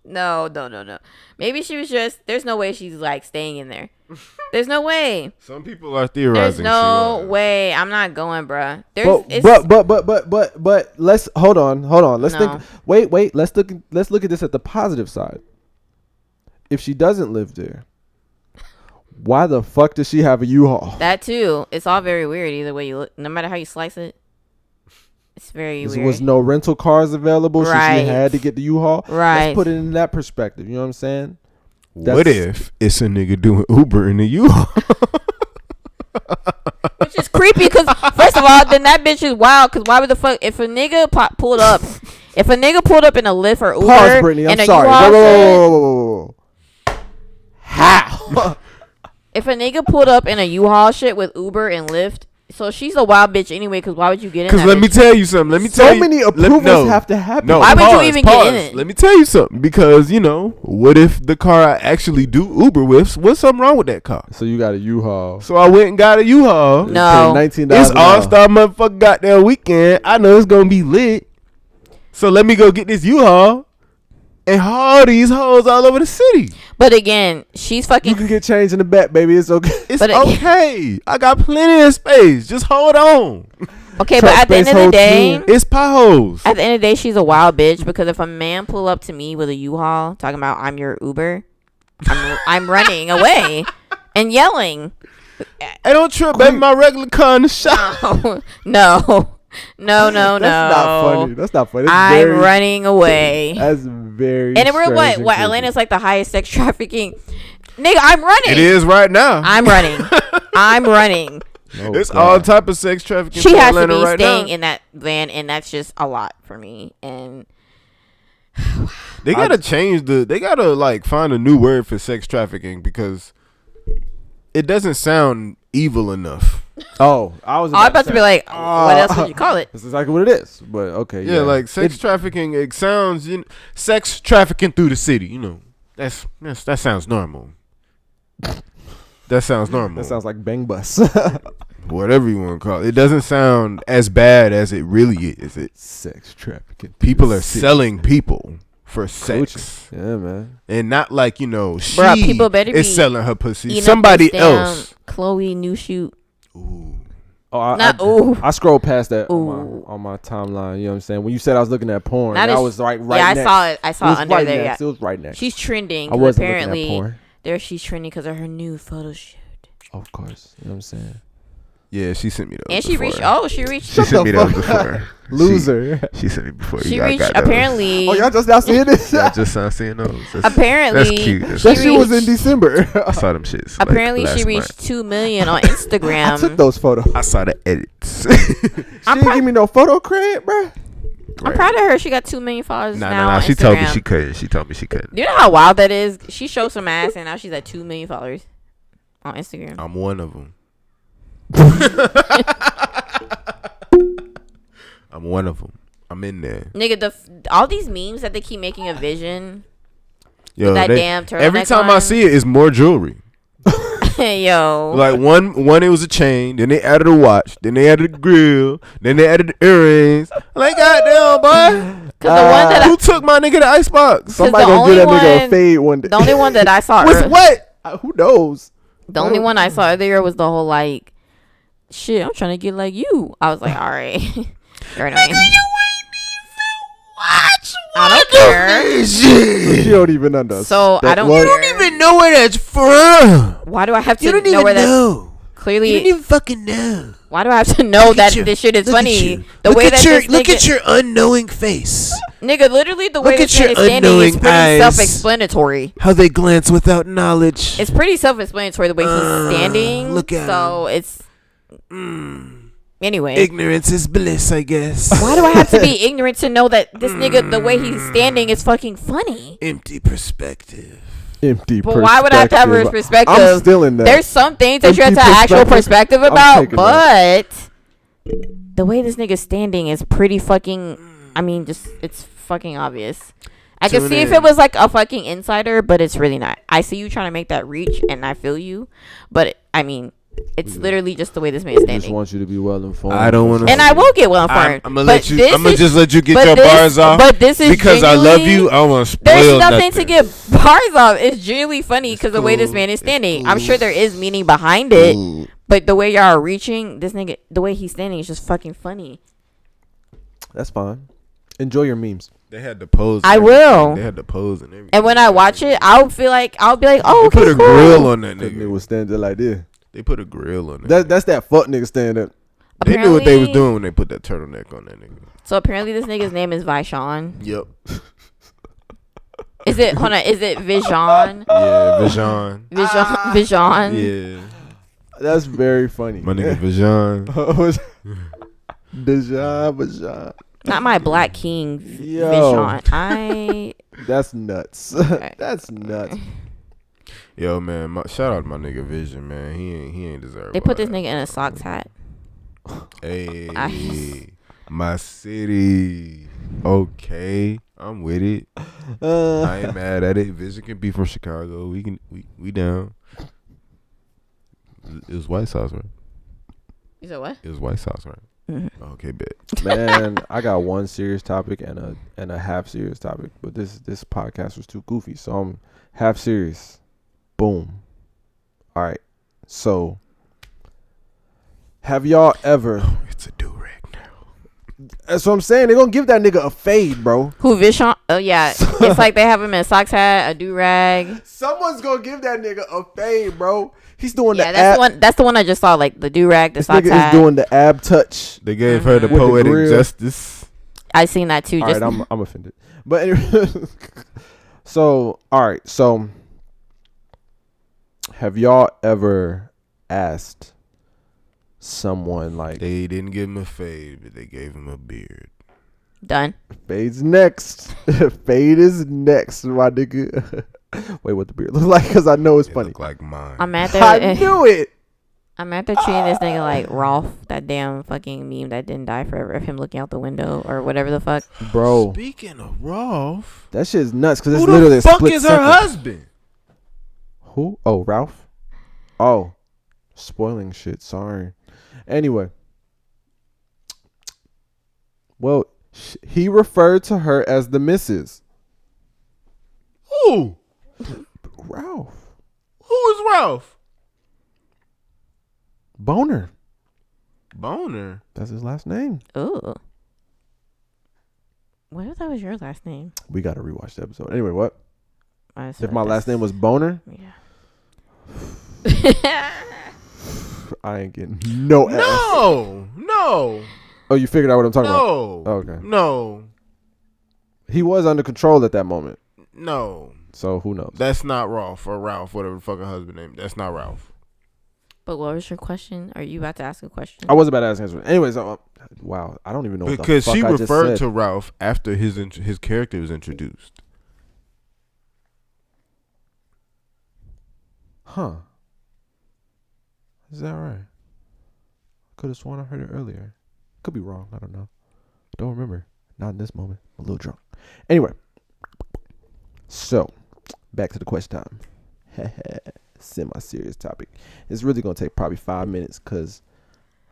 no. Maybe she was just. There's no way she's like staying in there. There's no way. Some people are There's theorizing. no way. I'm not going, bruh. There's. But let's hold on. Let's No. think. Wait. Let's look at this at the positive side. If she doesn't live there, why the fuck does she have a U-Haul? That too. It's all very weird. Either way you look, no matter how you slice it, it's very There weird. was no rental cars available, so Right. she had to get the U-Haul. Right. Let's put it in that perspective. You know what I'm saying? What if it's a nigga doing Uber in the U-Haul? Which is creepy because first of all, then that bitch is wild. Because why would the fuck if a nigga pulled up, if a nigga pulled up in a Lyft or Uber, Pause, Brittany. I'm and a sorry. U-Haul shit- Whoa. How? if a nigga pulled up in a U-Haul shit with Uber and Lyft, so she's a wild bitch anyway. Because why would you get in? Because That let me bitch? tell you something. Let me tell So you. many approvals have to happen. No, Why would you pause, even get in pause. it? Let me tell you something. Because, what if the car I actually do Uber with, what's something wrong with that car? So you got a U-Haul. So I went and got a U-Haul. No. $19 It's an hour. All-Star motherfucking goddamn weekend. I know it's going to be lit. So let me go get this U-Haul and haul these hoes all over the city. But again, she's You fucking. can get change in the back, baby. It's okay. It's But okay. I got plenty of space. Just hold on. Okay, Truck but at the end space of the holds day, two. It's potholes. at the end of the day, she's a wild bitch because if a man pull up to me with a U-Haul talking about I'm your Uber, I'm running away and yelling. Hey, don't trip, baby. My regular car in the shop. No. That's not funny. That's not funny. That's I'm very, running away. That's very. And we're strange and what? creepy. Atlanta's like the highest sex trafficking. Nigga, I'm running. It is right now. I'm running. I'm running. Oh, It's God. all type of sex trafficking. She to has to Atlanta be right staying now. in that van, and that's just a lot for me. And They gotta change they gotta like find a new word for sex trafficking because it doesn't sound evil enough. Oh, I was I'm about to be like, what else would you call it? That's exactly what it is. But okay. Yeah, like sex trafficking. It sounds sex trafficking through the city. That sounds normal. That sounds normal. That sounds like Bang Bus. Whatever you want to call it. It doesn't sound as bad as it really is. Sex trafficking. People are selling people for sex. Coaching. Yeah, man. And not like, she Bruh, people better is be selling her pussy. Eating up Somebody this damn else. Chloe new shoot. Ooh. Oh, Not ooh. I scrolled past that Ooh. on my timeline. You know what I'm saying? When you said I was looking at porn, That I is- was right Yeah, I next. saw it. I saw it was under right there. next. Yeah. It was right next. She's trending. I 'Cause wasn't looking apparently, at porn. she's trending because of her new photo shoot. Of course. You know what I'm saying? Yeah, she sent me those. And she before. reached. She Shut sent the me those fuck before. Loser. She sent me before. She I reached. got those. Apparently. Oh, y'all just now seeing this? Yeah, just started seeing those. Apparently, that's cute. That's That she shit was in reached- December. I saw them shits. Apparently, last she reached month. 2 million on Instagram. I took those photos. I saw the edits. She didn't give me no photo credit, bro. I'm proud of her. She got 2 million followers now. Nah. on She told me Instagram. she couldn't. She told me she couldn't. You know how wild that is? She showed some ass and now she's at 2 million followers on Instagram. I'm one of them. I'm one of them. I'm in there. Nigga, all these memes that they keep making of Vision. Yo, that damn turtleneck every time I on. see it, it's more jewelry. Yo. Like one, it was a chain. Then they added a watch. Then they added a grill. Then they added the earrings. I'm like, goddamn, boy. Cause the one that Who took my nigga to Icebox? Somebody the gonna give that only nigga a one- fade one day. the only one that I saw, With what? Who knows? the only one I saw earlier was the whole like, shit, I'm trying to get like you. I was like, all right, you're annoying. I don't care. You don't even understand. So I don't what? care. even know where that's from. Why do I have to know where that's clearly? fucking know. Why do I have to know that this shit is funny? The way that this nigga, your unknowing face. nigga, literally the way Look this at your nigga is standing is unknowing pretty eyes. self-explanatory. How they glance without knowledge. It's pretty self-explanatory the way he's standing. look at so it's anyway. Ignorance is bliss, I guess. Why do I have to be ignorant to know that this nigga, the way he's standing, is fucking funny? Empty perspective. Empty. But why would I have to have a perspective? I'm still in that. There's some things that you have Empty to have actual perspective I'm about, taking but the way this nigga's standing is pretty fucking. I mean, just it's fucking obvious. I could Tune see if in. it was like a fucking insider, but it's really not. I see you trying to make that reach, and I feel you, but I mean, it's literally just the way this man is I just standing. want you to be well informed. I don't want to. And I will get well informed. I'm gonna but let you. this I'm gonna is- just let you get but your this- bars off. But this is because I love genuinely- you. I want to There's spoil nothing to get bars off. It's genuinely funny because the way this man is standing. I'm sure there is meaning behind it, but the way y'all are reaching this nigga, the way he's standing is just fucking funny. That's fine. Enjoy your memes. They had the pose. I and will. everything. They had the pose and everything. And when I watch it, I'll be like, oh, They okay, put a cool. grill on that That nigga nigga. was standing like this. They put a grill on that. That's that fuck nigga standing. They knew what they was Apparently- doing when they put that turtleneck on that nigga. So apparently, this nigga's name is Vishon. Yep. Is it? Hold on. Is it Vision? Yeah, Vision. Vision. Yeah, That's very funny. my nigga Vision. Dejan. Not my Black King. Yo. Vision. That's nuts. That's nuts. Yo, man, shout out to my nigga Vision, man. He ain't deserve. They all put this that. nigga in a socks hat. Hey, my city. Okay, I'm with it. I ain't mad at it. Vision can be from Chicago. We down. It was White Sox, right? You said what? It was White Sox, right? Mm-hmm. Okay, bet. Man, I got one serious topic and a half serious topic, but this podcast was too goofy, so I'm half serious. Boom. All right. So, have y'all ever? Oh, it's a do-rag now. That's what I'm saying. They're gonna give that nigga a fade, bro. Who Vision? Oh yeah, it's like they have him in a socks hat, a do rag. Someone's gonna give that nigga a fade, bro. He's doing Yeah, the that's ab. the one. That's the one I just saw. Like the do rag, the This socks nigga hat. is doing the ab touch. They gave her the With the poetic grill. justice. I seen that too. All Just right, I'm offended. But anyway, so all right, so have y'all ever asked someone like They didn't give him a fade, but they gave him a beard. done. fade's next? Fade is next, my nigga. Wait, what the beard look like? Because I know it's It funny. looked like mine. I'm at I there. knew it. I'm at there treating this nigga like Rolf, that damn fucking meme that didn't die forever of him looking out the window or whatever the fuck. Bro, Speaking of Rolf, that shit's nuts because it's who literally the a fuck split is her second. husband? Who? Oh, Ralph. Oh, spoiling shit. Sorry. Anyway. Well, he referred to her as the missus. Who? Ralph. Who is Ralph? Boner. Boner. That's his last name. Ooh. What if that was your last name? We got to rewatch the episode. Anyway, what? I If my last name was Boner, Yeah. I ain't getting no ass. No. Oh, you figured out what I'm talking about? No. Okay. No. He was under control at that moment. No. So who knows? That's not Ralph or Ralph, whatever the fucking husband name. That's not Ralph. But what was your question? Are you about to ask a question? I was about to ask him. Anyways, wow. I don't even know Because what the she fuck I just referred said. to Ralph after his character was introduced. Huh. Is that right? Could have sworn I heard it earlier. Could be wrong. I don't know. Don't remember. Not in this moment. I'm a little drunk. Anyway. So, back to the question time. Semi-serious topic. It's really going to take probably 5 minutes because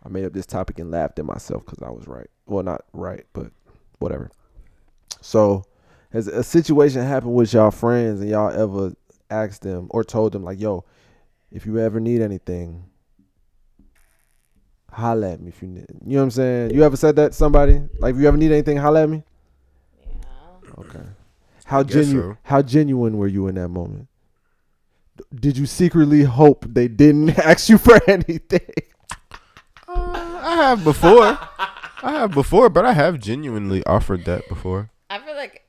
I made up this topic and laughed at myself because I was right. Well, not right, but whatever. So, has a situation happened with y'all friends and y'all ever asked them or told them like, yo, if you ever need anything, holla at me if you need. You know what I'm saying? You ever said that to somebody? Like, if you ever need anything, holla at me? Yeah. Okay. So. How genuine were you in that moment? Did you secretly hope they didn't ask you for anything? I have before, but I have genuinely offered that before. I feel like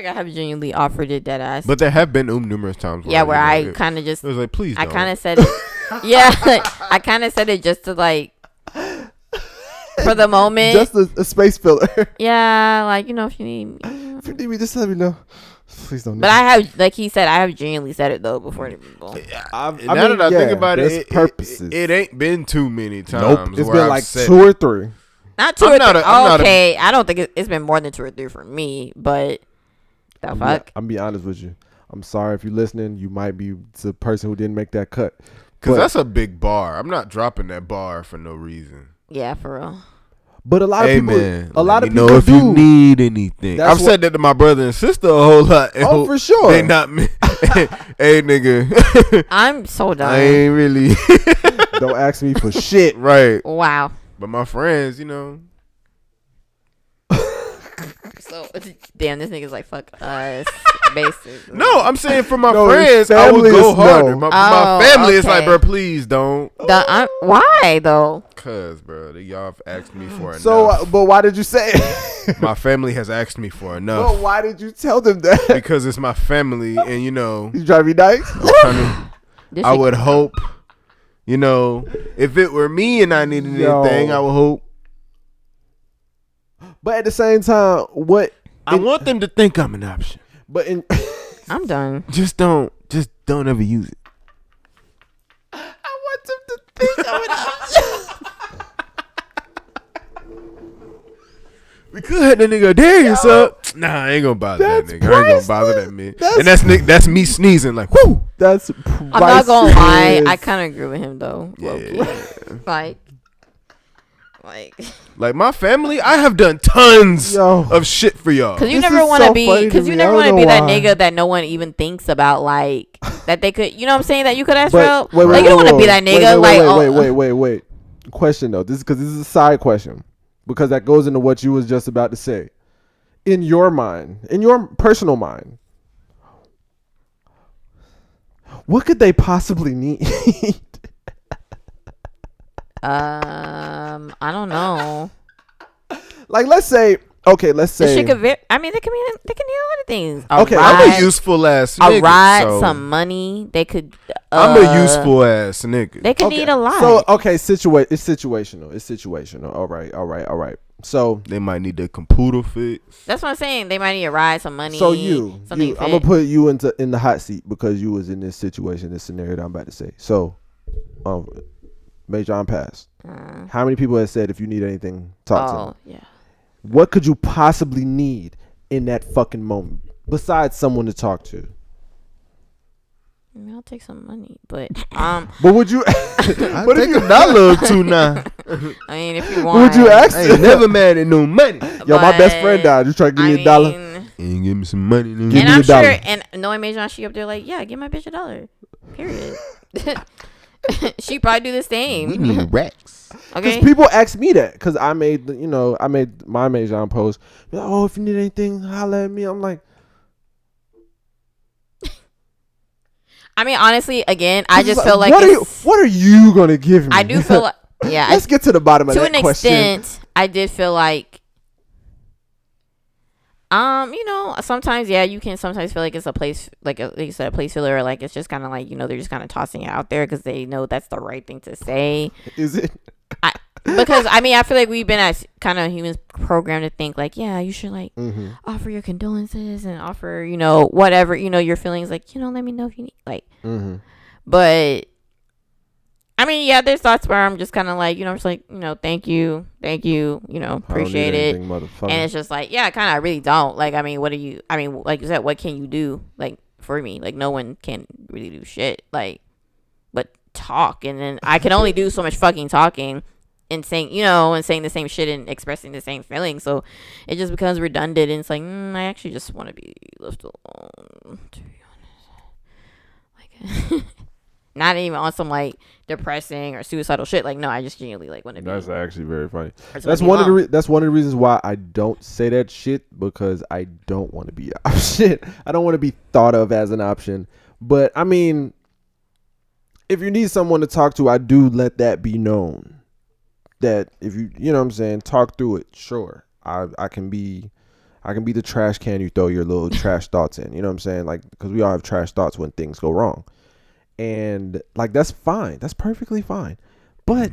I have genuinely offered it dead ass. But there have been numerous times where I kind of just, it was like, please don't. I kind of said it. Yeah, I kind of said it just to like, for the moment. Just a space filler. Yeah, like, if you need me. If you need me, just let me know. Please don't. But I have, like he said, I have genuinely said it though before the people. Now that I think about it, purposes. It ain't been too many times. Nope, it's where been I've like said 2 or 3. Not 2 or 3. Okay, I don't think it's been more than 2 or 3 for me. But the fuck. I'm be honest with you. I'm sorry if you're listening. You might be the person who didn't make that cut. Because that's a big bar. I'm not dropping that bar for no reason. Yeah, for real. But a lot of people, man, a lot of people know if do. you need anything. I've said that to my brother and sister a whole lot. Oh, for sure. They not me. Hey, nigga. I'm so done. I ain't really. Don't ask me for shit. Right. Wow. But my friends, So damn, this nigga's like fuck us, basically. No, I'm saying for my friends, I would go harder. My family is like, bro, please don't. Why though? Cause, bro, y'all have asked me for enough. So, but why did you say it? My family has asked me for enough. Well, why did you tell them that? Because it's my family, and You trying to be nice? I would hope, if it were me and I needed anything, I would hope. But at the same time, I want them to think I'm an option. But I'm done. Just don't ever use it. I want them to think I'm an option. We could hit that nigga Darius up. Nah, I ain't gonna bother that nigga. I ain't gonna bother that man. That's me sneezing like, whoo. That's I'm not gonna lie. I kind of agree with him though. Yeah. Like my family, I have done tons of shit for y'all. Cause you never want to be, that nigga that no one even thinks about, like that they could, you know what I'm saying, that you could ask for help. Like you don't want to be that nigga. Wait. Question though, this is a side question because that goes into what you was just about to say. In your mind, in your personal mind, what could they possibly need? I don't know. Like, let's say. They can need a lot of things. I'm a useful ass nigga. A ride, some money. They could. I'm a useful ass nigga. They could need a lot. So it's situational. It's situational. All right. So they might need their computer fixed. That's what I'm saying. They might need a ride, some money. So I'm gonna put you in the hot seat because you was in this situation, this scenario that I'm about to say. So, Major on pass. How many people have said if you need anything, talk to them? Yeah. What could you possibly need in that fucking moment besides someone to talk to? I mean, I'll take some money, but But would you? I'll take $1 or two now. I mean, if you want, would you ask? I ain't never mad at no money. Yo, my best friend died. You try to give me $1? And give me some money. And I'm sure, and knowing Major, she up there like, yeah, give my bitch $1. Period. She probably do the same. We need racks. Okay. Because people ask me that because I made my Major on post. Like, oh, if you need anything, holla at me. I'm like. I mean, honestly, again, I just feel like what are you gonna give me? I do feel like, yeah. Let's get to the bottom of that question. To an extent, I did feel like, sometimes, you can sometimes feel like it's a place, like you said, a place filler, or like it's just kind of like, they're just kind of tossing it out there because they know that's the right thing to say. Is it? Because I feel like we've been as kind of humans programmed to think like, yeah, you should like offer your condolences and offer, whatever, your feelings, like, let me know if you need, like, but I mean, yeah, there's thoughts where I'm just kind of like, just like, thank you, appreciate it. And it's just like, yeah, I really don't. Like, like you said, what can you do, like, for me? Like, no one can really do shit, like, but talk. And then I can only do so much fucking talking. and saying the same shit and expressing the same feelings. So it just becomes redundant, and it's like, I actually just want to be left alone, to be honest. Like, not even on some like depressing or suicidal shit. Like, no, I just genuinely like want to be. That's actually very funny. That's one of the reasons why I don't say that shit, because I don't want to be shit. I don't want to be thought of as an option. But I mean, if you need someone to talk to, I do let that be known. That if you know what I'm saying, talk through it. Sure, I can be the trash can you throw your little trash thoughts in. You know what I'm saying? Like, because we all have trash thoughts when things go wrong, and like that's fine. That's perfectly fine. But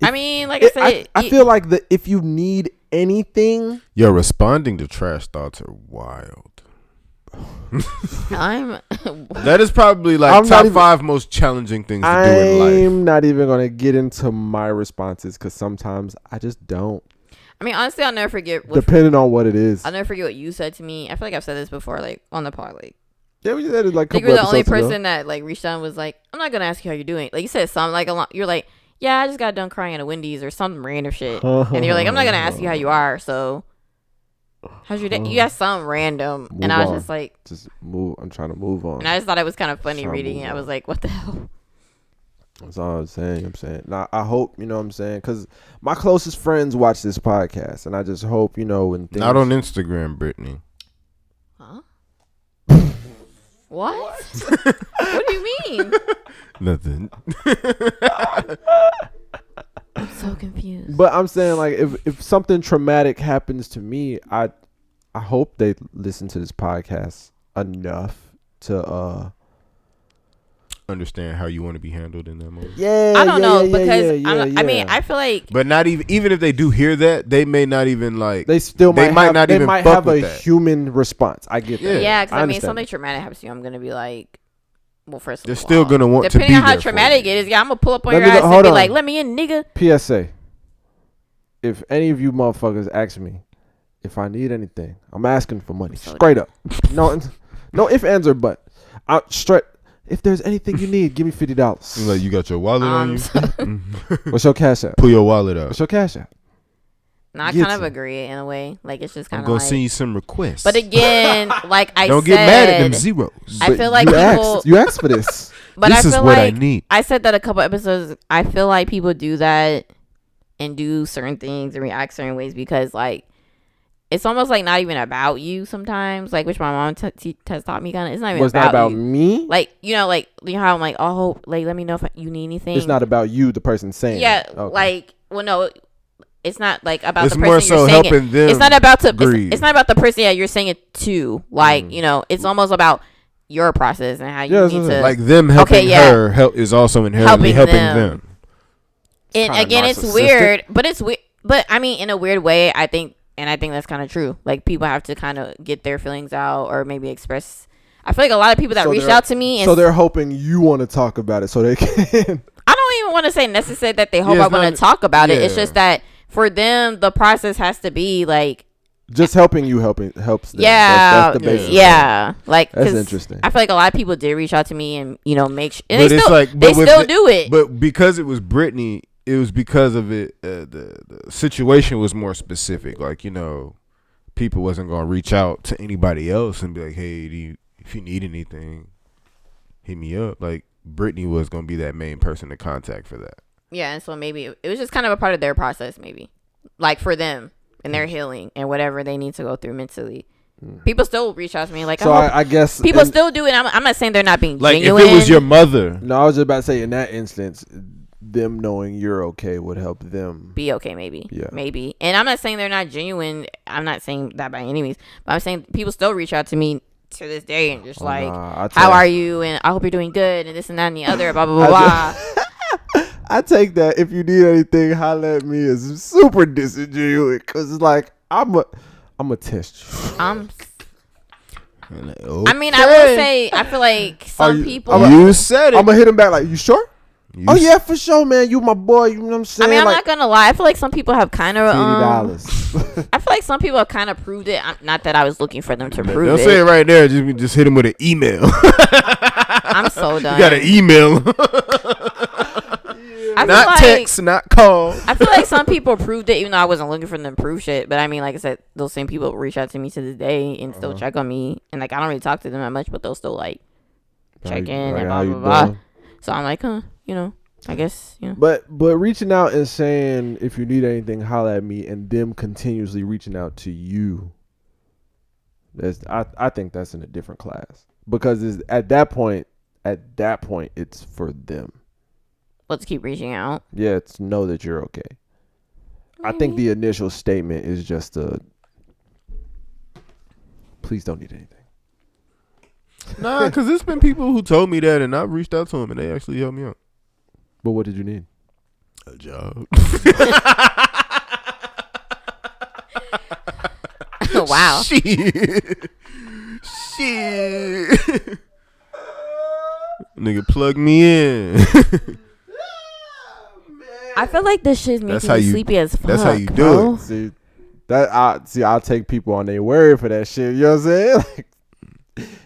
I mean, like I said, I feel like if you need anything, responding to trash thoughts are wild. That is probably like top 5 most challenging things to do in life. I'm not even gonna get into my responses because sometimes I just don't. I mean, honestly, I'll never forget. Depending on what it is, I'll never forget what you said to me. I feel like I've said this before, like on the pod. Like, yeah, we said it like. I think you're the only person that like reached out and was like, "I'm not gonna ask you how you're doing." Like you said something like you're like, "Yeah, I just got done crying at a Wendy's" or some random shit, and you're like, "I'm not gonna ask you how you are." So. How's your day? You got something random, and I was just like, just move. I'm trying to move on. And I just thought it was kind of funny reading it. I was like, what the hell? That's all I'm saying. Now, I hope, you know what I'm saying, because my closest friends watch this podcast, and I just hope, when things. Not on Instagram, Brittany. Huh? What? What do you mean? Nothing. I'm so confused. But I'm saying, like, if something traumatic happens to me, I hope they listen to this podcast enough to understand how you want to be handled in that moment. Yeah, I don't know because I mean, I feel like, but not even if they do hear that, they may not even like. They might have a human response. I get that. Yeah, because I mean, something traumatic happens to you, I'm gonna be like. Well, first of all, they're still gonna want to be there. Depending on how traumatic it is, I'm gonna pull up on your ass and be like, "Let me in, nigga." PSA: if any of you motherfuckers ask me if I need anything, I'm asking for money, straight up. No ifs, ands, or buts. Straight. If there's anything you need, give me $50. Like, you got your wallet on you? What's your cash app? Pull your wallet out. What's your cash app? No, I kind of agree in a way. Like, it's just kind of I'm going to send you some requests. But again, like I said. Don't get mad at them zeros. I feel like you asked for this. But this is what I need. I said that a couple episodes. I feel like people do that and do certain things and react certain ways because, like, it's almost like not even about you sometimes. Like, which my mom has taught me kind of. It's not even about me. Like, like, how I'm like, oh, like, let me know if you need anything. It's not about you, the person saying. Yeah, okay. like, well, no. It's not like about it's the person more so you're saying helping it. them. It's not about it's not about the person that you're saying it to. Like, it's almost about your process and how you need to. Like them helping her is also inherently helping them. And again, it's weird, but it's weird. But I mean, in a weird way, I think that's kind of true. Like, people have to kind of get their feelings out or maybe express. I feel like a lot of people that reached out to me. So they're hoping you want to talk about it so they can. I don't even want to say necessarily that they hope I want to talk about it. It's just that for them, the process has to be like. Just helping you helps them. Yeah. That's the basis. Yeah. Like, that's interesting. I feel like a lot of people did reach out to me and, make sure. And they still do it. But because it was Brittany, it was because of it. The situation was more specific. Like, people wasn't going to reach out to anybody else and be like, hey, if you need anything, hit me up. Like, Brittany was going to be that main person to contact for that. Yeah, and so maybe it was just kind of a part of their process, maybe. Like, for them and their healing and whatever they need to go through mentally. People still reach out to me. Like, so I guess. People still do it. I'm not saying they're not being like, genuine. if it was your mother. No, I was just about to say, in that instance, them knowing you're okay would help them be okay, maybe. Yeah. Maybe. And I'm not saying they're not genuine. I'm not saying that by any means. But I'm saying people still reach out to me to this day and just how are you? And I hope you're doing good and this and that and the other, blah, blah, blah, blah. I take that if you need anything, holla at me is super disingenuous because it's like I'm a test you. Okay. I mean, I will say I feel like some people. You said it. I'm gonna hit him back like, you sure? Yeah, for sure, man. You my boy. You know what I'm saying? I mean, I'm not gonna lie. I feel like some people have kind of $50. I feel like some people have kind of proved it. Not that I was looking for them to prove it. Don't say it right there. Just hit him with an email. I'm so done. You got an email. Not like, text, not call. I feel like some people proved it, even though I wasn't looking for them to prove shit. But I mean, like I said, those same people reach out to me to this day and still check on me. And like, I don't really talk to them that much, but they'll still like check in and blah blah blah. So I'm like, I guess, But reaching out and saying, if you need anything, holla at me, and them continuously reaching out to you, I think that's in a different class, because at that point it's for them. Let's keep reaching out. Yeah, it's know that you're okay. I think the initial statement is just please don't need anything. Nah, because there's been people who told me that, and I've reached out to them, and they actually helped me out. But what did you need? A job. Wow. Shit. Nigga, plug me in. I feel like this shit's making me sleepy as fuck. That's how you do it. See, I'll take people on their word for that shit. You know what I'm saying? Like,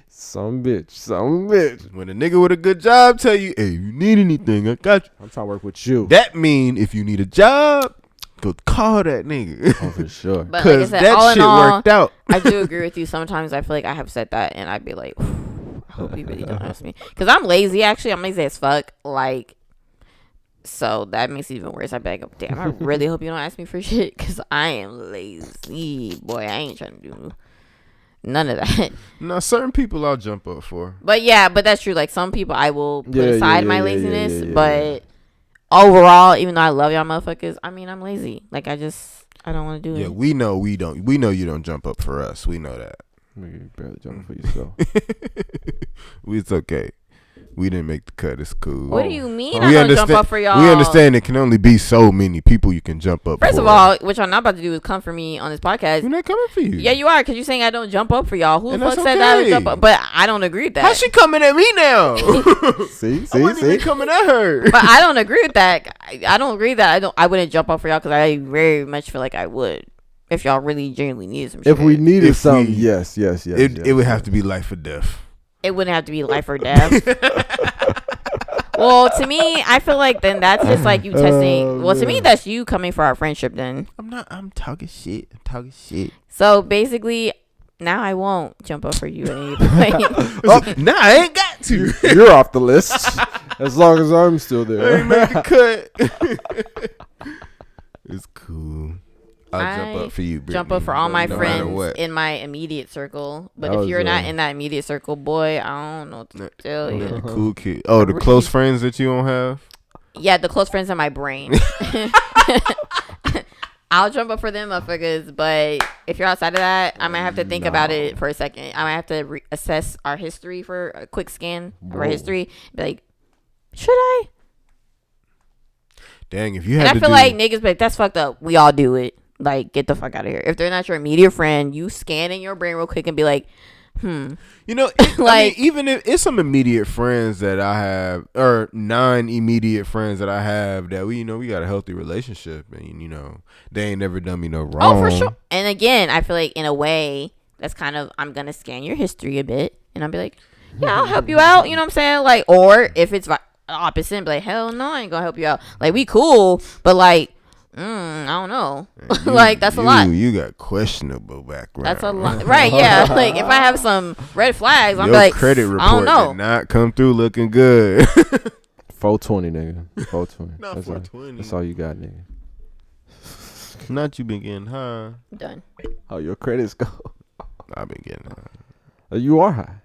some bitch. When a nigga with a good job tell you, hey, you need anything, I got you. I'm trying to work with you. That mean if you need a job, go call that nigga. Oh, for sure. But like I said, that all shit in all, worked out. I do agree with you. Sometimes I feel like I have said that, and I'd be like, I hope you really don't ask me, because I'm lazy. Actually, I'm lazy as fuck. Like, so that makes it even worse. I'd be like, damn, I really hope you don't ask me for shit, because I am lazy, boy. I ain't trying to do none of that. Now, certain people I'll jump up for. But yeah, but that's true. Like, some people I will put aside my laziness, but overall, even though I love y'all motherfuckers, I mean, I'm lazy. Like, I don't want to do it. Yeah, we know we know you don't jump up for us. We know that. You barely jumping for yourself. It's okay. We didn't make the cut. It's cool. What do you mean I don't jump up for y'all? We understand it can only be so many people you can jump up for. First of all, what y'all not about to do is come for me on this podcast. We're not coming for you. Yeah, you are, because you're saying I don't jump up for y'all. Who the fuck that's said that I okay. don't jump up? But I don't agree with that. How's she coming at me now? See? I wasn't even coming at her. But I don't agree with that. I don't agree that I wouldn't jump up for y'all, because I very much feel like I would if y'all really genuinely needed some shit. If we needed something, yes. It would have to be life or death. It wouldn't have to be life or death. Well, to me, I feel like then that's just like you testing. To me, that's you coming for our friendship then. I'm talking shit. So basically, now I won't jump up for you at any point. Nah, I ain't got to. You're off the list. As long as I'm still I there. ain't make the cut. It's cool. I'll jump up for you, Brittany. Jump up for all my no friends in my immediate circle. But That if you're was, not in that immediate circle, boy, I don't know what to tell you. Cool kid. Oh, the close friends that you don't have? Yeah, the close friends in my brain. I'll jump up for them motherfuckers, but if you're outside of that, I might have to think about it for a second. I might have to assess our history for a quick scan of our history. Be like, should I? Dang, if you had and I feel like niggas be like, that's fucked up. We all do it. Like, get the fuck out of here. If they're not your immediate friend, you scan in your brain real quick and be like, You know, like, I mean, even if it's some immediate friends that I have, or non-immediate friends that I have, that we got a healthy relationship, and they ain't never done me no wrong. oh, for sure. And again, I feel like in a way, that's kind of, I'm gonna scan your history a bit, and I'll be like, yeah, I'll help you out. You know what I'm saying? Like, or if it's opposite, be like, hell no, I ain't gonna help you out. Like, we cool, but like, I don't know. Like, that's a lot. You got questionable background. That's a lot, right? Yeah. Like, if I have some red flags, I'm Your like, credit report I don't know. did not come through looking good. 420, nigga. 420. Not that's 420. That's all you got, nigga. Not you been getting high. Done. Oh, your credits go. I've been getting high. You are high.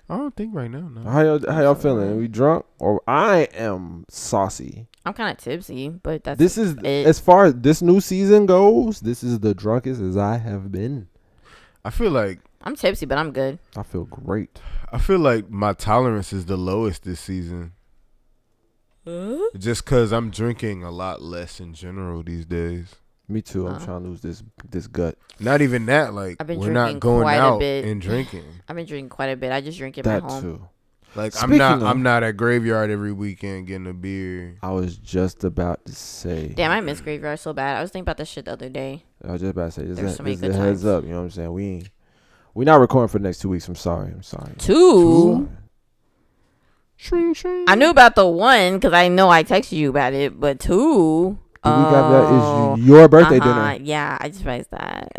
I don't think right now. No. How y'all feeling? Are we drunk? Or I am saucy. I'm kind of tipsy, but that's This is it. as far as this new season goes. This is the drunkest as I have been. I feel like I'm tipsy, but I'm good. I feel great. I feel like my tolerance is the lowest this season. Just because I'm drinking a lot less in general these days. Me too. I'm trying to lose this gut. Not even that. Like, I've been we're drinking not going quite a out bit. and drinking. I've been drinking quite a bit. I just drink at That my home. too. Like, Speaking I'm not at Graveyard every weekend getting a beer. I was just about to say. Damn, I miss Graveyard so bad. I was thinking about this shit the other day. I was just about to say. There's so many This good a heads times. up. You know what I'm saying? We're not recording for the next 2 weeks. I'm sorry. Two. Shring, shring. I knew about the 1 because I know I texted you about it, but 2. The week after that is your birthday dinner. Yeah, I just realized that.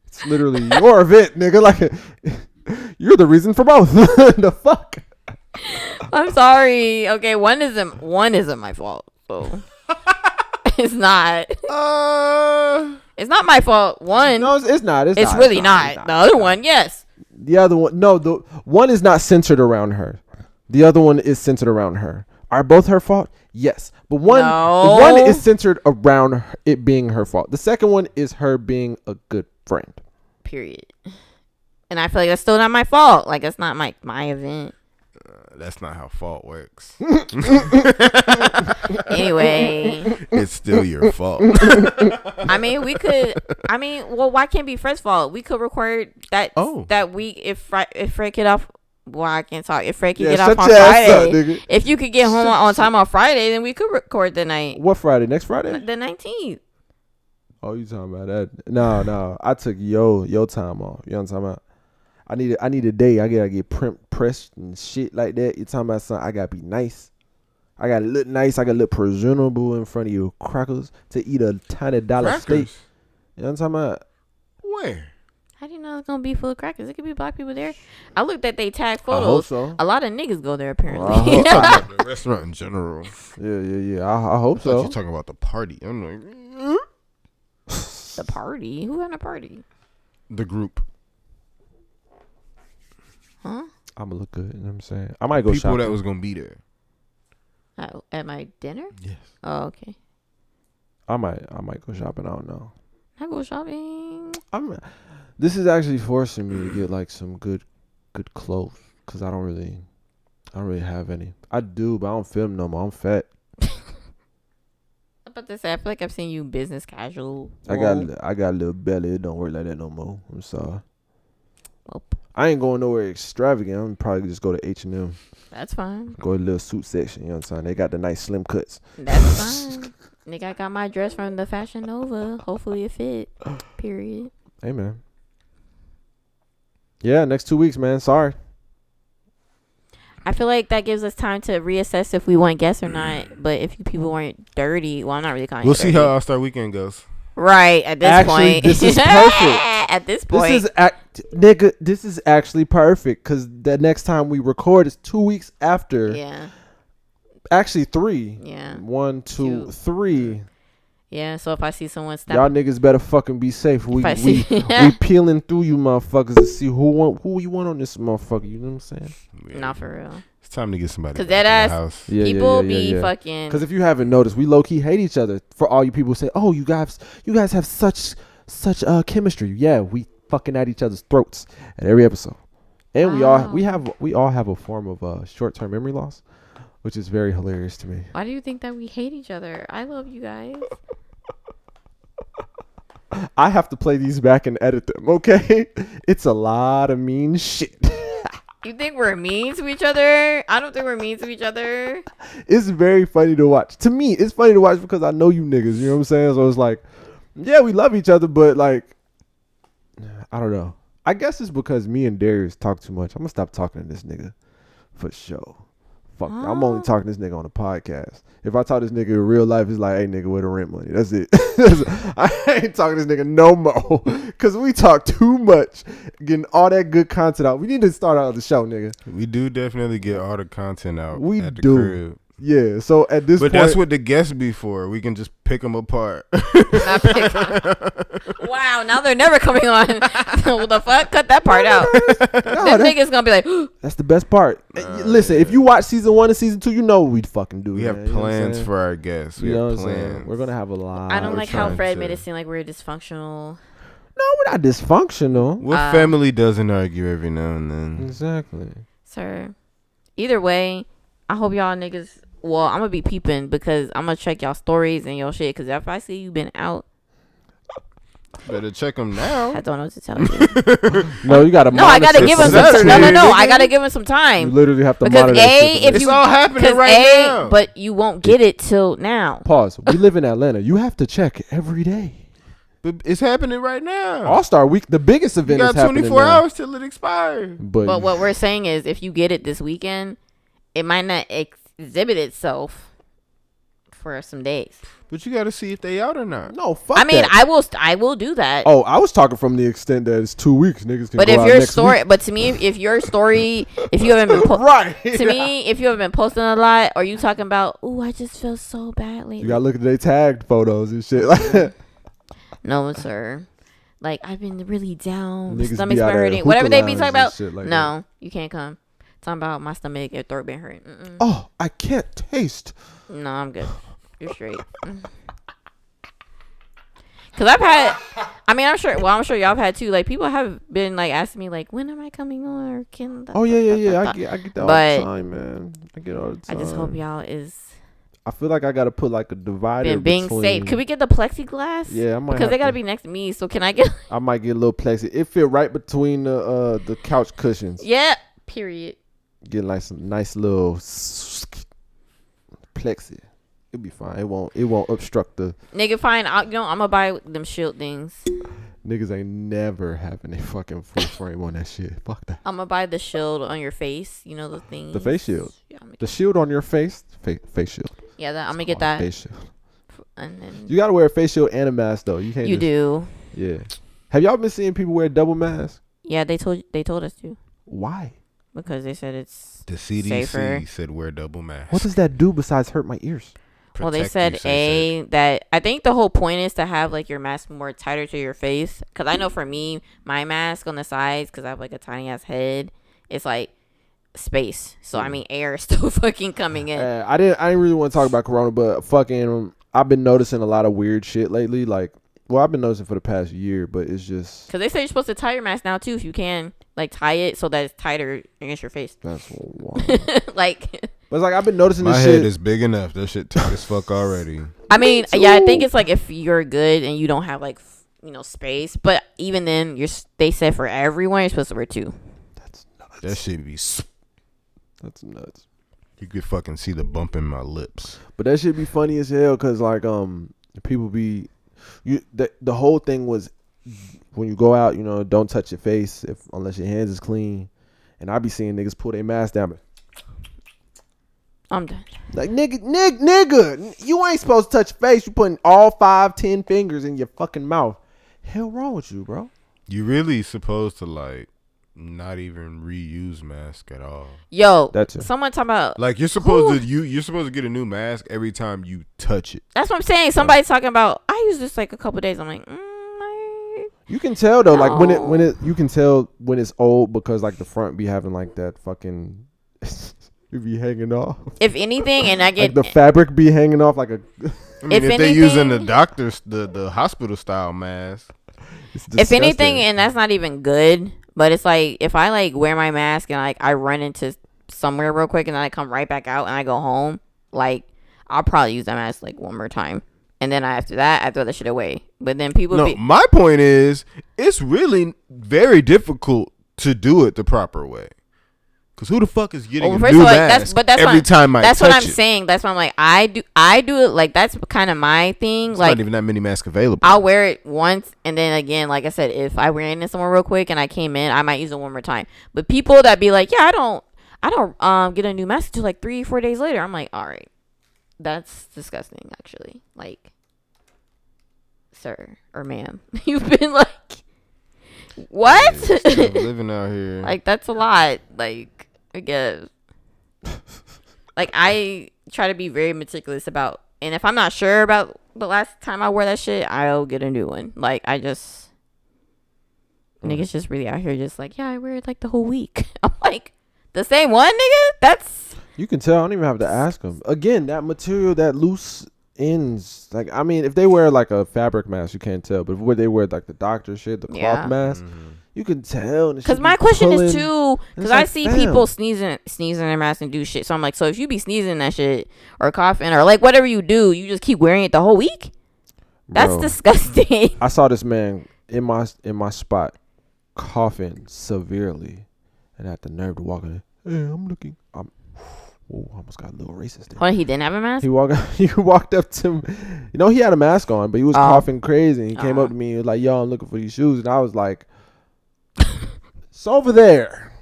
It's literally your event, nigga. Like, you're the reason for both. The fuck? I'm sorry. Okay, one isn't my fault. So it's not. It's not my fault. One. No, it's not. It's not. Really not. The other one, yes. The other one, no. The one is not centered around her. The other one is centered around her. Are both her fault? Yes. But one is centered around it being her fault. The second one is her being a good friend. Period. And I feel like that's still not my fault. Like, that's not my event. That's not how fault works. Anyway. It's still your fault. I mean, well, why can't it be Fred's fault? We could record that week if Fred get off. Well, I can't talk. If Fred could get off on Friday. If you could get home on time on Friday, then we could record the night. What Friday? Next Friday? The 19th. Oh, you talking about that? No. I took your time off. You know what I'm talking about? I need a day. I gotta get pressed and shit like that. You talking about something? I gotta be nice. I gotta look nice. I gotta look presentable in front of your crackers to eat a tiny dollar steak. You know what I'm talking about? Where? How do you know it's gonna be full of crackers? It could be black people there. I looked at they tag photos. I hope so. A lot of niggas go there apparently. Well, talking about the restaurant in general. Yeah. I hope so. You're talking about the party. I'm like, the party? Who had a party? The group. Huh? I'm gonna look good. You know what I'm saying? I might go People shopping. that was gonna be there. At my dinner? Yes. Oh, okay. I might go shopping. I don't know. I go shopping. This is actually forcing me to get like some good clothes because I don't really have any. I do, but I don't feel them no more. I'm fat. I'm about to say, I feel like I've seen you business casual. I got a little belly. It don't work like that no more. I'm sorry. Well, I ain't going nowhere extravagant. I'm probably just go to H&M. that's fine. Go to the little suit section. You know what I'm saying? They got the nice slim cuts. That's fine. Nigga, I got my dress from the Fashion Nova. Hopefully it fit. Period. Hey, man. Yeah, next 2 weeks, man. Sorry. I feel like that gives us time to reassess if we want guests or not. But if you people weren't dirty, well, I'm not really calling you We'll see dirty. how All-Star Weekend goes. Right, at this Actually, point. this is perfect. At this point. Nigga, this is actually perfect because the next time we record is 2 weeks after. Yeah. Actually, 3. Yeah. 1, 2, 3. Yeah, so if I see someone stop. Y'all niggas better fucking be safe. We peeling through you motherfuckers to see who you want on this motherfucker. You know what I'm saying? Yeah. Not for real. It's time to get somebody Because back that in ass the house. people be fucking. Because if you haven't noticed, we low key hate each other. For all you people who say, "Oh, you guys have such chemistry." Yeah, we fucking at each other's throats at every episode, and we all have a form of short term memory loss, which is very hilarious to me. Why do you think that we hate each other? I love you guys. I have to play these back and edit them. Okay, it's a lot of mean shit. You think we're mean to each other? I don't think we're mean to each other. It's very funny to watch. To me, it's funny to watch because I know you niggas. You know what I'm saying? So it's like, yeah, we love each other, but like, I don't know. I guess it's because me and Darius talk too much. I'm gonna stop talking to this nigga for sure. Fuck, I'm only talking to this nigga on the podcast. If I talk to this nigga in real life, it's like, hey, nigga, where the rent money? That's it. I ain't talking to this nigga no more because we talk too much, getting all that good content out. We need to start out the show, nigga. We do definitely get all the content out We at the do. crib. Yeah, so at this point. But that's what the guests be for. We can just pick them apart. Wow, now they're never coming on. What the fuck? Cut that part out. Them niggas gonna be like, that's the best part. Listen, if you watch season 1 and season 2, you know what we'd fucking do. We have plans for our guests. We have plans. We're gonna have a lot. I don't like how Fred to- made it seem like we're dysfunctional. No, we're not dysfunctional. What family doesn't argue every now and then? Exactly. Sir. Either way, I hope y'all niggas. Well, I'm gonna be peeping because I'm gonna check y'all stories and your shit. Because if I see you been out, Better check them now. I don't know what to tell you. No, you gotta. No, I gotta give him some. Saturday, No. I gotta give him some time. You literally have to Because monitor. if It's you all happening right now. but you won't get it till now. Pause. We live in Atlanta. You have to check every day. But it's happening right now. All-Star Week, the biggest event You is got happening 24 now. hours till it expires. But what we're saying is, if you get it this weekend, it might not exhibit itself for some days. But you got to see if they out or not. No, fuck I mean, that. I will do that. Oh, I was talking from the extent that it's 2 weeks. Niggas can But go if out your next story, week. but to me, if your story, if you haven't been Right. to me, if you haven't been posting a lot, or you talking about, oh, I just feel so bad lately. You gotta look at their tagged photos and shit. No, sir. Like, I've been really down. Niggas Stomach's be out been at hurting. hookah Whatever they be lounges talking and about. shit like No, you can't come. Talking about my stomach or throat been hurting. Mm-mm. Oh, I can't taste. No, I'm good. You're straight. Cause I've had, I mean, I'm sure y'all have had too. Like, people have been like asking me like, when am I coming on? Or can? Oh yeah. I get that all But the time, man. I get all the time. I just hope y'all is I feel like I gotta put like a divider being between. safe. Could we get the plexiglass? Yeah, I might. Because they gotta to. be next to me. So can I get? I might get a little plexi. It fit right between the couch cushions. Yeah. Period. Get like some nice little plexi. It'll be fine. It won't obstruct the. Nigga, fine. I'm gonna buy them shield things. Niggas ain't never having a fucking full frame on that shit. Fuck that. I'm gonna buy the shield on your face. You know the thing. The face shield. Yeah, The shield on your face. Face shield. yeah, I'm gonna It's get called that. Face shield. And then You gotta wear a face shield and a mask though. You can't. you just, do. Yeah. Have y'all been seeing people wear double masks? Yeah, they told us to, Why? because they said it's The CDC safer. said wear double mask. What does that do besides hurt my ears? Well, they Protect said you, that I think the whole point is to have like your mask more tighter to your face. Cause I know for me, my mask on the sides, cause I have like a tiny ass head, it's like space. So I mean, air is still fucking coming in. I didn't really want to talk about Corona, but fucking, I've been noticing a lot of weird shit lately. Like, well, I've been noticing for the past year, but it's just. Cause they say you're supposed to tie your mask now too, if you can, like tie it so that it's tighter against your face. That's wild. Like. But it's like I've been noticing My this head shit. is big enough. That shit tight as fuck already. I mean, Me yeah, I too. think it's like if you're good and you don't have like space, but even then, they said for everyone you're supposed to wear 2. That's nuts. That shit be. That's nuts. You could fucking see the bump in my lips. But that shit be funny as hell because like people be the whole thing was when you go out, don't touch your face unless your hands is clean, and I be seeing niggas pull their mask down. But I'm done. like nigga, you ain't supposed to touch your face. You putting all 5-10 fingers in your fucking mouth. Hell wrong with you, bro? You really supposed to like not even reuse mask at all. Yo, That's it. someone talking about Like you're supposed to you're supposed to get a new mask every time you touch it. that's what I'm saying. Somebody's talking about I used this like a couple days. I'm like, You can tell though, like No. when it you can tell when it's old because like the front be having like that fucking it be hanging off. if anything, and I get Like the fabric be hanging off like a. I mean, If if they're using the anything- doctor's the hospital style mask, It's if anything, disgusting. and that's not even good. But it's like if I like wear my mask and like I run into somewhere real quick and then I come right back out and I go home, like I'll probably use that mask like one more time, and then after that I throw that shit away. But then people no. My point is, it's really very difficult to do it the proper way. Cause who the fuck is getting a first new of all, mask that's every what, time I that's touch what I'm it? saying. That's why I'm like I do it like that's kind of my thing. There's like not even that many masks available. I'll wear it once and then again, like I said, if I ran in somewhere real quick and I came in, I might use it one more time. But people that be like, yeah, I don't get a new mask till like 3-4 days later. I'm like, all right, that's disgusting, actually. Like, sir or ma'am, you've been like, what? Yeah, still living out here. Like that's a lot. Like I guess. Like I try to be very meticulous about, and if I'm not sure about the last time I wore that shit, I'll get a new one. Like I just niggas just really out here just like, yeah, I wear it like the whole week. I'm like, the same one, nigga? That's You can tell. I don't even have to ask them. Again, that material, that loose ends. Like, I mean, if they wear like a fabric mask, you can't tell. But if they wear like the doctor shit, the cloth Yeah. mask, you can tell. because my question is too, And because it's I like, see fam. people sneezing in their mask and do shit. So I'm like, so if you be sneezing that shit or coughing or like whatever you do, you just keep wearing it the whole week? That's Bro, disgusting. I saw this man in my spot coughing severely, and I had the nerve to walk in. Hey, I'm looking. Whoa, I almost got a little racist there. Oh, he didn't have a mask? He walked up to me. You know, he had a mask on, but he was coughing crazy. And he came up to me and was like, yo, I'm looking for these shoes. And I was like, it's over there.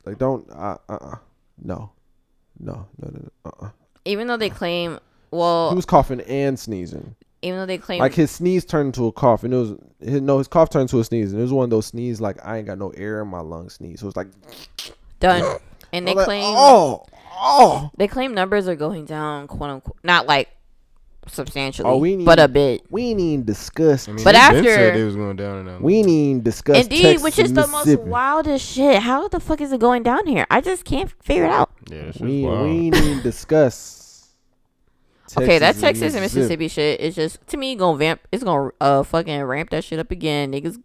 Like, don't, no. Even though they claim, well. He was coughing and sneezing. Even though they claim. Like, his sneeze turned into a cough. And it was, his cough turned into a sneeze. And it was one of those sneeze, like, I ain't got no air in my lungs sneeze. So it's like. Done. And they claim. Oh. They claim numbers are going down, quote unquote. Not like substantially, Oh, but a bit. We ain't discussed. I mean, But after said it was going down and we ain't discussed. Indeed, Texas, which is the most wildest shit. How the fuck is it going down here? I just can't figure it out. Yeah, we ain't discuss. Okay, that Texas and Mississippi shit is just, to me, gonna vamp. It's gonna fucking ramp that shit up again. Niggas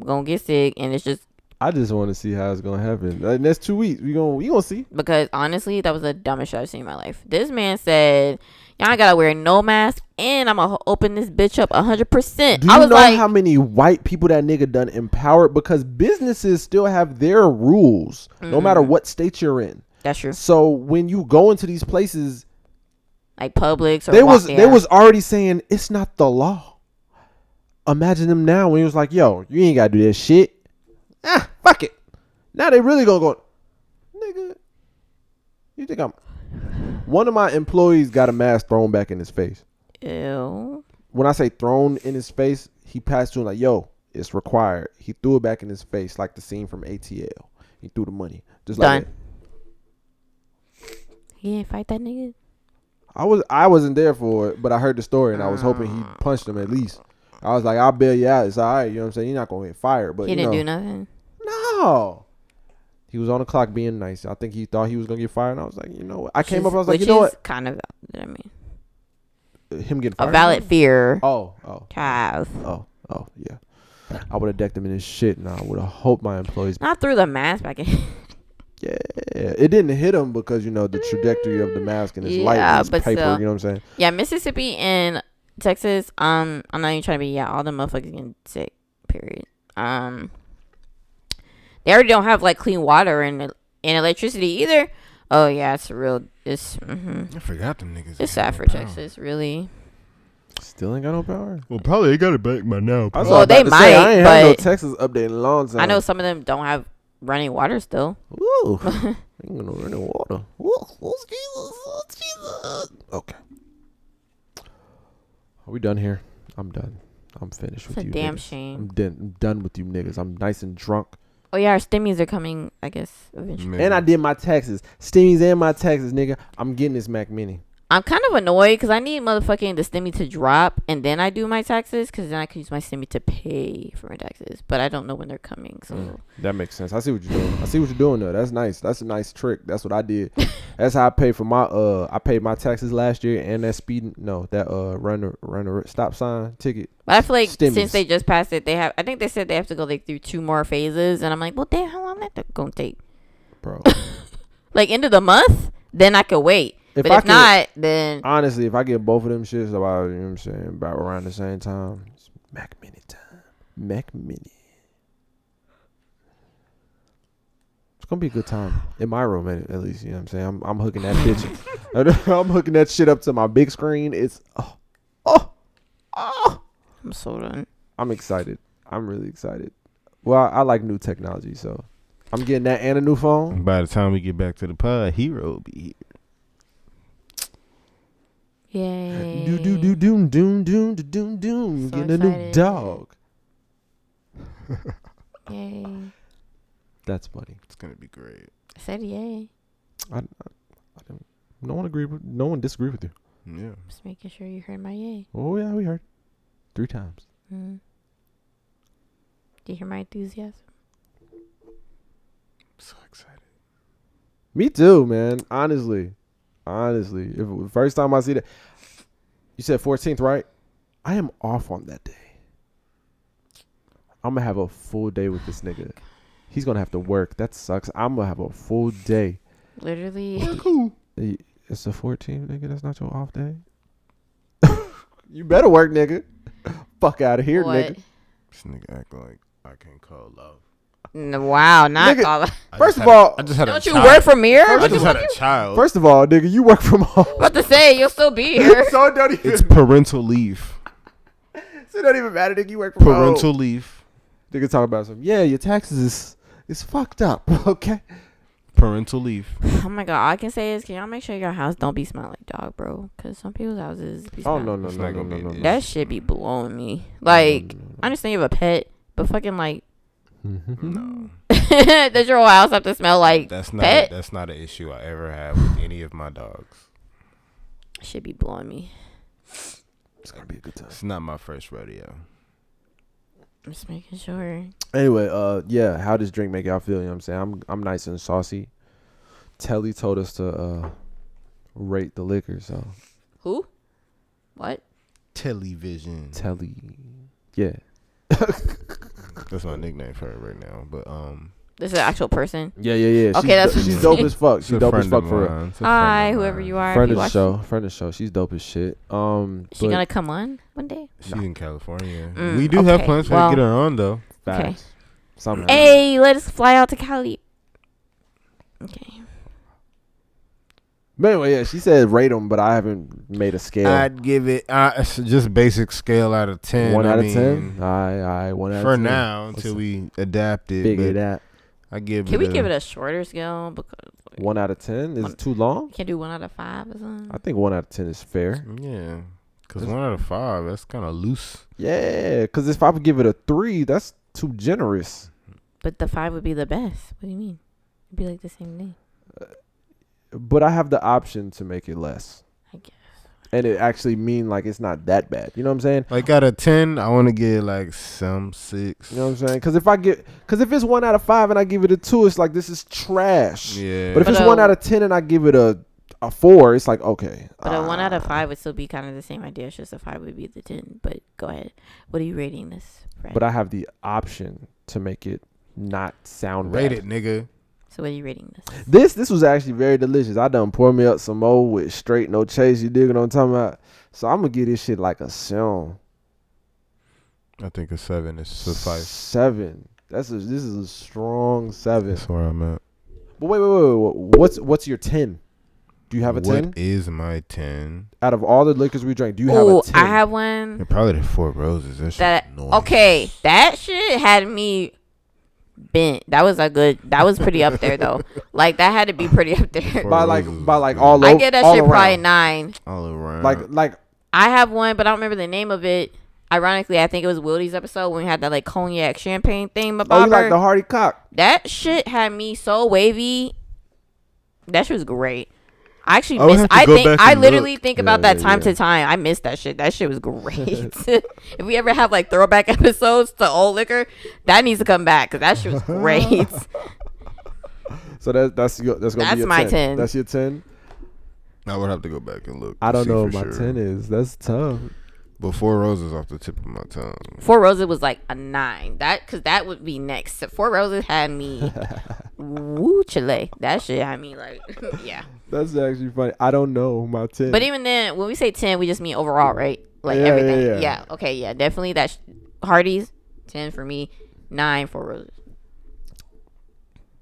gonna get sick, and it's just. I just want to see how it's gonna happen. Next 2 weeks, we gonna see. Because honestly, that was the dumbest shit I've seen in my life. This man said, "Y'all gotta wear no mask, and I'm gonna open this bitch up 100%." Do you know how many white people that nigga done empowered? Because businesses still have their rules, no matter what state you're in. That's true. So when you go into these places, like Publix, or they was already saying it's not the law. Imagine them now when he was like, "Yo, you ain't gotta do that shit." Fuck it. Now they really gonna go, nigga. You think I'm? One of my employees got a mask thrown back in his face. Ew. When I say thrown in his face, he passed to him like, "Yo, it's required." He threw it back in his face like the scene from ATL. He threw the money just like that. He didn't fight that nigga. I wasn't there for it, but I heard the story and I was hoping he punched him at least. I was like, I'll bail you out. It's all right. You know what I'm saying? You're not going to get fired. But he didn't do nothing. No. He was on the clock being nice. I think he thought he was going to get fired. And I was like, you know what? I came up. I was like, you know what? Kind of, I mean. Him getting fired. A valid fear. Oh. Have. Oh, yeah. I would have decked him in his shit. And I would have hoped my employees. Not through the mask back in. Yeah. It didn't hit him because, you know, the trajectory of the mask and his light and his paper. Still, you know what I'm saying? Yeah, Mississippi and Texas, I'm not even trying to be, all the motherfuckers getting sick, period. They already don't have, like, clean water and electricity either. Oh, yeah, it's real, I forgot them niggas. It's sad for Texas, really. Still ain't got no power? Well, probably they got it back by now. Well, they might, I ain't had no Texas update in a long time. I know some of them don't have running water still. Ooh. Ain't got no running water. Ooh, Jesus. Okay. Are we done here? I'm done. I'm finished with you. It's a damn niggas. shame. I'm done with you niggas. I'm nice and drunk. Oh, yeah, our stimmies are coming, I guess, eventually. Man. And I did my taxes. Stimmies and my taxes, nigga. I'm getting this Mac Mini. I'm kind of annoyed because I need motherfucking the stimmy to drop and then I do my taxes because then I can use my stimmy to pay for my taxes. But I don't know when they're coming. So that makes sense. I see what you're doing. Though. That's nice. That's a nice trick. That's what I did. That's how I paid for my I paid my taxes last year and that run stop sign ticket. But I feel like Stimmies. Since they just passed it, I think they said they have to go like through 2 more phases. And I'm like, well, damn, how long that gonna take? Bro. Like end of the month? Then I could wait. But if not, then honestly, if I get both of them shits about, you know what I'm saying, about around the same time, it's Mac Mini time. Mac Mini. It's gonna be a good time in my room at least. You know what I'm saying? I'm hooking that bitch. I'm hooking that shit up to my big screen. It's I'm so done. I'm excited. I'm really excited. Well, I like new technology, so I'm getting that and a new phone. By the time we get back to the pod, Hero will be here. Yay. Doom. So Getting a new dog. Yay. That's funny. It's gonna be great. I said yay. I don't. No one disagree with you. Yeah. Just making sure you heard my yay. Oh yeah, we heard 3 times. Mm. Do you hear my enthusiasm? I'm so excited. Me too, man. Honestly, if first time I see that, you said 14th, right? I am off on that day. I'm gonna have a full day with this nigga. He's gonna have to work. That sucks. I'm gonna have a full day. Literally. Cool. It's the 14th, nigga. That's not your off day. You better work, nigga. Fuck out of here, What? nigga. This nigga act like I can't call love. Wow, not Nigga, all. First of all, I just had Don't a you child. work from here? I What just the had fuck a child. first of all, nigga, you work from home. about to say? You'll still be here. So it don't even. It's parental leave. So it don't even matter, nigga. You work from Parental home. leave. Nigga talk about something. Yeah, your taxes is fucked up. Okay. Parental leave. Oh my god, all I can say is, can y'all make sure your house don't be smelling like dog, bro? Because some people's houses be Oh smelling. no no It's no not no gonna no be no. this. That shit be blowing me. Like, I understand you have a pet, but fucking like, No, does your whole house have to smell like that's not. pet? That's not an issue I ever have with any of my dogs. Shit be blowing me. It's gonna be a good time. It's not my first rodeo. I'm just making sure. Anyway, yeah, how does drink make y'all feel? You know what I'm saying? I'm nice and saucy. Telly told us to rate the liquor, so Who? What? Television. Telly. Yeah. That's my nickname for her right now. But This is an actual person. Yeah. Okay, that's what she's you dope mean. as fuck. it's She's a dope as friend fuck of for real. mine. It's a Hi, friend of whoever mine. you are. Friend if of you the show. watch- Friend of the show. She's dope as shit. She but gonna come on one day? She's in California. Mm, We do have okay. plans for Well, her to get her on though. facts. Okay. Somehow. Hey, let us fly out to Cali. Okay. But anyway, yeah, she said rate them, but I haven't made a scale. I'd give it it's just basic scale out of 10. 1 out of I 10. mean, I 1 out of 10. for now until we adapt it. Figure but that. I give Can it. we give it a shorter scale? Because 1 out of 10 is One- too long. can't do 1 out of 5 or something. I think 1 out of 10 is fair. Yeah, because 1 out of 5 that's kind of loose. Yeah, because if I would give it a 3, that's too generous. But the 5 would be the best. What do you mean? It'd be like the same thing. But I have the option to make it less. I guess. And it actually mean like it's not that bad. You know what I'm saying? Like out of 10, I want to get like some 6. You know what I'm saying? Because if it's 1 out of 5 and I give it a 2, it's like this is trash. Yeah. But if But it's 1 out of 10 and I give it a 4, it's like okay. But a 1 out of 5 would still be kind of the same idea. It's just a 5 would be the 10. But go ahead. What are you rating this, Fred? But I have the option to make it not sound Rate bad. it, nigga. So what are you rating this? This was actually very delicious. I done pour me up some more with straight no chase. You dig what I'm talking about? So I'm gonna give this shit like a 7. I think a 7 is suffice. 7. This is a strong 7. That's where I'm at. But wait. What's your 10? Do you have a 10? What is my 10? Out of all the liquors we drank, do you have Oh, a 10? I have one. Probably the 4 Roses. That shit That noise. okay, that shit had me bent. That was pretty up there though. Like that had to be pretty up there. Four by Roses like is all over. I get that all shit probably around. 9. all around. Like I have one, but I don't remember the name of it. Ironically, I think it was Wildy's episode when we had that like cognac champagne thing oh, about you like the Hardy Cock? that shit had me so wavy. That shit was great. I actually I would miss. have to I go think back I and literally look. think about Yeah, that time yeah. to time. I miss that shit. That shit was great. If we ever have like throwback episodes to old liquor, that needs to come back because that shit was great. So that's gonna be That's your my 10. 10. That's your 10. I would have to go back and look. I to don't see know what for my sure. 10 is. That's tough. But 4 Roses off the tip of my tongue. Four Roses was like a 9. That would be next. Four Roses had me woo chile. That shit had me like yeah. That's actually funny. I don't know my 10. But even then, when we say 10, we just mean overall, right? Like Yeah, everything. yeah, Yeah. yeah. Okay. Yeah. Definitely that. Hardy's 10 for me. 9 for Roses.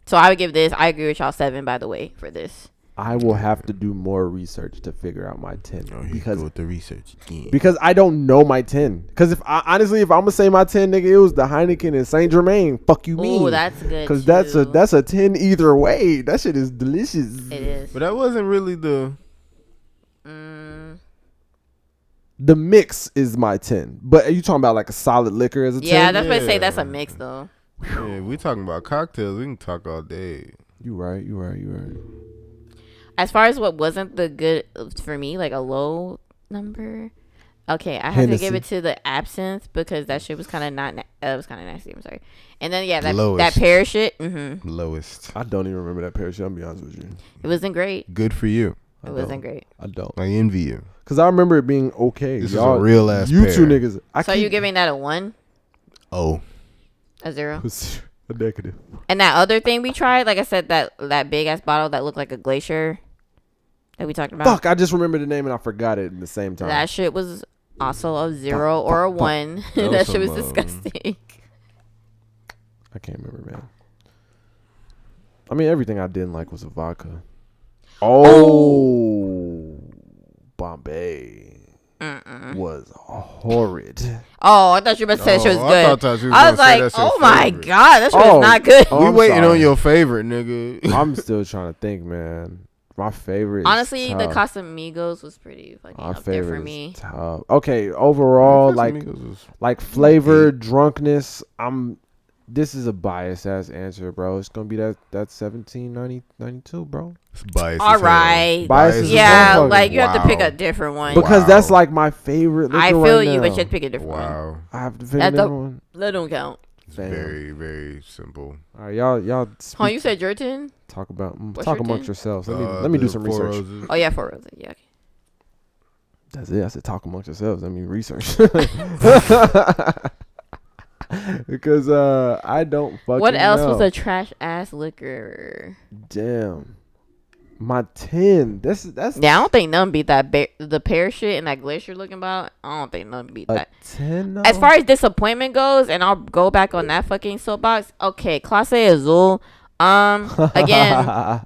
So I would give this. I agree with y'all 7. By the way, for this. I will have to do more research to figure out my 10 Oh, you go with the research again. because I don't know my 10. Because if I'm gonna say my 10, nigga, it was the Heineken and Saint Germain. Fuck you, mean? Oh, that's good. Because too. that's a 10 either way. That shit is delicious. It is. But that wasn't really the. The mix is my 10. But are you talking about like a solid liquor as a 10? Yeah, that's what I say. Yeah. That's a mix though. Yeah, we talking about cocktails. We can talk all day. You right. As far as what wasn't the good for me, like a low number. Okay, I have to Hennessy. give it to the absinthe because that shit was kind of not. It was kind of nasty. I'm sorry. And then yeah, that Lowest. pear shit. Mm-hmm. Lowest. I don't even remember that pair of shit. I'm be honest with you. It wasn't great. Good for you. It wasn't great. I don't. I envy you. Because I remember it being okay. This is a real ass You pair. two niggas. So you giving that a 1, Oh. a 0? a negative. And that other thing we tried, like I said, that big ass bottle that looked like a glacier that we talked about. Fuck, I just remember the name and I forgot it at the same time. That shit was also a 0 or a 1. That That was shit was some, disgusting. I can't remember, man. I mean, everything I didn't like was a vodka. Oh, Bombay was horrid. Oh, I thought you were about to say that shit was I good. thought you I was gonna say like, that's your oh my favorite. god, that shit was not good. Oh, We I'm waiting sorry. on your favorite, nigga. I'm still trying to think, man. My favorite. Honestly, is the tough. Casamigos was pretty fucking My up there for favorite me. is tough. Okay, overall, like flavor, drunkenness. This is a biased ass answer, bro. It's gonna be that 1792, bro. It's biased. All right. Biased as Yeah, motherfucker. like you have to pick Wow. a different one. Because Wow. that's like my favorite liquor I feel right you, now. but you have to pick a different one. Wow. I have to pick a That different don't- one. That don't count. It's Damn. very, very simple. All right, y'all. Oh, you said your 10? talk about What's talk your amongst 10? yourselves. Let me do some Four research. Roses. Oh yeah, 4 roses. Yeah. Okay. That's it. I said talk amongst yourselves. Let me research. Because I don't fucking What else know. was a trash ass liquor? Damn. My 10. That's Yeah, I don't think none beat that the pear shit and that glacier looking about. I don't think none beat a that. 10. As far as disappointment goes, and I'll go back on that fucking soapbox. Okay, Clase Azul. Again,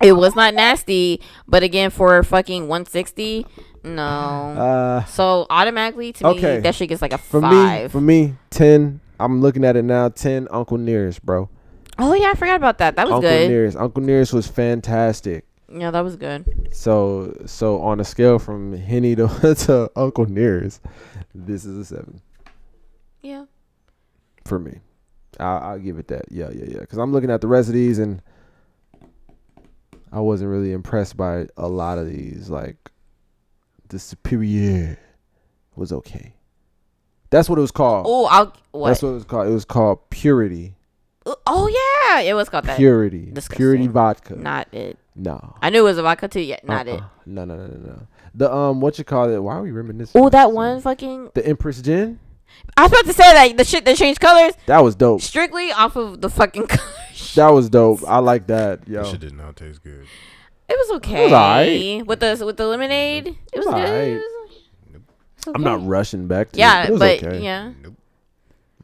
it was not nasty, but again, for fucking 160, no. So automatically to okay. me, that shit gets like a for 5. For me, 10. I'm looking at it now. 10. Uncle Nearest, bro. Oh yeah, I forgot about that. That was Uncle good. Nearest. Uncle Nearest was fantastic. Yeah, that was good. So on a scale from Henny to Uncle Nearest, this is a 7 Yeah. for me. I'll give it that. Yeah. Because I'm looking at the rest of these and I wasn't really impressed by a lot of these. Like the Superior was okay. That's what it was called. Oh, what? That's what it was called. It was called Purity. Oh yeah, it was called that. Purity. Disgusting. Purity vodka. Not it. No. I knew it was a vodka too. Yeah, not it. No. The what you call it? Why are we reminiscing? Oh, that one fucking. The Empress Gin. I was about to say that the shit that changed colors That was dope. strictly off of the fucking colors. That was dope. I like that. Yo. That shit did not taste good. It was okay. was alright. With the lemonade. It was was good. alright. It was I'm not rushing back to Yeah, it. It was but okay. yeah, Nope.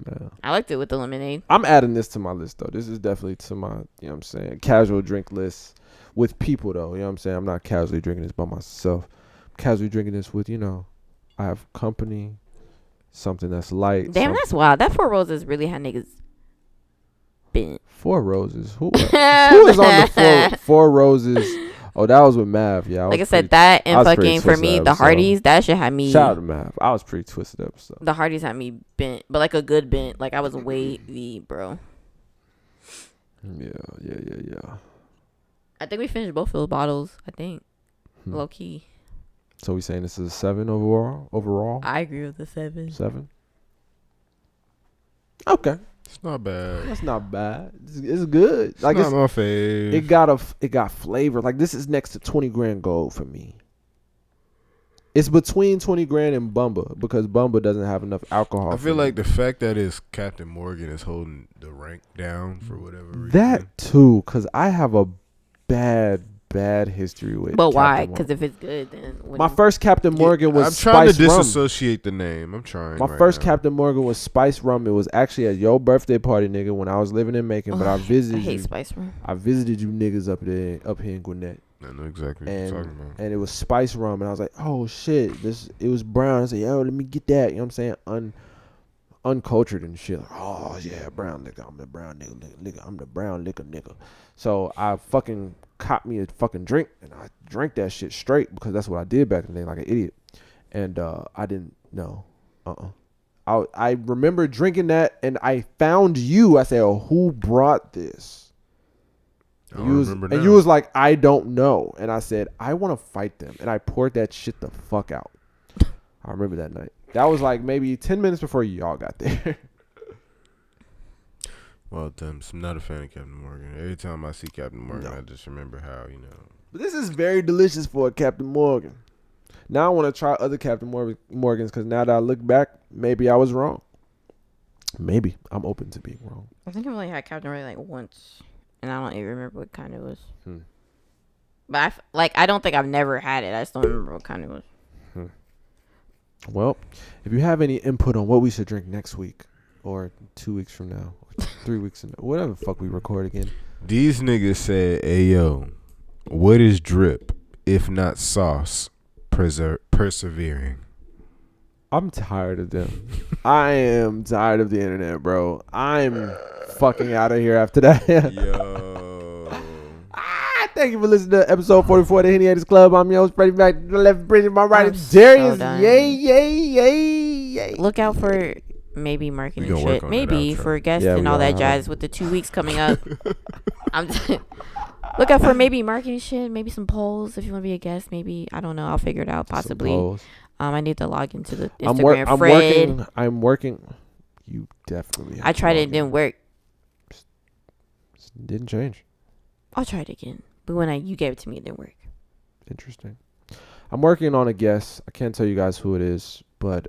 Yeah. I liked it with the lemonade. I'm adding this to my list though. This is definitely to my, you know what I'm saying, casual drink list with people though. You know what I'm saying? I'm not casually drinking this by myself. I'm casually drinking this with, I have company, something that's light. Damn, that's wild. That 4 Roses really had niggas bent. 4 Roses. Who is on the 4 Roses? Oh, that was with Mav. Yeah. Like I said, that and fucking for me, the episode. Hardys, that shit had me. Shout out to Mav. I was pretty twisted episode. The Hardys had me bent, but like a good bent. Like I was wavy, bro. Yeah. I think we finished both of those bottles. I think low key. So we saying this is a 7 overall? I agree with the 7. 7. Okay. It's not bad. That's not bad. It's good. Like It's not my fave. it got flavor. Like this is next to 20 grand gold for me. It's between 20 grand and Bumba because Bumba doesn't have enough alcohol. I feel for like me. the fact that it's Captain Morgan is holding the rank down for whatever reason. That too, because I have a bad history with. But why? Captain Because Morgan. if it's good, then My first Captain Morgan was I'm trying to Spice Rum. disassociate the name. I'm trying. My right first now. Captain Morgan was Spice Rum. It was actually at your birthday party, nigga, when I was living in Macon. But I I visited hate you. Spice Rum. I visited you niggas up here in Gwinnett. I know exactly what you're talking about. And it was Spice Rum, and I was like, oh shit, it was brown. I said, yo, let me get that. You know what I'm saying? Uncultured and shit. Like, oh yeah, brown liquor. I'm the brown nigga. I'm the brown liquor nigga. So I fucking caught me a fucking drink, and I drank that shit straight because that's what I did back in the day, like an idiot. And I didn't know. I remember drinking that, and I found you. I said, oh, who brought this? And you was like, I don't know. And I said, I want to fight them. And I poured that shit the fuck out. I remember that night. That was like maybe 10 minutes before y'all got there. Well, I'm not a fan of Captain Morgan. Every time I see Captain Morgan, No. I just remember how, But this is very delicious for a Captain Morgan. Now I want to try other Captain Morgans because now that I look back, maybe I was wrong. Maybe. I'm open to being wrong. I think I've only had Captain Morgan like once, and I don't even remember what kind it was. Hmm. But I don't think I've never had it. I just don't remember what kind it was. Well, if you have any input on what we should drink next week or 2 weeks from now, or 3 weeks from now, whatever the fuck we record again, These niggas said, "Hey yo, what is drip if not sauce? Persevering." I'm tired of them. I am tired of the internet, bro. I'm fucking out of here after that. Yo. Thank you for listening to episode 44 of the Henny Haters Club. I'm your host, Freddie Mac. To the left, Bridget, my right, I'm is Darius. so done. Yay. Look out for maybe marketing gonna work shit. on that Maybe outro. for guests Yeah, and we all that are. jazz with the 2 weeks coming up. Look out for maybe marketing shit. Maybe some polls if you want to be a guest. Maybe, I don't know. I'll figure it out. Possibly. I need to log into the Instagram. I'm working. You definitely have I to tried it. log It didn't in. work. Didn't change. I'll try it again. But when you gave it to me, it didn't work. Interesting. I'm working on a guest. I can't tell you guys who it is, but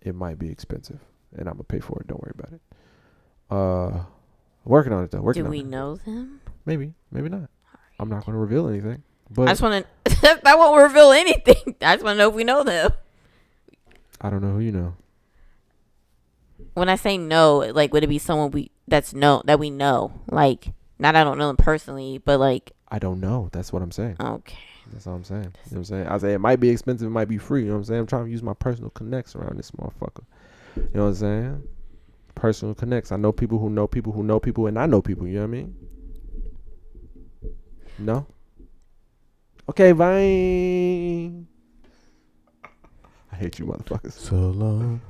it might be expensive, and I'm gonna pay for it. Don't worry about it. I'm working on it though. Do we know them? Maybe not. I'm not gonna reveal anything. But I just want to. That won't reveal anything. I just want to know if we know them. I don't know who you know. When I say no, like, would it be someone that we know? Like, not I don't know them personally, but like. I don't know. That's what I'm saying. Okay. That's all I'm saying. You know what I'm saying? I say it might be expensive, it might be free. You know what I'm saying? I'm trying to use my personal connects around this motherfucker. You know what I'm saying? Personal connects. I know people who know people who know people, and I know people. You know what I mean? No? Okay, bye. I hate you motherfuckers. So long.